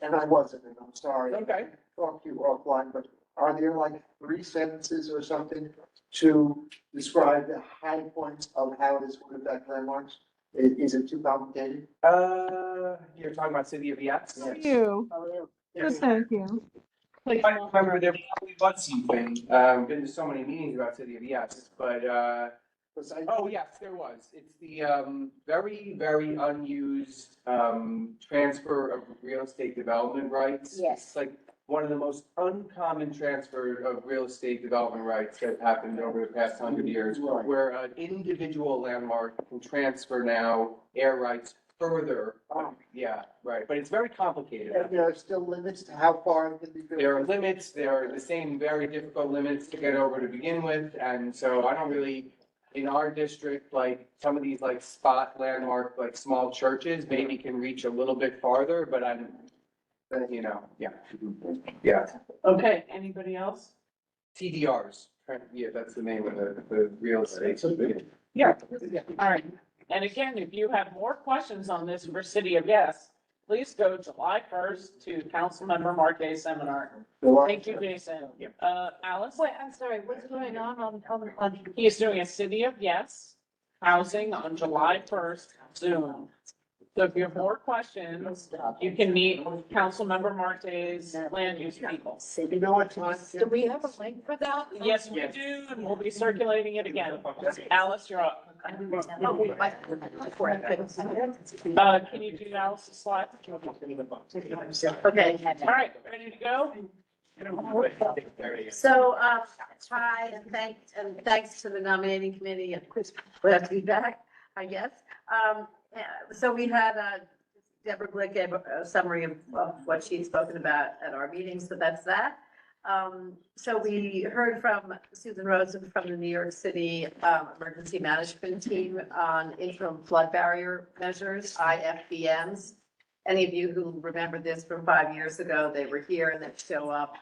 And I wasn't, and I'm sorry. Okay. Talk to you offline, but are there like 3 sentences or something to describe the high points of how this would affect landmarks? Is it too complicated? You're talking about City of Yes? You. Yes. Thank you. I remember there probably was something, been to so many meetings about City of Yes, but, oh, yes, there was. It's the, very, very unused, transfer of real estate development rights. Yes. It's like one of the most uncommon transfer of real estate development rights that happened over the past 100 years, where an individual landmark can transfer now air rights further. Yeah, right, but it's very complicated. And there are still limits to how far it can be built? There are limits, there are the same very difficult limits to get over to begin with, and so I don't really, in our district, like, some of these like spot landmark, like, small churches, maybe can reach a little bit farther, but you know, yeah. Yeah. Okay, anybody else? TDRs, yeah, that's the name of the real estate. Yeah. All right. And again, if you have more questions on this for City of Yes, please go July 1st to Councilmember Marquez seminar. Thank you, Jason. Alice? Wait, I'm sorry, what's going on? He's doing a City of Yes housing on July 1st Zoom. So if you have more questions, you can meet Councilmember Marquez, land use people. You know what time? Do we have a link for that? Yes, we do, and we'll be circulating it again. Alice, you're up. Can you do Alice's slide? Okay, all right, ready to go? So, hi, and thanks to the nominating committee, of course, we'll have feedback, I guess. So we had, Deborah Glick gave a summary of what she'd spoken about at our meeting, so that's that. So we heard from Susan Rosen from the New York City Emergency Management Team on interim flood barrier measures, IFBMs. Any of you who remember this from 5 years ago, they were here and they show up.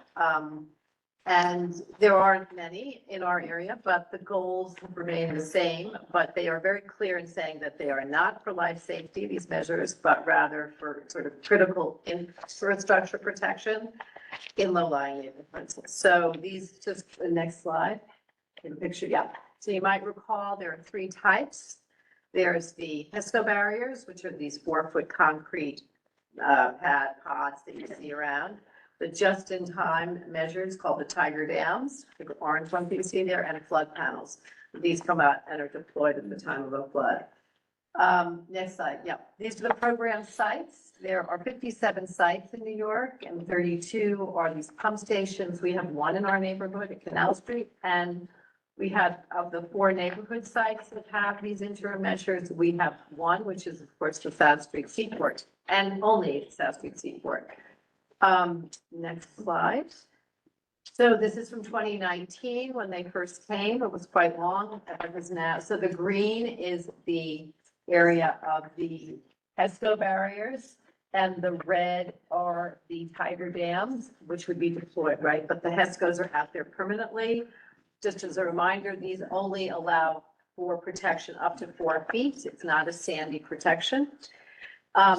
And there aren't many in our area, but the goals remain the same. But they are very clear in saying that they are not for life safety, these measures, but rather for sort of critical infrastructure protection in low-lying neighborhoods. So these, just the next slide, in the picture, yeah. So you might recall there are 3 types. There's the HESCO barriers, which are these 4-foot concrete pods that you see around. The just-in-time measures called the Tiger Dams, the orange ones you see there, and flood panels. These come out and are deployed at the time of a flood. Next slide, yeah. These are the program sites. There are 57 sites in New York and 32 are these pump stations. We have 1 in our neighborhood at Canal Street, and we have, of the 4 neighborhood sites that have these interim measures, we have 1, which is of course the South Street Seaport, and only South Street Seaport. Next slide. So this is from 2019, when they first came. It was quite long. It was now, so the green is the area of the PESCO barriers, and the red are the tiger dams, which would be deployed, right? But the HESCOs are out there permanently. Just as a reminder, these only allow for protection up to 4 feet. It's not a sandy protection.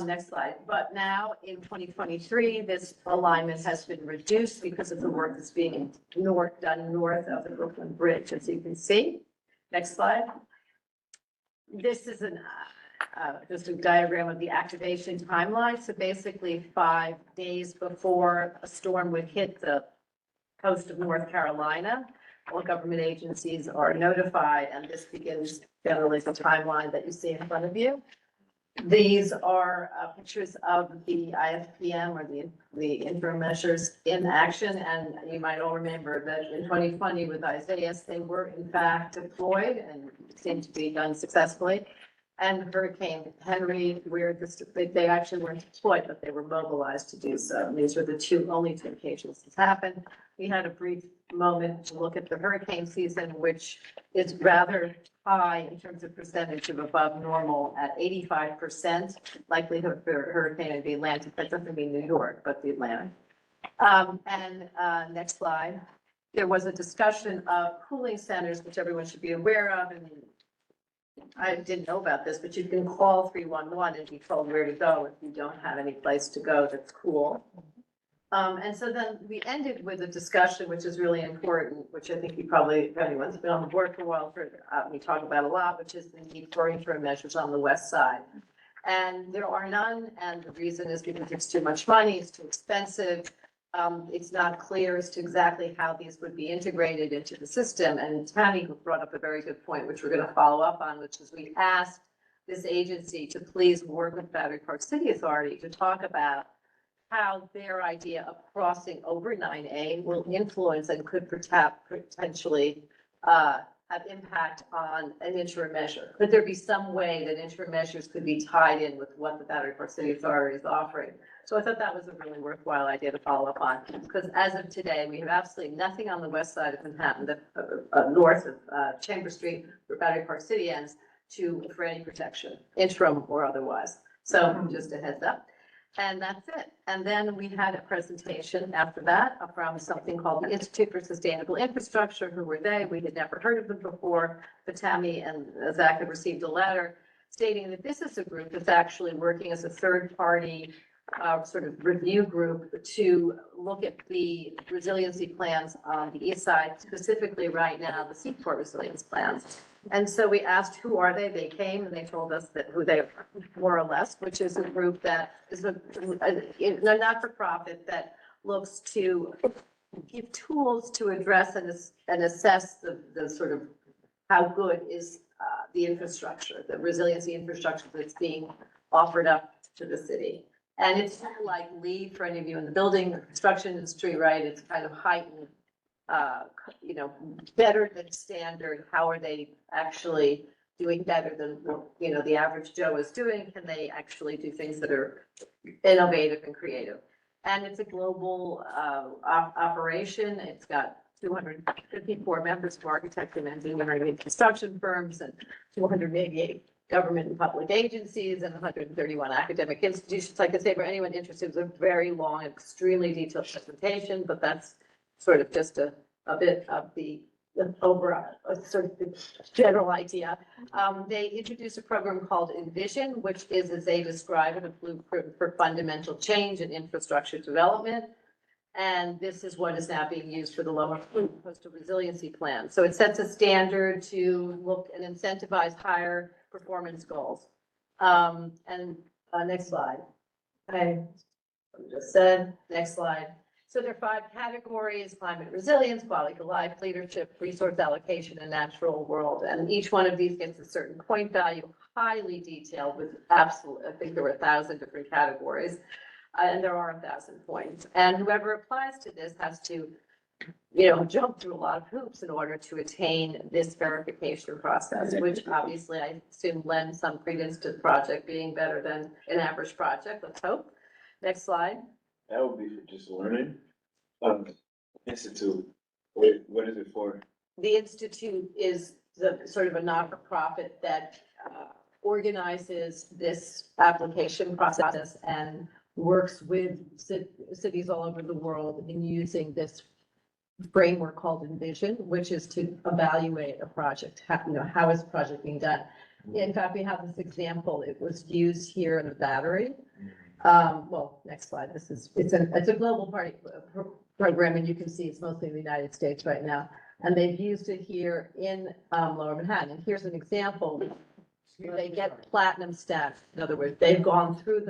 Next slide. But now in 2023, this alignment has been reduced because of the work that's being done north of the Brooklyn Bridge, as you can see. Next slide. This is just a diagram of the activation timeline. So basically 5 days before a storm would hit the coast of North Carolina, all government agencies are notified, and this begins generally the timeline that you see in front of you. These are pictures of the IFPM, or the interim measures in action. And you might all remember that in 2020 with Isaias, they were in fact deployed and seemed to be done successfully. And Hurricane Henry, where they actually weren't deployed, but they were mobilized to do so. And these were the only two occasions this happened. We had a brief moment to look at the hurricane season, which is rather high in terms of percentage of above normal at 85% likelihood for hurricane in the Atlantic. That doesn't mean New York, but the Atlantic. Next slide. There was a discussion of cooling centers, which everyone should be aware of. And I didn't know about this, but you can call 311 and be told where to go if you don't have any place to go that's cool. And so then we ended with a discussion, which is really important, which I think you probably, if anyone's been on the board for a while, we talk about a lot, which is the need for interim measures on the west side. And there are none, and the reason is because it's too much money, it's too expensive. It's not clear as to exactly how these would be integrated into the system. And Tammy brought up a very good point, which we're going to follow up on, which is we asked this agency to please work with Battery Park City Authority to talk about how their idea of crossing over 9A will influence and could potentially have impact on an interim measure. Could there be some way that interim measures could be tied in with what the Battery Park City Authority is offering? So I thought that was a really worthwhile idea to follow up on, because as of today, we have absolutely nothing on the west side of Manhattan, north of Chamber Street, where Battery Park City ends, for any protection, interim or otherwise. So just a heads up. And that's it. And then we had a presentation after that from something called the Institute for Sustainable Infrastructure. Who were they? We had never heard of them before, but Tammy and Zach had received a letter stating that this is a group that's actually working as a third-party sort of review group to look at the resiliency plans on the east side, specifically right now, the Seaport resilience plans. And so we asked, who are they? They came and they told us that who they are, more or less, which is a group that is a not-for-profit that looks to give tools to address and assess the sort of how good is the infrastructure, the resiliency infrastructure that's being offered up to the city. And it's kind of like LEED for any of you in the building or construction industry, right? It's kind of heightened, better than standard. How are they actually doing better than, the average Joe is doing? Can they actually do things that are innovative and creative? And it's a global operation. It's got 254 members of architects and engineering and construction firms and 288 government and public agencies and 131 academic institutions. Like I say, for anyone interested, it was a very long, extremely detailed presentation, but that's sort of just a bit of the overall sort of the general idea. They introduced a program called Envision, which is, as they describe it, a blueprint for fundamental change in infrastructure development. And this is what is now being used for the Lower Coastal Resiliency Plan. So it sets a standard to look and incentivize higher performance goals. Next slide. Okay, just said, next slide. So there are 5 categories: climate resilience, quality of life, leadership, resource allocation, and natural world. And each one of these gets a certain point value, highly detailed with I think there were 1,000 different categories. And there are 1,000 points. And whoever applies to this has to, jump through a lot of hoops in order to attain this verification process, which obviously I assume lends some credence to the project being better than an average project. Let's hope. Next slide. That would be for just learning. Institute, what is it for? The Institute is the sort of a not-for-profit that organizes this application process and works with cities all over the world in using this framework called Envision, which is to evaluate a project. How is the project being done? In fact, we have this example. It was used here in the Battery. Well, next slide. It's a global program, and you can see it's mostly in the United States right now. And they've used it here in Lower Manhattan. And here's an example. They get platinum status. In other words, they've gone through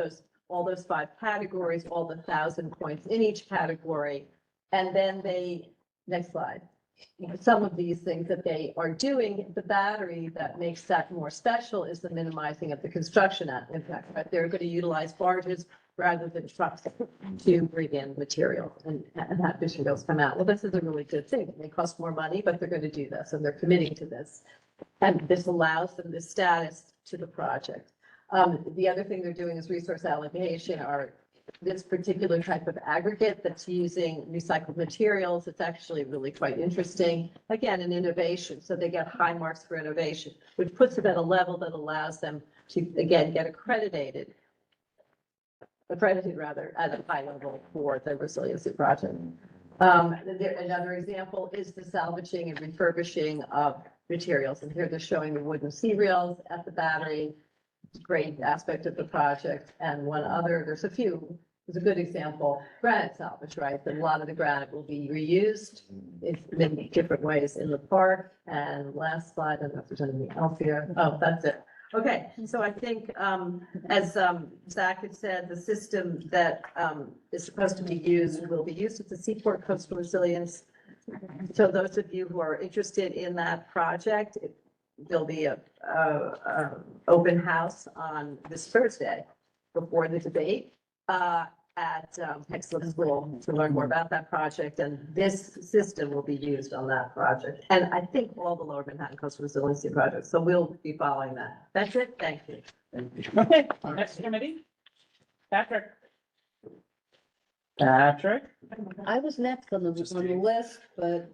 all those 5 categories, all the 1,000 points in each category. And then next slide. Some of these things that they are doing, the Battery that makes that more special is the minimizing of the construction impact. Right? They're going to utilize barges rather than trucks to bring in material and have fishing boats come out. Well, this is a really good thing. It may cost more money, but they're going to do this and they're committing to this. And this allows them the status to the project. The other thing they're doing is resource allocation, or this particular type of aggregate that's using recycled materials. It's actually really quite interesting. Again, an innovation. So they get high marks for innovation, which puts them at a level that allows them to, again, get accredited rather at a high level for the resiliency project. Another example is the salvaging and refurbishing of materials. And here they're showing the wooden sea reels at the Battery. Great aspect of the project. And one other, there's a good example, granite salvage, right? That a lot of the granite will be reused in many different ways in the park. And last slide, I don't know if there's anything else here. Oh, that's it. Okay, so I think, as Zach had said, the system that is supposed to be used will be used at the Seaport Coastal Resilience. So those of you who are interested in that project, there'll be a open house on this Thursday before the debate at Texas School to learn more about that project. And this system will be used on that project. And I think all the Lower Manhattan Coastal Resiliency projects. So we'll be following that. That's it. Thank you. Okay, next committee. Patrick. Patrick. I was next on the list, but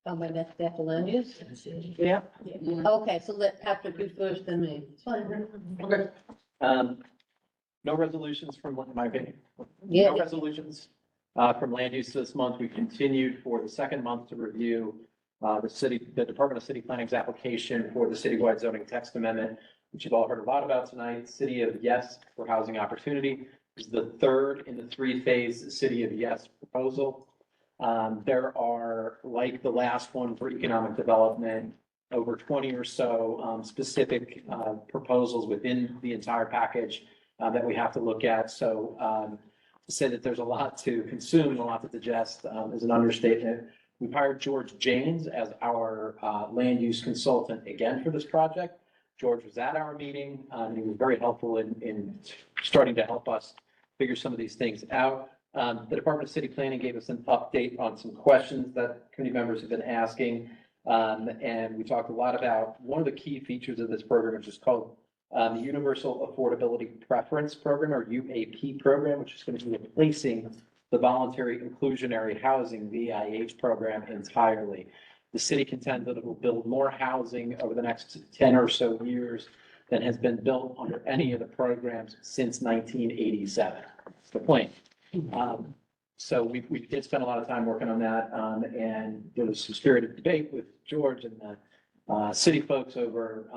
on my next after land use. Yeah. Okay, so let Patrick do first, then me. It's fine. Okay. No resolutions from my opinion. Yeah. No resolutions from land use this month. We continued for the second month to review the Department of City Planning's application for the citywide zoning text amendment, which you've all heard a lot about tonight. City of Yes for Housing Opportunity is the third in the 3-phase City of Yes proposal. There are, like the last one for economic development, over 20 or so specific proposals within the entire package that we have to look at. So to say that there's a lot to consume, a lot to digest is an understatement. We've hired George Janes as our land use consultant again for this project. George was at our meeting. He was very helpful in starting to help us figure some of these things out. The Department of City Planning gave us an update on some questions that committee members have been asking. And we talked a lot about one of the key features of this program, which is called the Universal Affordability Preference Program, or UAP program, which is going to be replacing the Voluntary Inclusionary Housing, VIH program entirely. The city contends that it will build more housing over the next 10 or so years than has been built under any of the programs since 1987. That's the point. So we did spend a lot of time working on that, and there was some spirited debate with George and the city folks over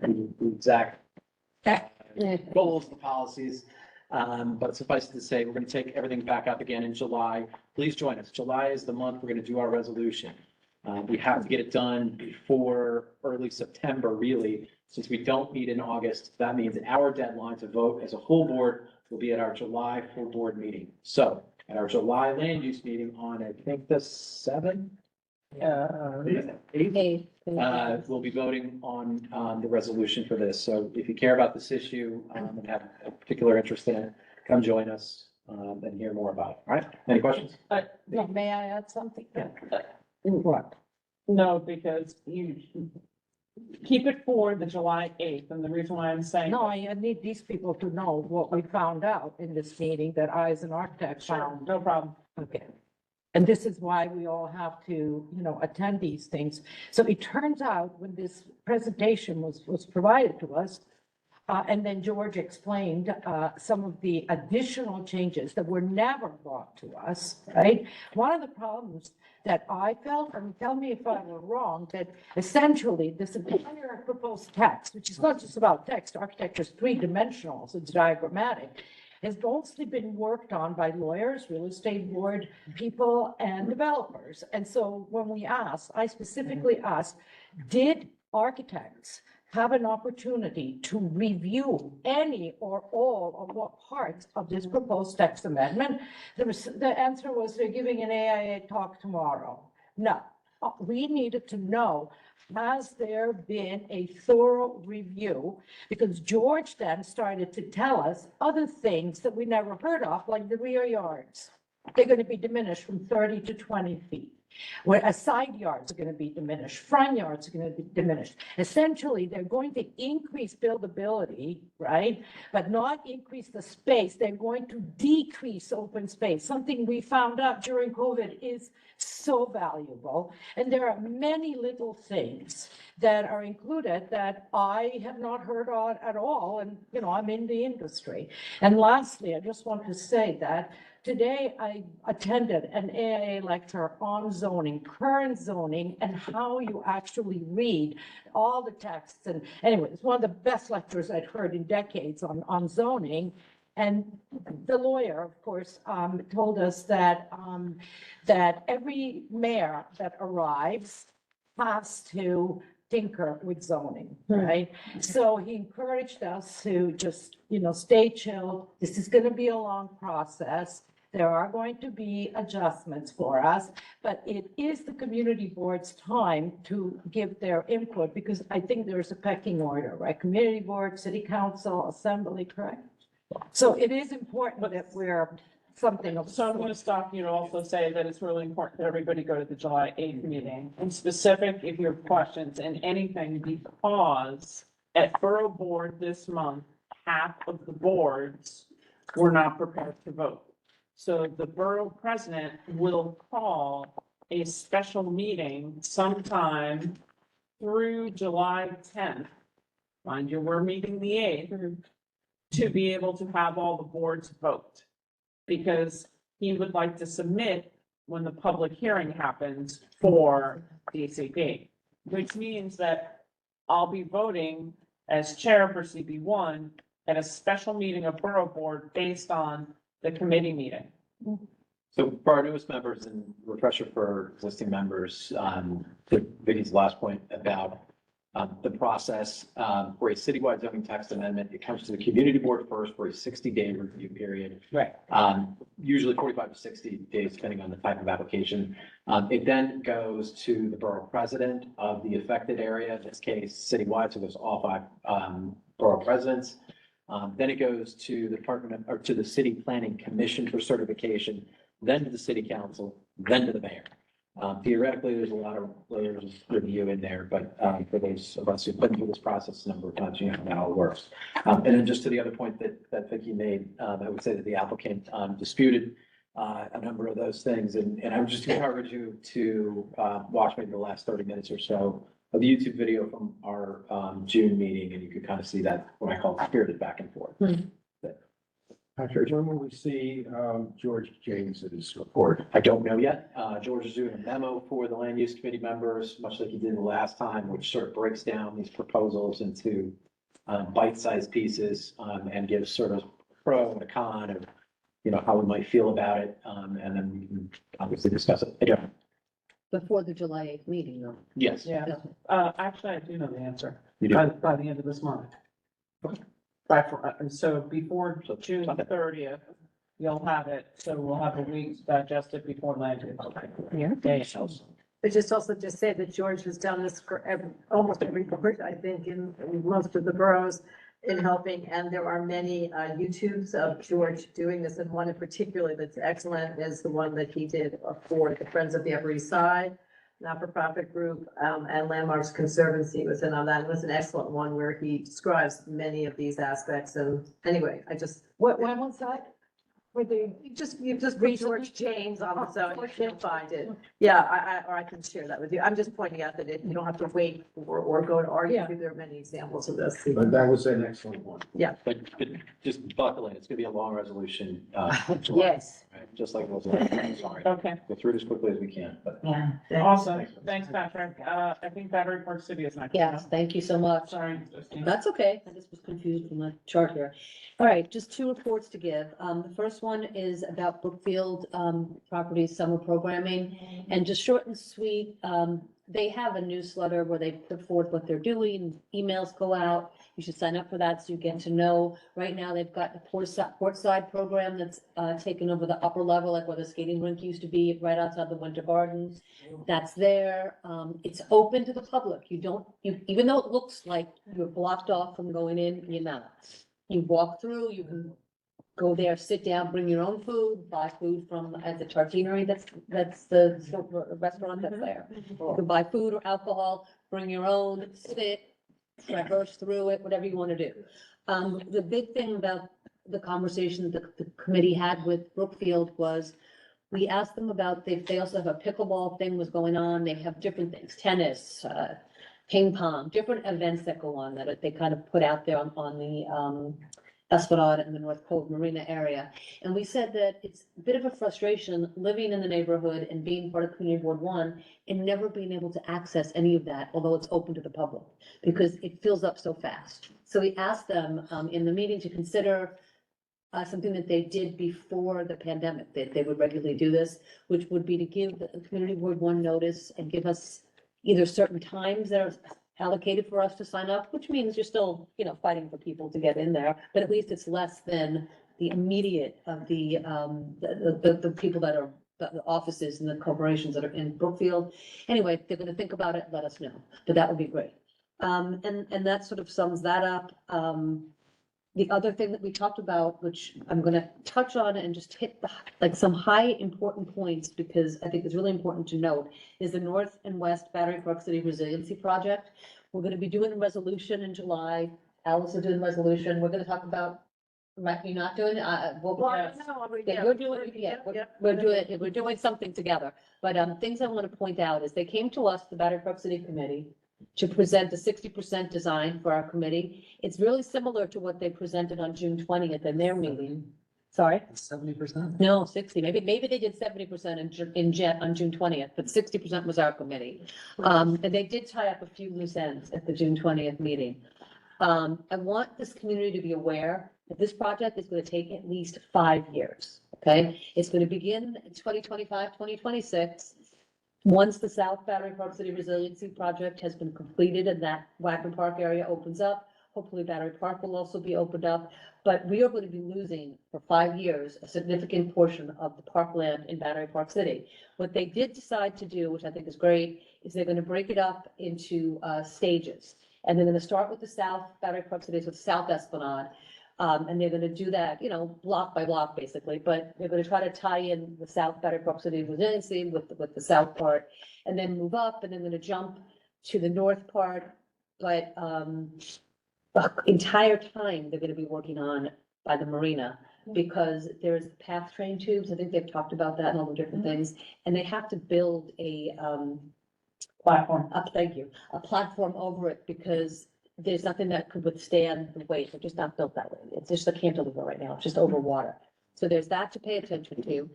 the exact goals, the policies. But suffice it to say, we're going to take everything back up again in July. Please join us. July is the month we're going to do our resolution. We have to get it done before early September, really. Since we don't meet in August, that means our deadline to vote as a whole board will be at our July full board meeting. So at our July land use meeting on, I think, the 7th, 8th, we'll be voting on the resolution for this. So if you care about this issue and have a particular interest in it, come join us and hear more about it. All right? Any questions? May I add something? What? No, because keep it for the July 8th, and the reason why I'm saying. No, I need these people to know what we found out in this meeting that I, as an architect, found. No problem. Okay. And this is why we all have to, attend these things. So it turns out when this presentation was provided to us, and then George explained some of the additional changes that were never brought to us, right? One of the problems that I felt, and tell me if I were wrong, that essentially this entire proposed text, which is not just about text, architecture is three-dimensional, so it's diagrammatic, has mostly been worked on by lawyers, real estate board people, and developers. And so when we asked, I specifically asked, did architects have an opportunity to review any or all of what parts of this proposed text amendment? The answer was they're giving an AIA talk tomorrow. No, we needed to know, has there been a thorough review? Because George then started to tell us other things that we never heard of, like the rear yards. They're going to be diminished from 30 to 20 feet. Where side yards are going to be diminished, front yards are going to be diminished. Essentially, they're going to increase buildability, right? But not increase the space. They're going to decrease open space. Something we found out during COVID is so valuable. And there are many little things that are included that I have not heard of at all. And, I'm in the industry. And lastly, I just want to say that today, I attended an AIA lecture on zoning, current zoning, and how you actually read all the texts. And anyway, it's one of the best lectures I'd heard in decades on zoning. And the lawyer, of course, told us that, that every mayor that arrives has to tinker with zoning, right? So he encouraged us to just, stay chill. This is going to be a long process. There are going to be adjustments for us, but it is the community board's time to give their input because I think there's a pecking order, right? Community board, city council, assembly, correct? So it is important that we're something of. So I'm going to stop you to also say that it's really important that everybody go to the July 8th meeting. And specific, if you have questions and anything, because at Borough Board this month, half of the boards were not prepared to vote. So the borough president will call a special meeting sometime through July 10th. Mind you, we're meeting the 8th to be able to have all the boards vote. Because he would like to submit when the public hearing happens for DCP, which means that I'll be voting as chair for CB1 at a special meeting of Borough Board based on the committee meeting. So for our newest members and refresher for existing members, to Vicky's last point about the process for a citywide zoning text amendment, it comes to the community board first for a 60-day review period. Right. Usually 45 to 60 days, depending on the type of application. It then goes to the borough president of the affected area, in this case citywide, so there's all 5 borough presidents. Then it goes to the or to the city planning commission for certification, then to the city council, then to the mayor. Theoretically, there's a lot of layers of review in there, but for those of us who've been through this process a number of times, you know how it works. And then just to the other point that Vicky made, I would say that the applicant disputed a number of those things, and I would just encourage you to watch maybe the last 30 minutes or so of the YouTube video from our June meeting, and you could kind of see that, what I call spirited back and forth. Patrick, when will we see George James's report? I don't know yet. George is doing a memo for the land use committee members, much like he did the last time, which sort of breaks down these proposals into bite-sized pieces and gives sort of pro and a con of, how we might feel about it. And then we can obviously discuss it. I don't. Before the July 8th meeting, though. Yes. Yeah. Actually, I do know the answer. You do? By the end of this month. So before June 30th, you'll have it. So we'll have a week to digest it before land use. Yeah. But just also just say that George has done this for almost every board, I think, in most of the boroughs in helping. And there are many YouTubes of George doing this. And one in particular that's excellent is the one that he did for the Friends of the Upper East Side. not-for-profit group, and Landmarks Conservancy was in on that. It was an excellent one where he describes many of these aspects. And anyway, I just. When was that? Were they? You just put George James on the zone, you can find it. Yeah, or I can share that with you. I'm just pointing out that you don't have to wait or go to argue. There are many examples of this. But that was an excellent one. Yeah. But just buckle in, it's gonna be a long resolution. Yes. Right, just like it was last time, sorry. Okay, Go through it as quickly as we can, but. Yeah. awesome. Thanks, Patrick. I think Battery Park City is next. Yes, thank you so much. Sorry. That's okay. I just was confused from the chart here. All right, just two reports to give. The first one is about Brookfield Properties summer programming. And just short and sweet, they have a newsletter where they put forth what they're doing. Emails go out. You should sign up for that so you get to know. Right now, they've got the Portside program that's taken over the upper level, like where the skating rink used to be, right outside the Winter Garden. That's there. It's open to the public. Even though it looks like you're blocked off from going in, you're not. You walk through, you can go there, sit down, bring your own food, buy food from, at the Tartinery, that's the restaurant that's there. You can buy food or alcohol, bring your own, sit, traverse through it, whatever you want to do. The big thing about the conversation the committee had with Brookfield was, we asked them about, they also have a pickleball thing was going on, they have different things, tennis, ping pong, different events that go on that they kind of put out there on the Esplanade and the North Cove Marina area. And we said that it's a bit of a frustration living in the neighborhood and being part of Community Board 1 and never being able to access any of that, although it's open to the public, because it fills up so fast. So we asked them in the meeting to consider something that they did before the pandemic, that they would regularly do this, which would be to give the Community Board 1 notice and give us either certain times that are allocated for us to sign up, which means you're still, fighting for people to get in there, but at least it's less than the immediate of the people that are, the offices and the corporations that are in Brookfield. Anyway, if they're gonna think about it, let us know, but that would be great. And that sort of sums that up. The other thing that we talked about, which I'm gonna touch on and just hit some high important points, because I think it's really important to note, is the North and West Battery Park City Resiliency Project. We're gonna be doing a resolution in July. Alice is doing a resolution. We're gonna talk about, you're not doing it? We're doing something together. But things I want to point out is they came to us, the Battery Park City Committee, to present a 60% design for our committee. It's really similar to what they presented on June 20th in their meeting. Sorry? 70%? No, 60. Maybe they did 70% on June 20th, but 60% was our committee. And they did tie up a few loose ends at the June 20th meeting. I want this community to be aware that this project is going to take at least 5 years. Okay? It's going to begin in 2025, 2026. Once the South Battery Park City Resiliency Project has been completed and that Wagner Park area opens up, hopefully Battery Park will also be opened up. But we are going to be losing for 5 years a significant portion of the parkland in Battery Park City. What they did decide to do, which I think is great, is they're going to break it up into stages. And they're going to start with the South Battery Park City, so South Esplanade. And they're gonna do that, block by block, basically, but they're gonna try to tie in the South Battery Park City Resiliency with the south part, and then move up, and then gonna jump to the north part. But, the entire time, they're gonna be working on by the marina, because there's the PATH train tubes, I think they've talked about that and all the different things, and they have to build a, Platform. thank you, a platform over it, because there's nothing that could withstand the weight. They're just not built that way. It's just a cantilever right now. It's just over water. So there's that to pay attention to.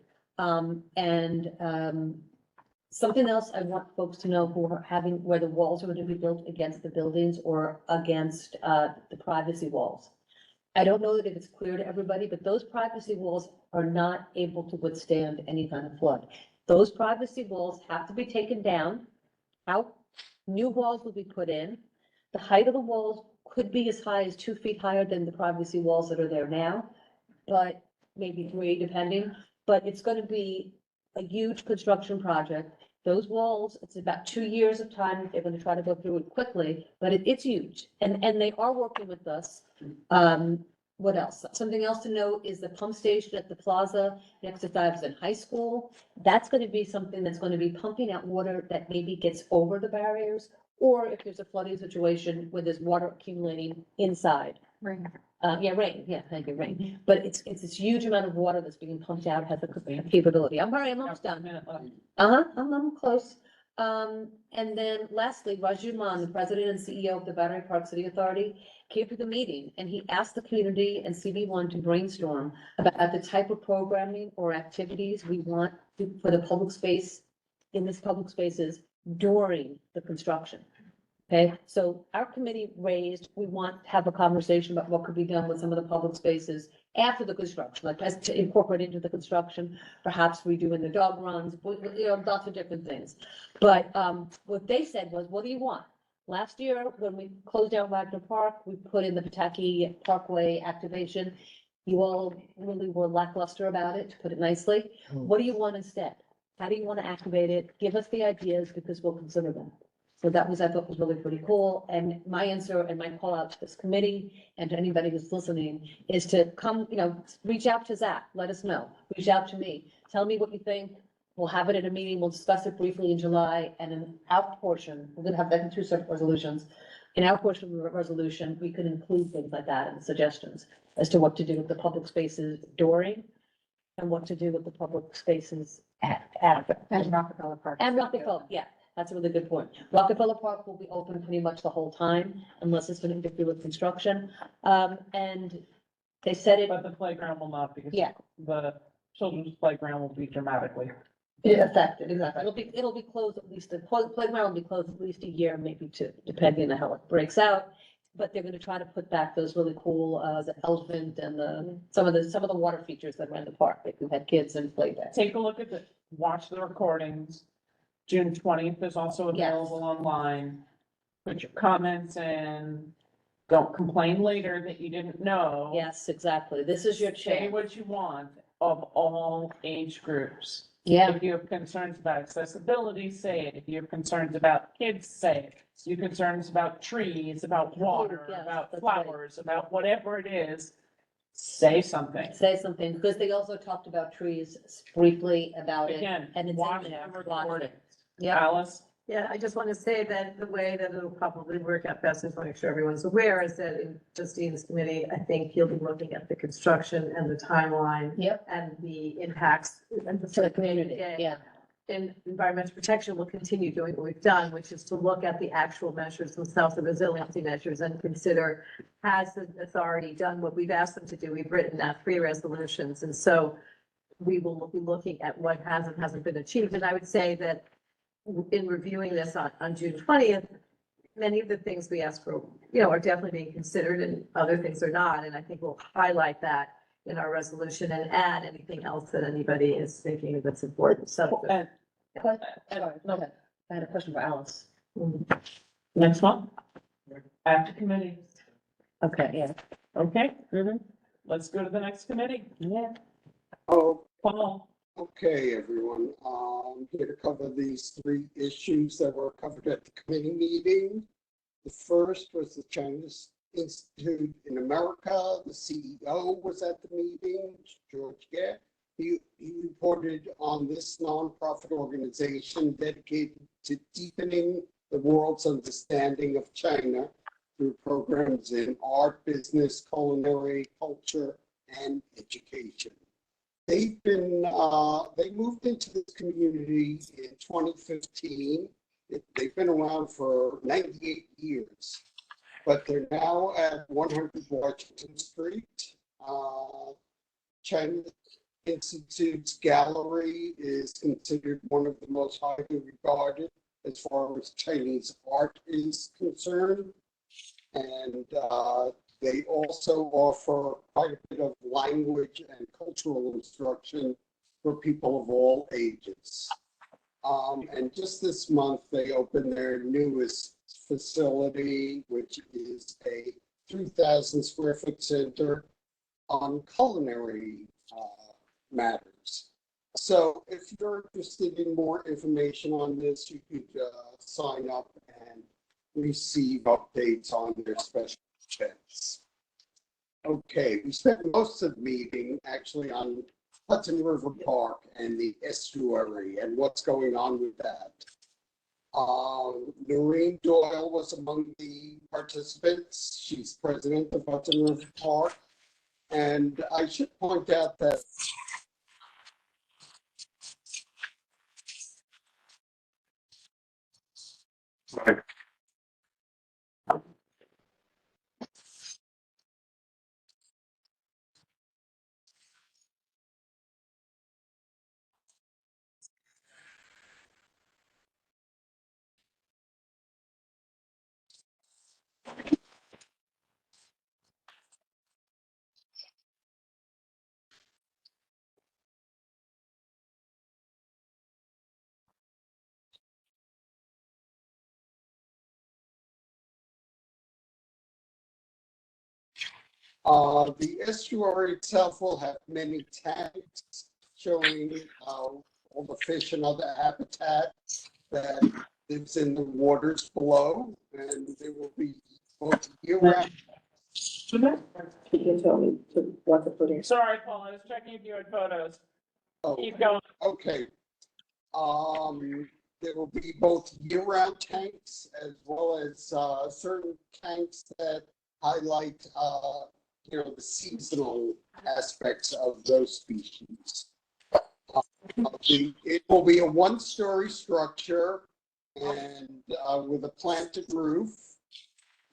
Something else I want folks to know who are where the walls are going to be built against the buildings or against the privacy walls. I don't know that if it's clear to everybody, but those privacy walls are not able to withstand any kind of flood. Those privacy walls have to be taken down. New walls will be put in. The height of the walls could be as high as 2 feet higher than the privacy walls that are there now, but maybe 3 depending. But it's going to be a huge construction project. Those walls, it's about 2 years of time. They're going to try to go through it quickly, but it's huge. And they are working with us. what else? Something else to note is the pump station at the plaza next to Stuyvesant High School. That's gonna be something that's gonna be pumping out water that maybe gets over the barriers, or if there's a flooding situation where there's water accumulating inside. Rain. Rain, thank you, rain. But it's this huge amount of water that's being pumped out, has a capability. I'm almost done. I'm close. And then lastly, Raju Man, the president and CEO of the Battery Park City Authority, came to the meeting and he asked the community and CB1 to brainstorm about the type of programming or activities we want for the public space, in this public spaces during the construction. Okay, so our committee raised, we want to have a conversation about what could be done with some of the public spaces after the construction, like as to incorporate into the construction, perhaps redoing the dog runs, lots of different things. But what they said was, what do you want? Last year, when we closed down Wagner Park, we put in the Pataki Parkway activation. You all really were lackluster about it, to put it nicely. What do you want instead? How do you want to activate it? Give us the ideas because we'll consider them. So that was, I thought was really pretty cool. And my answer and my call out to this committee and to anybody who's listening is to come, reach out to Zach, let us know, reach out to me, tell me what you think. We'll have it at a meeting. We'll discuss it briefly in July, and in our portion, we're gonna have that in 2 separate resolutions. In our portion of the resolution, we could include things like that and suggestions as to what to do with the public spaces during and what to do with the public spaces after. And Rockefeller Park. And Rockefeller, yeah. That's a really good point. Rockefeller Park will be open pretty much the whole time unless it's going to interfere with construction. And they said it. But the playground will not be. Yeah. The children's playground will be dramatically. Affected, exactly. It'll be closed at least, the playground will be closed at least a year, maybe 2, depending on how it breaks out. But they're going to try to put back those really cool, the elephant and some of the water features that were in the park. Like we've had kids and play there. Take a look at watch the recordings. June 20th is also available online. Put your comments in. Don't complain later that you didn't know. Yes, exactly. This is your Say chance. what you want of all age groups. Yeah. If you have concerns about accessibility, say it. If you have concerns about kids, say it. If you have concerns about trees, about water, yes, about that's right. flowers, about whatever it is, say something. Say something, because they also talked about trees briefly about it. Again, And it's watch in there. the Watch recording. it. Yeah. Alice? Yeah, I just want to say that the way that it'll probably work out best, I just want to make sure everyone's aware, is that in Justine's committee, I think you'll be looking at the construction and the timeline. Yep. And the impacts. To the community, yeah. And environmental protection will continue doing what we've done, which is to look at the actual measures themselves, the resiliency measures, and consider, has the authority done what we've asked them to do? We've written that 3 resolutions, and so we will be looking at what has and hasn't been achieved. And I would say that in reviewing this on June 20th, many of the things we asked for, are definitely being considered and other things are not. And I think we'll highlight that in our resolution and add anything else that anybody is thinking that's important. So. Sorry, no, I had a question for Alice. Next one. After committee. Okay, yeah. Okay. Let's go to the next committee. Yeah. Oh, Paul. okay, everyone. I'm here to cover these 3 issues that were covered at the committee meeting. The first was the China Institute in America. The CEO was at the meeting, George Gett. He reported on this nonprofit organization dedicated to deepening the world's understanding of China through programs in art, business, culinary, culture, and education. They moved into this community in 2015. They've been around for 98 years, but they're now at 100 Washington Street. China Institute's gallery is considered one of the most highly regarded as far as Chinese art is concerned. And they also offer quite a bit of language and cultural instruction for people of all ages. And just this month, they opened their newest facility, which is a 3,000 square foot center on culinary matters. So if you're interested in more information on this, you could sign up and receive updates on their special events. Okay, we spent most of the meeting actually on Hudson River Park and the estuary and what's going on with that. Noreen Doyle was among the participants. She's president of Hudson River Park. And I should point out that the estuary itself will have many tanks showing all the fish and other habitat that lives in the waters below, and there will be both year-round. You can tell me what to put in. Sorry, Paul, I was checking if you had photos. Keep going. Okay. There will be both year-round tanks as well as certain tanks that highlight the seasonal aspects of those species. It will be a one-story structure and with a planted roof.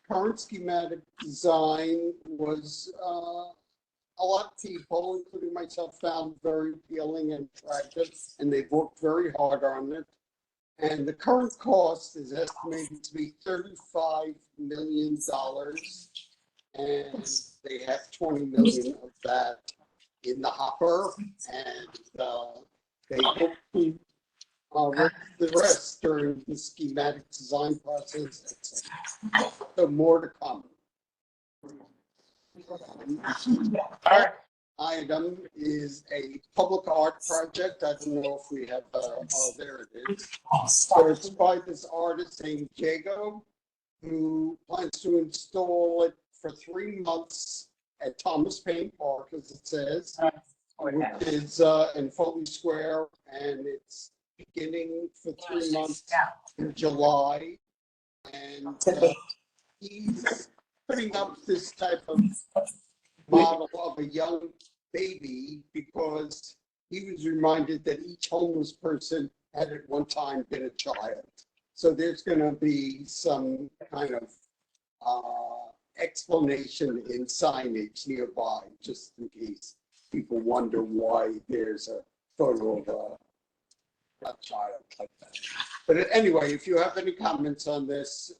Current schematic design was a lot of people, including myself, found very appealing and attractive, and they've worked very hard on it. And the current cost is estimated to be $35 million, and they have 20 million of that in the hopper, and they hope to raise the rest during the schematic design process. So more to come. Item is a public art project. I don't know if we have, there it is. So it's by this artist named Jago, who plans to install it for 3 months at Thomas Paine Park, as it says, which is in Fulton Square, and it's beginning for 3 months in July. And he's putting up this type of model of a young baby because he was reminded that each homeless person had at one time been a child. So there's going to be some kind of explanation in signage nearby, just in case people wonder why there's a photo of a child like that. But anyway, if you have any comments on this,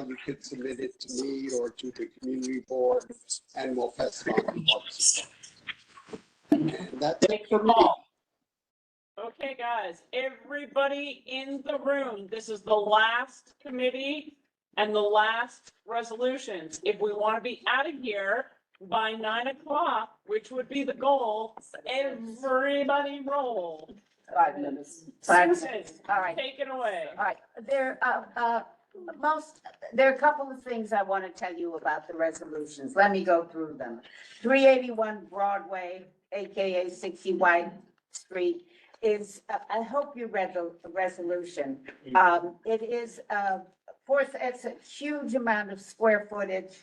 you could submit it to me or to the community board, and we'll pass it on to Parks. And that's it for me. Okay, guys, everybody in the room, this is the last committee and the last resolutions. If we want to be out of here by 9 o'clock, which would be the goal, everybody roll. 5 minutes. Susan, All right. take it away. All right, there are a couple of things I want to tell you about the resolutions. Let me go through them. 381 Broadway, AKA 60 White Street, is, I hope you read the resolution. It is, it's a huge amount of square footage.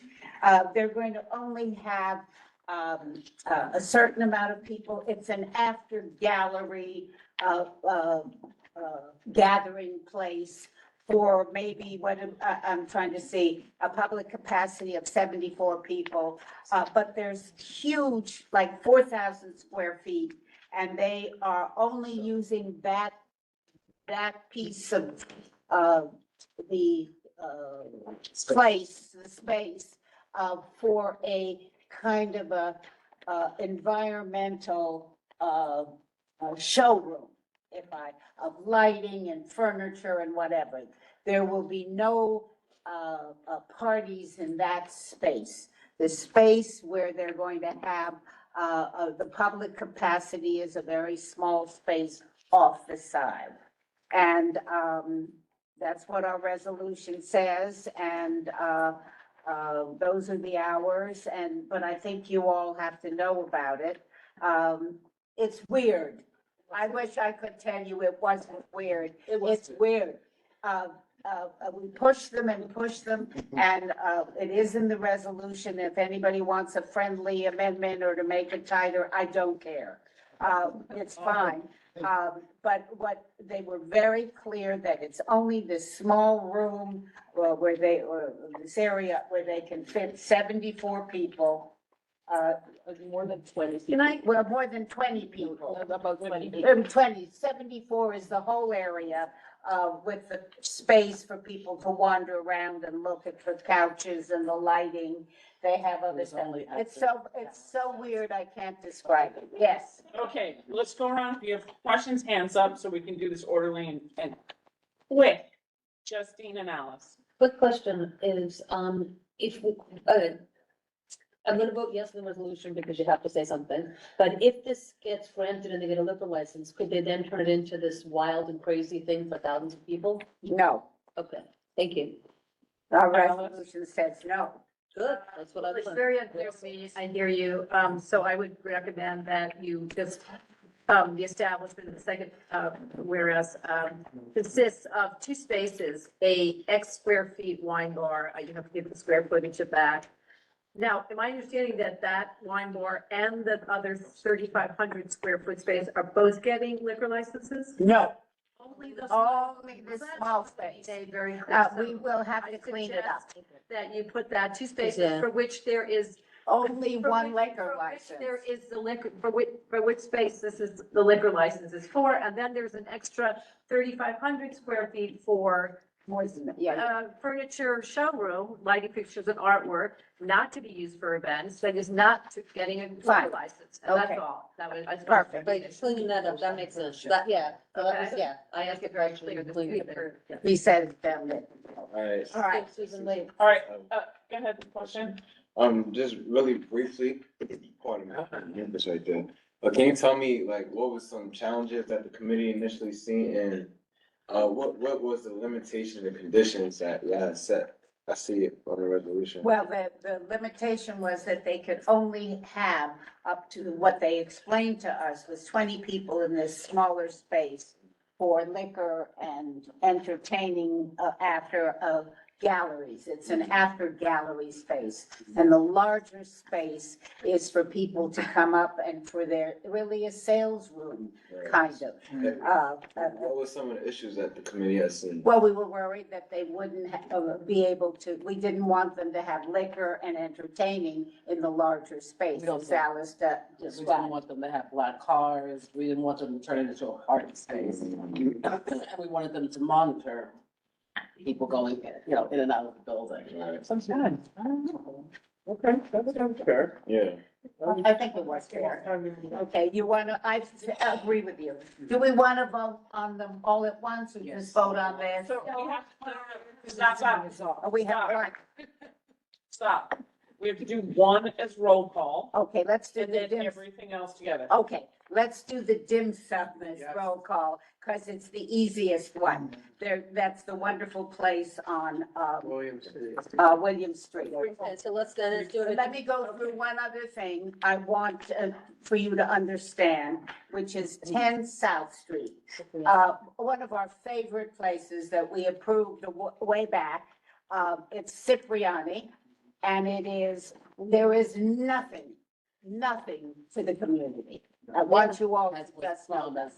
They're going to only have a certain amount of people. It's an after gallery gathering place for maybe what I'm trying to see, a public capacity of 74 people. But there's huge, like 4,000 square feet, and they are only using that piece of the space for a kind of a environmental showroom, of lighting and furniture and whatever. There will be no parties in that space. The space where they're going to have the public capacity is a very small space off the side. And that's what our resolution says. And Those are the hours but I think you all have to know about it. It's weird. I wish I could tell you it wasn't weird. It's weird. We push them and push them, and it is in the resolution. If anybody wants a friendly amendment or to make it tighter, I don't care. It's fine. But what, they were very clear that it's only this small room or this area where they can fit 74 people. More than 20. Well, more than 20 people. About 20. 74 is the whole area, with the space for people to wander around and look at the couches and the lighting. They have other stuff. It's so weird, I can't describe it. Yes. Okay, let's go around. If you have questions, hands up so we can do this orderly and quick. Justine and Alice. Quick question is, if we, I'm gonna vote yes on the resolution because you have to say something. But if this gets granted and they get a liquor license, could they then turn it into this wild and crazy thing for thousands of people? No. Okay, thank you. Our resolution says no. Good, that's what I It was was. very unclear to me. I hear you. So I would recommend that you just, the establishment of the second, whereas, consists of 2 spaces, a X square feet wine bar. You have to give the square footage of that. Now, am I understanding that that wine bar and the other 3,500 square foot space are both getting liquor licenses? No. Only the. Only the small space. Okay, very clear. We will have to clean it up. That you put that 2 spaces Yeah. for which there is. Only for one which- liquor for which license. There is the liquor, for which space this is, the liquor license is for, and then there's an extra 3,500 square feet for More than that, yeah. furniture showroom, lighting fixtures and artwork, not to be used for events, that is not to getting a liquor Fine. license, and that's Okay. all. That was. Perfect. But cleaning that up, that makes sense. That, yeah, so that was, Okay. yeah, I asked it very clear. He said it down there. Alright, All right. Susan Lee. All right, go ahead, question. just really briefly, pardon me, this right there. Can you tell me, like, what was some challenges that the committee initially seen and what was the limitation and conditions that you had set? I see it on the resolution. Well, the limitation was that they could only have up to what they explained to us was 20 people in this smaller space for liquor and entertaining after galleries. It's an after gallery space. And the larger space is for people to come up and for their, really a sales room, kind of. What were some of the issues that the committee has seen? Well, we were worried that they wouldn't be able to, we didn't want them to have liquor and entertaining in the larger space, as Alice We didn't want them to have a lot of cars. We didn't want them to turn it into a party space. And we wanted them to monitor people going, in and out of the building. Sounds good. Okay, that sounds fair. Yeah. I think it was fair. Okay, I agree with you. Do we want to vote on them all at once or just vote on this? So we have to, stop. We have one. Stop. We have to do one as roll call. Okay, let's do And the then dim. everything else together. Okay, let's do the dim sum as roll call, because it's the easiest one. That's the wonderful place on, William Street. Okay, so let's do it. Let me go through one other thing I want for you to understand, which is 10 South Street. One of our favorite places that we approved way back. It's Cipriani, and there is nothing for the community. I want you all to just know that.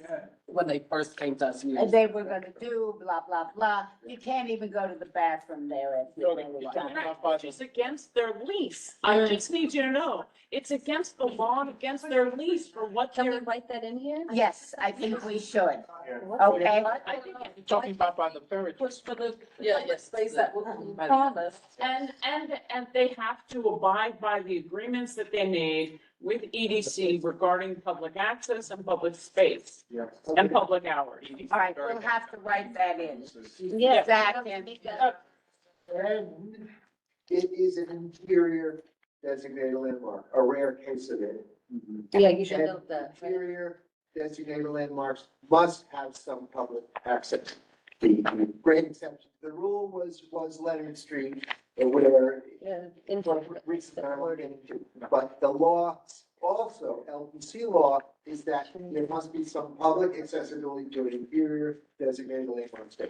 When they first came to us. And they were gonna do blah, blah, blah. You can't even go to the bathroom there. It's against their lease. I just need you to know, it's against the law, against their lease for what Can we they're. write that in here? Yes, I think we should. Okay? I think it's Talking about by the ferry. push for the. Space that will be Promised. And they have to abide by the agreements that they made with EDC regarding public access and public space and public hours. All right, we'll have to write that in. Yeah. Zach, and And it is an interior designated landmark, a rare case of it. Yeah, you should And note that. Interior designated landmarks must have some public access. the great exception. The rule was Leonard Street, where but the law also, LPC law, is that there must be some public accessibility to an inferior designated landmark space.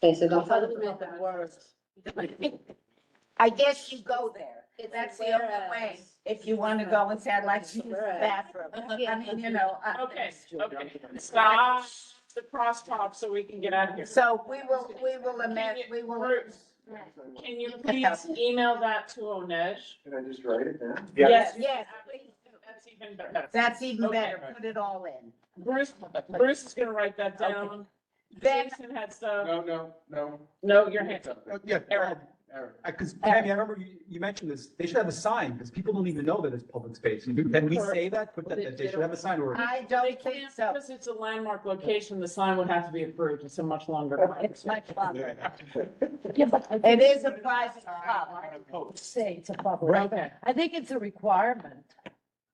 Okay, so don't try to make it worse. I guess you go there. That's the only way, if you want to go and say, I'd like to use the bathroom. I mean, you know. Okay, stop the crosstalk so we can get out of here. So we will amend, we will. Bruce, can you please email that to Onej? Can I just write it down? Yes. Yes, That's even better. that's even Okay. better. Put it all in. Bruce is gonna write that down. Then, Jason had stuff. No. No, your hands up. Yeah, Eric. because Tammy, I remember you mentioned this, they should have a sign, because people don't even know that it's public space. Can we say that, put that they should have a sign, or? I don't think so. Because it's a landmark location, the sign would have to be approved. It's a much longer. It's much longer. Yeah, but It is a private pub. say it's a public. Okay. I think it's a requirement.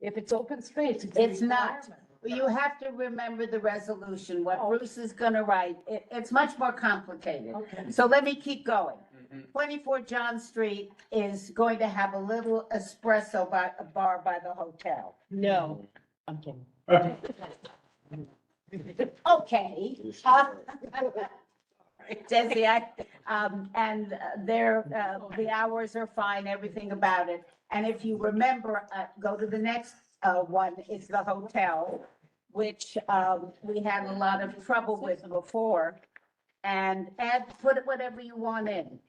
If it's open space, it's a It's not. requirement. You have to remember the resolution, what Bruce is gonna write. It's much more complicated. Okay. So let me keep going. 24 John Street is going to have a little espresso bar by the hotel. No, I'm kidding. Okay. Desi, and the hours are fine, everything about it. And if you remember, go to the next one, it's the hotel, which we had a lot of trouble with before. And put it whatever you want in.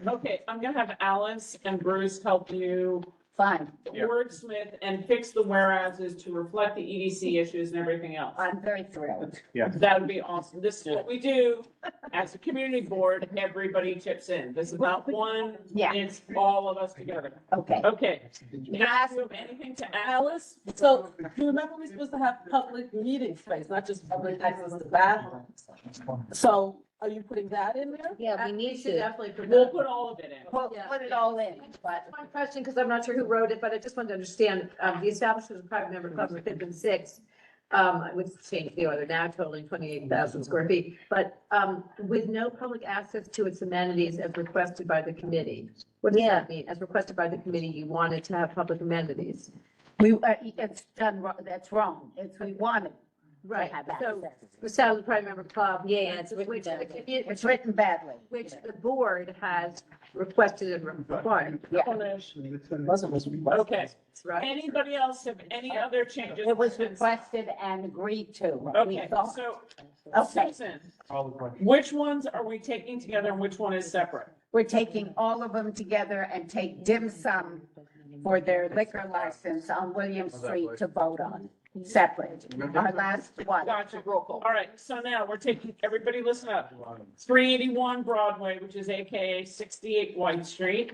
Okay, I'm gonna have Alice and Bruce help you Fine. wordsmith and fix the whereases to reflect the EDC issues and everything else. I'm very thrilled. Yeah. That would be awesome. This is what we do as a community board. Everybody chips in. This is not one, Yeah. it's all of us together. Okay. Okay. Now, do you have anything to add? Alice, so you remember we're supposed to have public meeting space, not just public access to bathrooms? So are you putting that in there? Yeah, we need should to. definitely put We'll that. put all of it in. Put it all in, but. One question, because I'm not sure who wrote it, but I just wanted to understand, the establishment of private member club with Pittman 6, which changed the order now totaling 28,000 square feet, but, with no public access to its amenities as requested by the committee. What does that mean? As requested by the committee, you wanted to have public amenities? It's done wrong, that's wrong. We wanted Right, to have so, access. the Salad Private Member Club. Yeah, it's written which the badly. commu- It's written badly. Which the board has requested and required. Okay. Right. Anybody else have any other changes? It was requested and agreed to. We Okay, thought- so Okay. Susan, which ones are we taking together and which one is separate? We're taking all of them together and take dim sum for their liquor license on William Street to vote on, separate. Our last one. Gotcha. All right, so now we're taking, everybody listen up. 381 Broadway, which is AKA 68 White Street,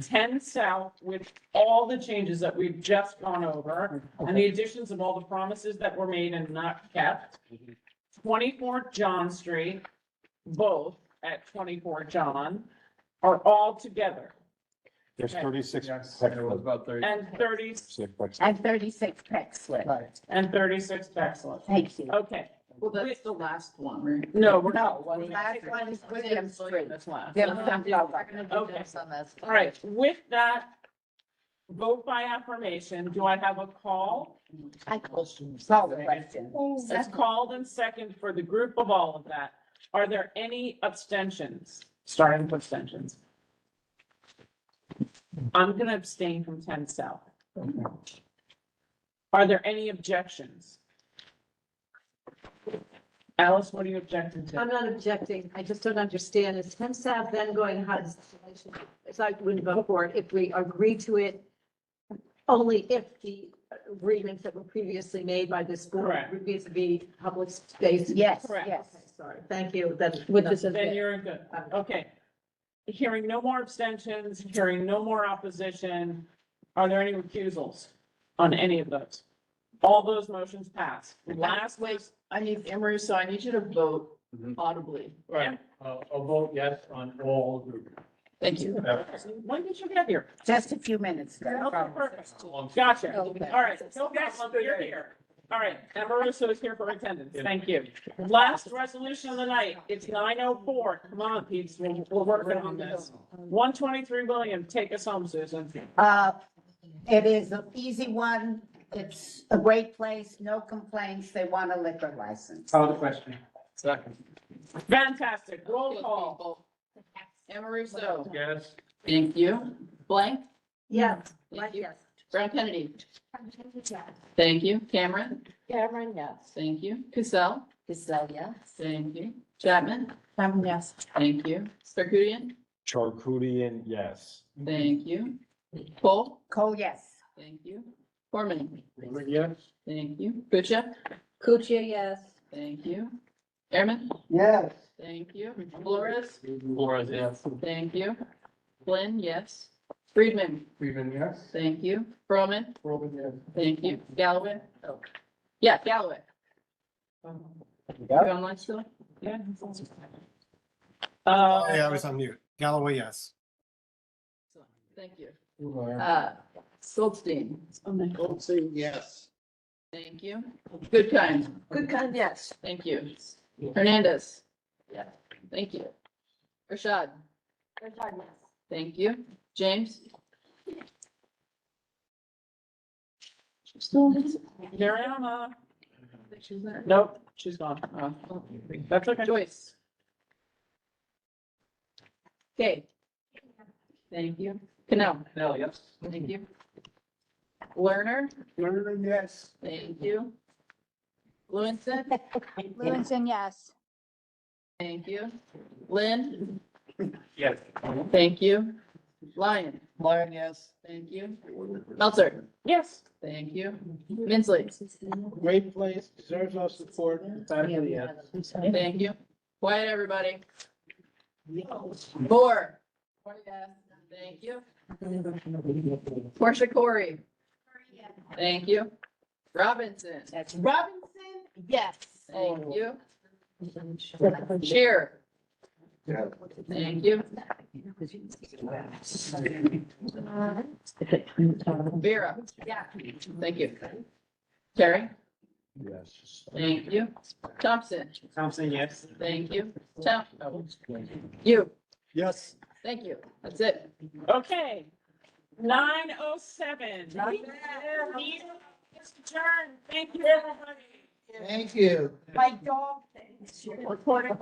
10 South with all the changes that we've just gone over and the additions of all the promises that were made and not kept. 24 John Street, both at 24 John, are all together. There's Okay. 36. About 30. And 30, And 36 Peck Slip. and 36 Paxlow. Thank you. Okay, Well, that's the last one, right? no, we're No, not. the last one is William Street. That's last. Dim sum vote. Okay. All right, with that, vote by affirmation. Do I have a call? Call the question. It's called and second for the group of all of that. Are there any abstentions? Starting with abstentions. I'm gonna abstain from 10 South. Are there any objections? Alice, what are you objecting I'm to? not objecting, I just don't understand, is 10 South then going, how does, it's like, we vote for it, if we agree to it, only if the agreements that were previously made by this board Correct. would be public space. Yes, Correct. yes. Okay, sorry, thank you, then. Then you're good. Okay. Hearing no more abstentions, hearing no more opposition, are there any recusals on any of those? All those motions pass. Last was, I need, Emery, so I need you to vote audibly. Right, I'll vote yes on all groups. Thank you. when did you get here? Just a few minutes. Okay, perfect. Gotcha. All right, no problem, you're here. All right, Emma Russo is here for attendance. Thank you. Last resolution of the night. It's 9:04. Come on, peeps, we're working on this. 123 William, take us home, Susan. It is an easy one. It's a great place, no complaints. They want a liquor license. Call the question. Second. Fantastic. Roll Okay, call. people. Amoruso. Yes. Thank you. Blank. Yes. Thank you. Brown Kennedy. Thank you. Cameron. Cameron, yes. Thank you. Cassell. Cassell, yes. Thank you. Chapman. Chapman, yes. Thank you. Starkoudian. Charkoudian, yes. Thank you. Cole. Cole, yes. Thank you. Foreman. Yes. Thank you. Kucha. Kuchia, yes. Thank you. Airman. Yes. Thank you. Flores. Flores, yes. Thank you. Flynn, yes. Friedman. Friedman, yes. Thank you. Froman. Roman, yes. Thank you. Galloway. Oh, yeah, Galloway. You online still? Yeah. Yeah, I was on mute. Galloway, yes. Thank you. Goldstein. Goldstein, yes. Thank you. Good kind. Good kind, yes. Thank you. Hernandez. Yeah. Thank you. Rashad. Thank you. James. Mariama. She's there. Nope, she's gone. Oh. That's okay. Joyce. Okay. Thank you. Canal. No, yes. Thank you. Lerner. Lerner, yes. Thank you. Lewinson. Lewinson, yes. Thank you. Lynn. Yes. Thank you. Lyon. Lyon, yes. Thank you. Meltzer. Yes. Thank you. Minsley. Great place, deserves our support. Emphatically, yes. Thank you. Quiet, everybody. Moore. Yes. Thank you. Portia Corey. Thank you. Robinson. That's Robinson, yes. Thank you. Shear. Thank you. Vera. Yeah. Thank you. Terry. Yes. Thank you. Thompson. Thompson, yes. Thank you. Tom. You. Yes. Thank you. That's it. Okay. 9:07. Meeting is adjourned. Thank you, everybody. Thank you. My dog. Recording.